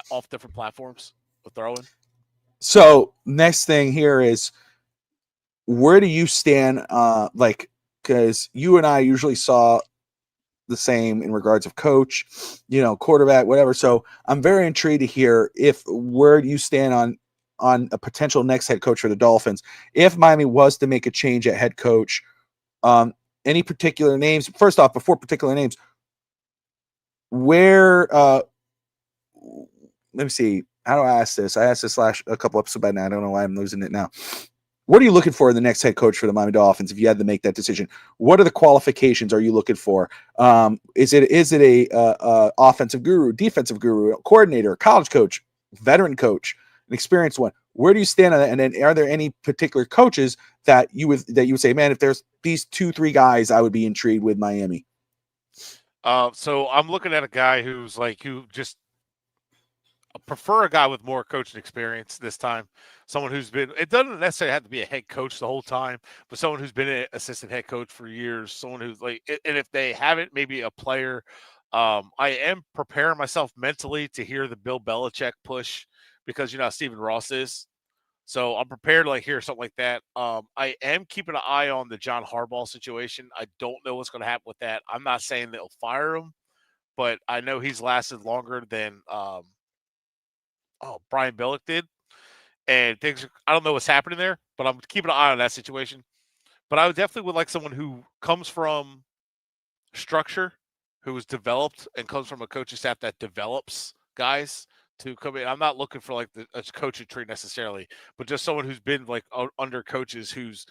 off different platforms with throwing. So next thing here is, where do you stand? Because you and I usually saw the same in regards of coach, quarterback, whatever. So I'm very intrigued to hear where you stand on a potential next head coach for the Dolphins. If Miami was to make a change at head coach, any particular names? First off, before particular names, where let me see. How do I ask this? I asked this a couple episodes back now. I don't know why I'm losing it now. What are you looking for in the next head coach for the Miami Dolphins if you had to make that decision? What are the qualifications are you looking for? Is it a offensive guru, defensive guru, coordinator, college coach, veteran coach, an experienced one? Where do you stand on that? And then are there any particular coaches that you would say, man, if there's these 2-3 guys, I would be intrigued with Miami? So I'm looking at a guy who just prefer a guy with more coaching experience this time. Someone who's been, it doesn't necessarily have to be a head coach the whole time, but someone who's been an assistant head coach for years, someone who's and if they haven't, maybe a player. I am preparing myself mentally to hear the Bill Belichick push because you know how Stephen Ross is. So I'm prepared to hear something like that. I am keeping an eye on the John Harbaugh situation. I don't know what's going to happen with that. I'm not saying they'll fire him, but I know he's lasted longer than Brian Billick did. And I don't know what's happening there, but I'm keeping an eye on that situation. But I definitely would like someone who comes from structure, who is developed and comes from a coaching staff that develops guys to come in. I'm not looking for a coaching tree necessarily, but just someone who's been under coaches who's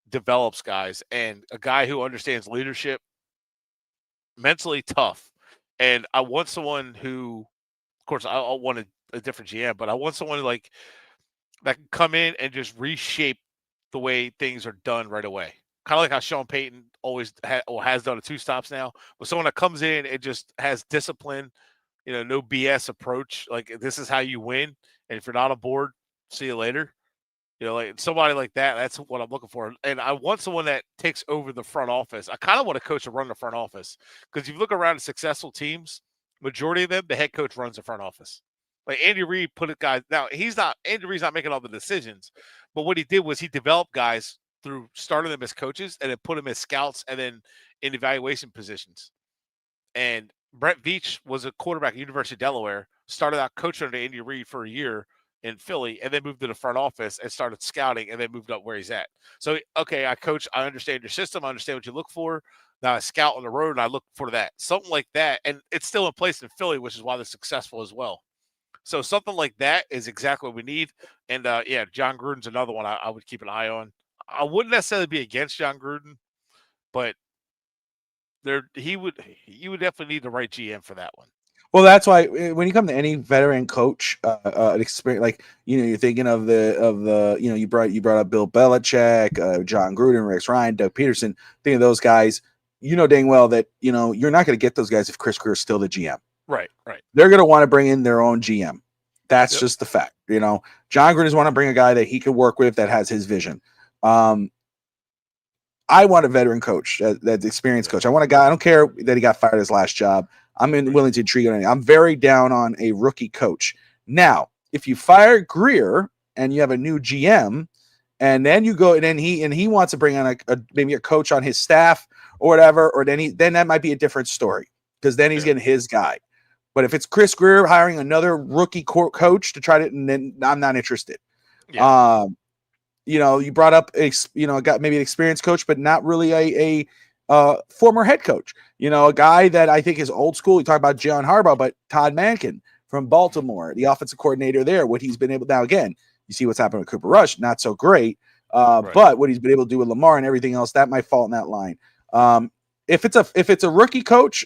develops guys and a guy who understands leadership, mentally tough. And I want someone who, of course, I want a different GM, but I want someone that can come in and just reshape the way things are done right away. Kind of like how Sean Payton always has done at 2 stops now, but someone that comes in and just has discipline, no BS approach. Like, this is how you win. And if you're not on board, see you later. Somebody like that, that's what I'm looking for. And I want someone that takes over the front office. I kind of want a coach to run the front office because if you look around at successful teams, majority of them, the head coach runs the front office. Like Andy Reid put it guys. Now Andy Reid's not making all the decisions, but what he did was he developed guys through starting them as coaches and then put them as scouts and then in evaluation positions. And Brett Veach was a quarterback at University of Delaware, started out coaching under Andy Reid for a year in Philly, and then moved to the front office and started scouting and then moved up where he's at. So, okay, I coach, I understand your system, I understand what you look for. Now I scout on the road and I look for that. Something like that. And it's still in place in Philly, which is why they're successful as well. So something like that is exactly what we need. And John Gruden's another one I would keep an eye on. I wouldn't necessarily be against John Gruden, but you would definitely need the right GM for that one. Well, that's why when you come to any veteran coach, an experience you're thinking of the you brought up Bill Belichick, John Gruden, Rex Ryan, Doug Peterson. Think of those guys. You know dang well that you're not going to get those guys if Chris Greer is still the GM. Right. They're going to want to bring in their own GM. That's just the fact. John Gruden want to bring a guy that he can work with that has his vision. I want a veteran coach, that's experienced coach. I want a guy. I don't care that he got fired his last job. I'm willing to intrigue on anything. I'm very down on a rookie coach. Now, if you fire Greer and you have a new GM, and then you go and then he wants to bring on maybe a coach on his staff or whatever, or then that might be a different story because then he's getting his guy. But if it's Chris Greer hiring another rookie coach to try to, then I'm not interested. Yeah. You brought up got maybe an experienced coach, but not really a former head coach. A guy that I think is old school. You talk about John Harbaugh, but Todd Mankin from Baltimore, the offensive coordinator there, what he's been able. Now again, you see what's happened with Cooper Rush, not so great. But what he's been able to do with Lamar and everything else, that might fall in that line. If it's a rookie coach,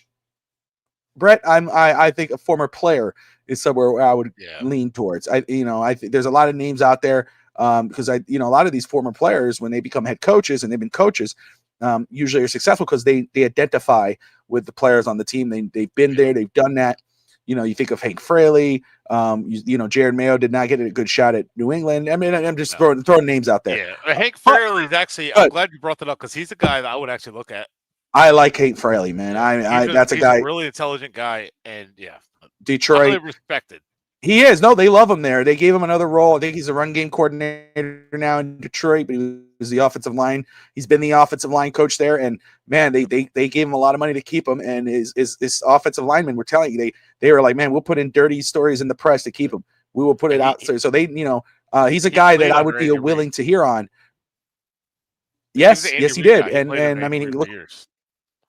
Brett, I think a former player is somewhere where I would lean towards. I think there's a lot of names out there because a lot of these former players, when they become head coaches and they've been coaches, usually are successful because they identify with the players on the team. They've been there, they've done that. You think of Hank Fraley. Jared Mayo did not get a good shot at New England. I mean, I'm just throwing names out there. Yeah, Hank Fraley is actually. I'm glad you brought that up because he's a guy that I would actually look at. I like Hank Fraley, man. That's a guy, a really intelligent guy, and Detroit highly respected. He is. No, they love him there. They gave him another role. I think he's a run game coordinator now in Detroit, but he was the offensive line. He's been the offensive line coach there, and man, they gave him a lot of money to keep him. And his offensive linemen were telling you they were like, man, we'll put in dirty stories in the press to keep him. We will put it out. So they, he's a guy that I would be willing to hear on. Yes, he did. And I mean, look, years.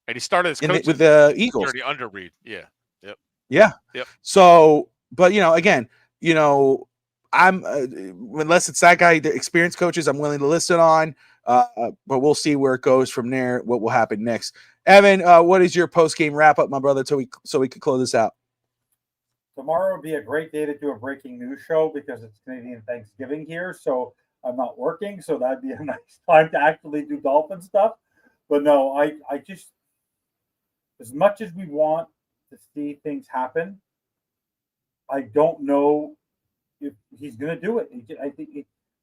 And he started his coach with the Eagles. Under Reed. Yeah. Yep. Yeah. Yep. So, but again, I'm unless it's that guy, the experienced coaches, I'm willing to listen on. But we'll see where it goes from there. What will happen next? Evan, what is your post game wrap up, my brother, so we can close this out? Tomorrow would be a great day to do a breaking news show because it's Canadian Thanksgiving here, so I'm not working, so that'd be a nice time to actually do Dolphin stuff. But no, I just, as much as we want to see things happen, I don't know if he's going to do it.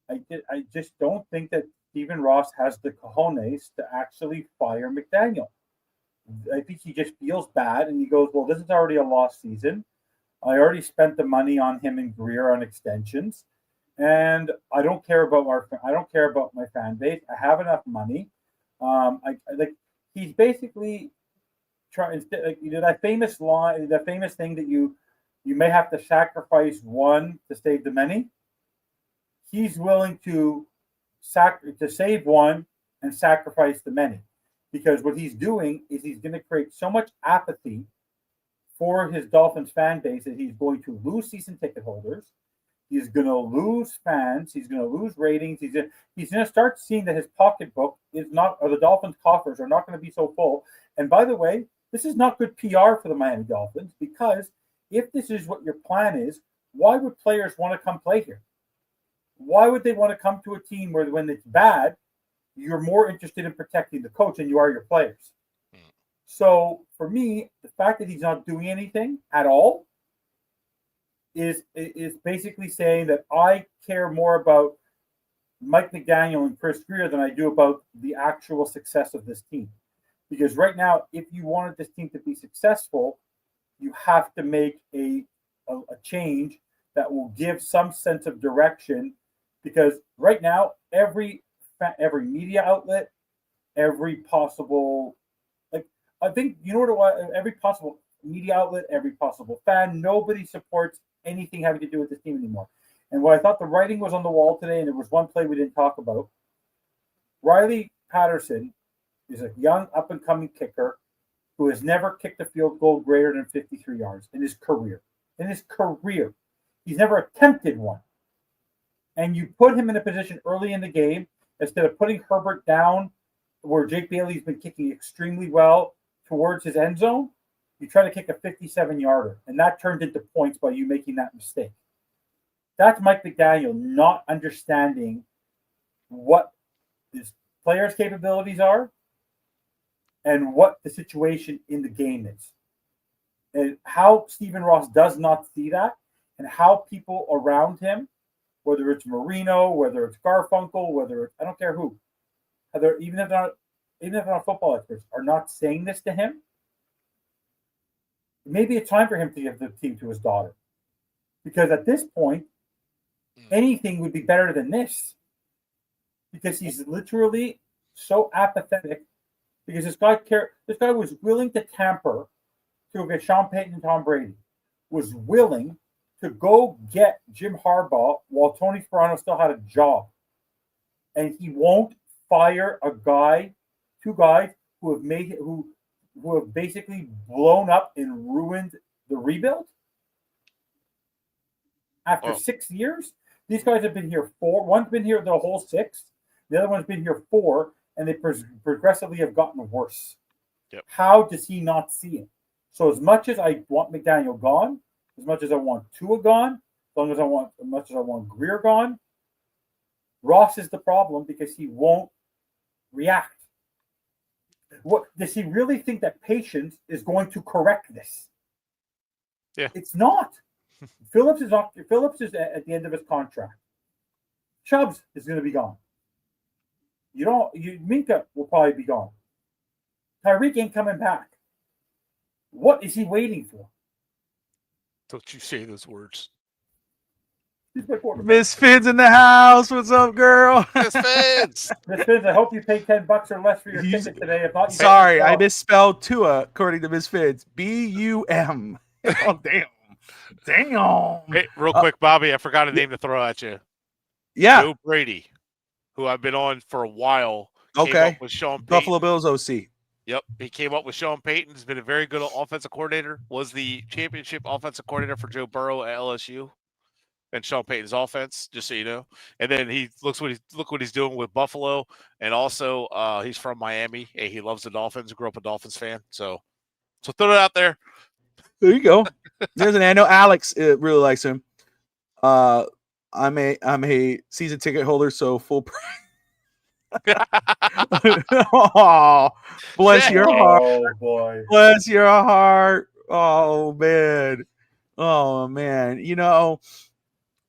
I just don't think that Stephen Ross has the cojones to actually fire McDaniel. I think he just feels bad, and he goes, "Well, this is already a lost season. I already spent the money on him and Greer on extensions, and I don't care about my fan base. I have enough money. He's basically trying that famous line, the famous thing that you may have to sacrifice one to save the many. He's willing to save one and sacrifice the many, because what he's doing is he's going to create so much apathy for his Dolphins fan base that he's going to lose season ticket holders. He's going to lose fans. He's going to lose ratings. He's going to start seeing that his pocketbook is not, or the Dolphins' coffers are not going to be so full. And by the way, this is not good PR for the Miami Dolphins, because if this is what your plan is, why would players want to come play here? Why would they want to come to a team where, when it's bad, you're more interested in protecting the coach than you are your players? So for me, the fact that he's not doing anything at all is basically saying that I care more about Mike McDaniel and Chris Greer than I do about the actual success of this team. Because right now, if you wanted this team to be successful, you have to make a change that will give some sense of direction. Because right now, every media outlet, every possible, I think, every possible media outlet, every possible fan, nobody supports anything having to do with this team anymore. And what I thought the writing was on the wall today, and there was one play we didn't talk about. Riley Patterson is a young up-and-coming kicker who has never kicked a field goal greater than 53 yards in his career. He's never attempted one. And you put him in a position early in the game, instead of putting Herbert down where Jake Bailey's been kicking extremely well towards his end zone, you try to kick a 57-yarder, and that turned into points by you making that mistake. That's Mike McDaniel not understanding what his players' capabilities are and what the situation in the game is. And how Stephen Ross does not see that, and how people around him, whether it's Marino, whether it's Garfunkel, whether it's, I don't care who, even if they're not football experts, are not saying this to him. Maybe it's time for him to give the team to his daughter. Because at this point, anything would be better than this. Because he's literally so apathetic. Because this guy was willing to tamper to get Sean Payton and Tom Brady. Was willing to go get Jim Harbaugh while Tony Sparano still had a job. And he won't fire two guys who have basically blown up and ruined the rebuild. After 6 years, these guys have been here 4. One's been here the whole 6. The other one's been here 4, and they progressively have gotten worse. Yep. How does he not see it? So as much as I want McDaniel gone, as much as I want Tua gone, as much as I want Greer gone, Ross is the problem because he won't react. What does he really think that patience is going to correct this? Yeah, it's not. Phillips is at the end of his contract. Chubbs is going to be gone. Minka will probably be gone. Tyreek ain't coming back. What is he waiting for? Don't you say those words. She's my quarterback. Miss Phins in the house. What's up, girl? Miss Phins. Miss Phins, I hope you pay $10 or less for your He's- ticket today. If not, you Sorry, can't I go. misspelled Tua according to Miss Phins. B-U-M. Oh, damn. Damn. Hey, real quick, Bobby, I forgot a name to throw at you. Yeah. Joe Brady, who I've been on for a while, came Okay. up with Sean Payton. Buffalo Bills OC. Yep, he came up with Sean Payton. He's been a very good offensive coordinator. Was the championship offensive coordinator for Joe Burrow at LSU and Sean Payton's offense, just so you know. And then look what he's doing with Buffalo, and also he's from Miami. And he loves the Dolphins. Grew up a Dolphins fan, so throw it out there. There you go. There's an. I know Alex really likes him. I'm a season ticket holder, so full price. Oh, bless your heart. Oh boy. Bless your heart. Oh man. Oh man. You know,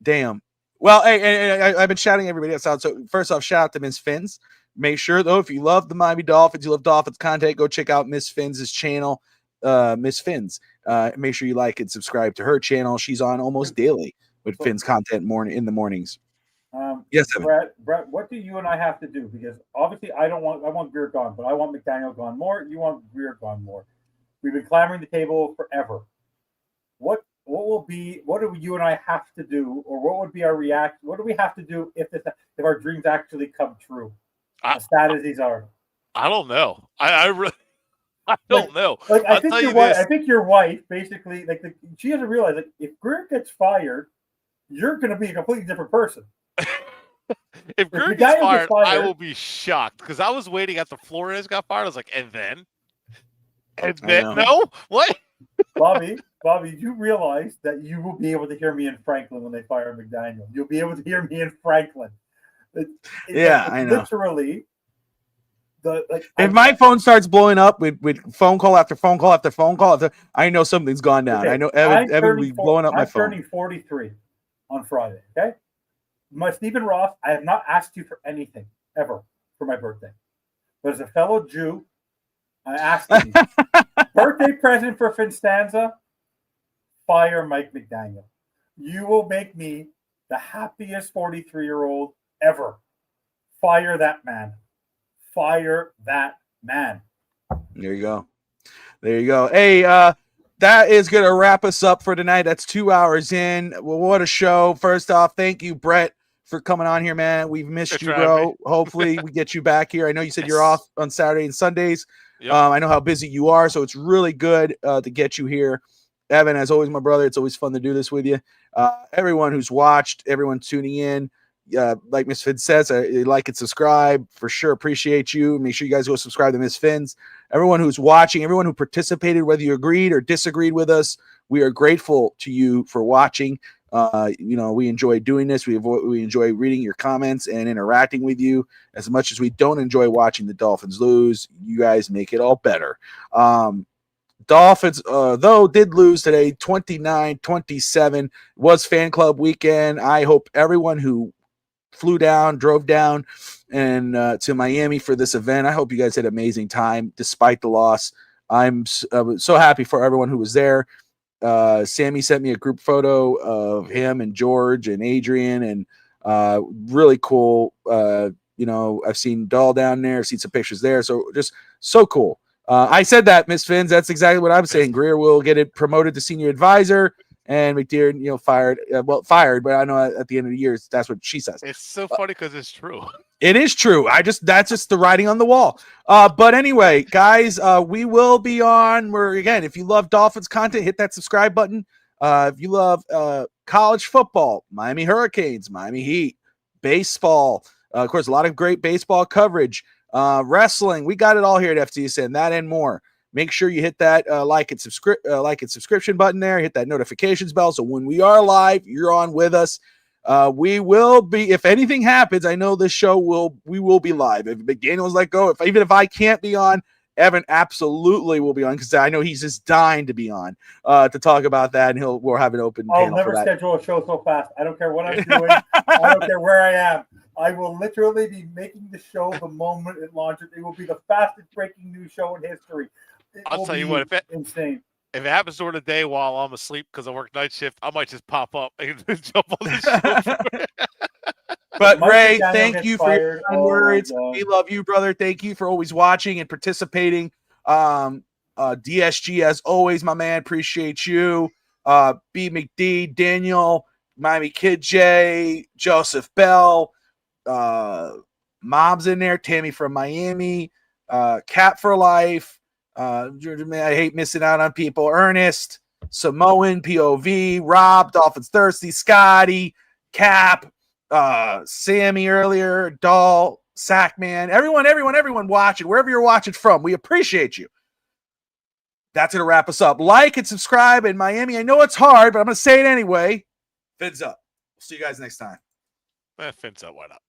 damn. Well, hey, I've been shouting everybody else out. So first off, shout out to Miss Phins. Make sure though, if you love the Miami Dolphins, you love Dolphins content, go check out Miss Phins' channel. Miss Phins. Make sure you like and subscribe to her channel. She's on almost daily with Phins content in the mornings. Yes, Evan. Brett, what do you and I have to do? Because obviously I want Greer gone, but I want McDaniel gone more. You want Greer gone more. We've been clamoring the table forever. What do you and I have to do, or what would be our reaction? What do we have to do if our dreams actually come true? As sad as these are. I don't know. I really don't know. Like I think your wife basically she doesn't realize that if Greer gets fired, you're going to be a completely different person. If Greer gets fired, I will be shocked because I was waiting after Flores got fired. I was like, and then no, what? Bobby, you realize that you will be able to hear me in Franklin when they fire McDaniel. You'll be able to hear me in Franklin. I know. Literally, if my phone starts blowing up with phone call after phone call after phone call, I know something's gone down. Okay, I know Evan will be blowing up my phone. I'm turning 43 on Friday. Okay. My Stephen Ross, I have not asked you for anything ever for my birthday. But as a fellow Jew, I asked you, birthday present for Finstanza, fire Mike McDaniel. You will make me the happiest 43-year-old ever. Fire that man. Fire that man. There you go. There you go. Hey, that is going to wrap us up for tonight. That's 2 hours in. Well, what a show. First off, thank you, Brett, for coming on here, man. We've missed you, bro. Hopefully we get you back here. I know you said you're off on Saturday and Sundays. Yep. I know how busy you are, so it's really good to get you here. Evan, as always, my brother, it's always fun to do this with you. Everyone who's watched, everyone tuning in, like Miss Phins says, like and subscribe for sure. Appreciate you. Make sure you guys go subscribe to Miss Phins. Everyone who's watching, everyone who participated, whether you agreed or disagreed with us, we are grateful to you for watching. We enjoy doing this. We enjoy reading your comments and interacting with you. As much as we don't enjoy watching the Dolphins lose, you guys make it all better. Dolphins, though, did lose today, 29-27. Was fan club weekend. I hope everyone who drove down and to Miami for this event, I hope you guys had an amazing time despite the loss. I'm so happy for everyone who was there. Sammy sent me a group photo of him and George and Adrian, and really cool. I've seen Dahl down there, seen some pictures there, so just so cool. I said that, Miss Phins, that's exactly what I'm saying. Greer will get it promoted to senior advisor, and McDeer, fired. Fired, but I know at the end of the year, that's what she says. It's so funny because it's true. It is true. That's just the writing on the wall. But anyway, guys, we will be on. If you love Dolphins content, hit that subscribe button. If you love college football, Miami Hurricanes, Miami Heat, baseball, of course, a lot of great baseball coverage. Wrestling, we got it all here at FTSN, that and more. Make sure you hit that like and subscription button there. Hit that notifications bell so when we are live, you're on with us. We will be, if anything happens, I know this show we will be live. If McDaniel's let go, even if I can't be on, Evan absolutely will be on because I know he's just dying to be on to talk about that, and we'll have an open panel. I'll never schedule a show so fast. I don't care what I'm doing. I don't care where I am. I will literally be making the show the moment it launches. It will be the fastest breaking news show in history. I'll tell you what, insane. If it happens during the day while I'm asleep because I work night shift, I might just pop up and jump on the show. But Mike Ray, McDaniel thank gets you for your fired. kind Oh, my words. God. We love you, brother. Thank you for always watching and participating. DSG, as always, my man. Appreciate you. B. McD, Daniel, Miami Kid J, Joseph Bell, Mom's in there, Tammy from Miami, Cap for Life. I hate missing out on people. Ernest, Samoan, POV, Rob, Dolphins Thirsty, Scotty, Cap, Sammy earlier, Doll, Sackman, everyone watching, wherever you're watching from. We appreciate you. That's going to wrap us up. Like and subscribe in Miami. I know it's hard, but I'm going to say it anyway. Fins up. We'll see you guys next time. Fins up, why not?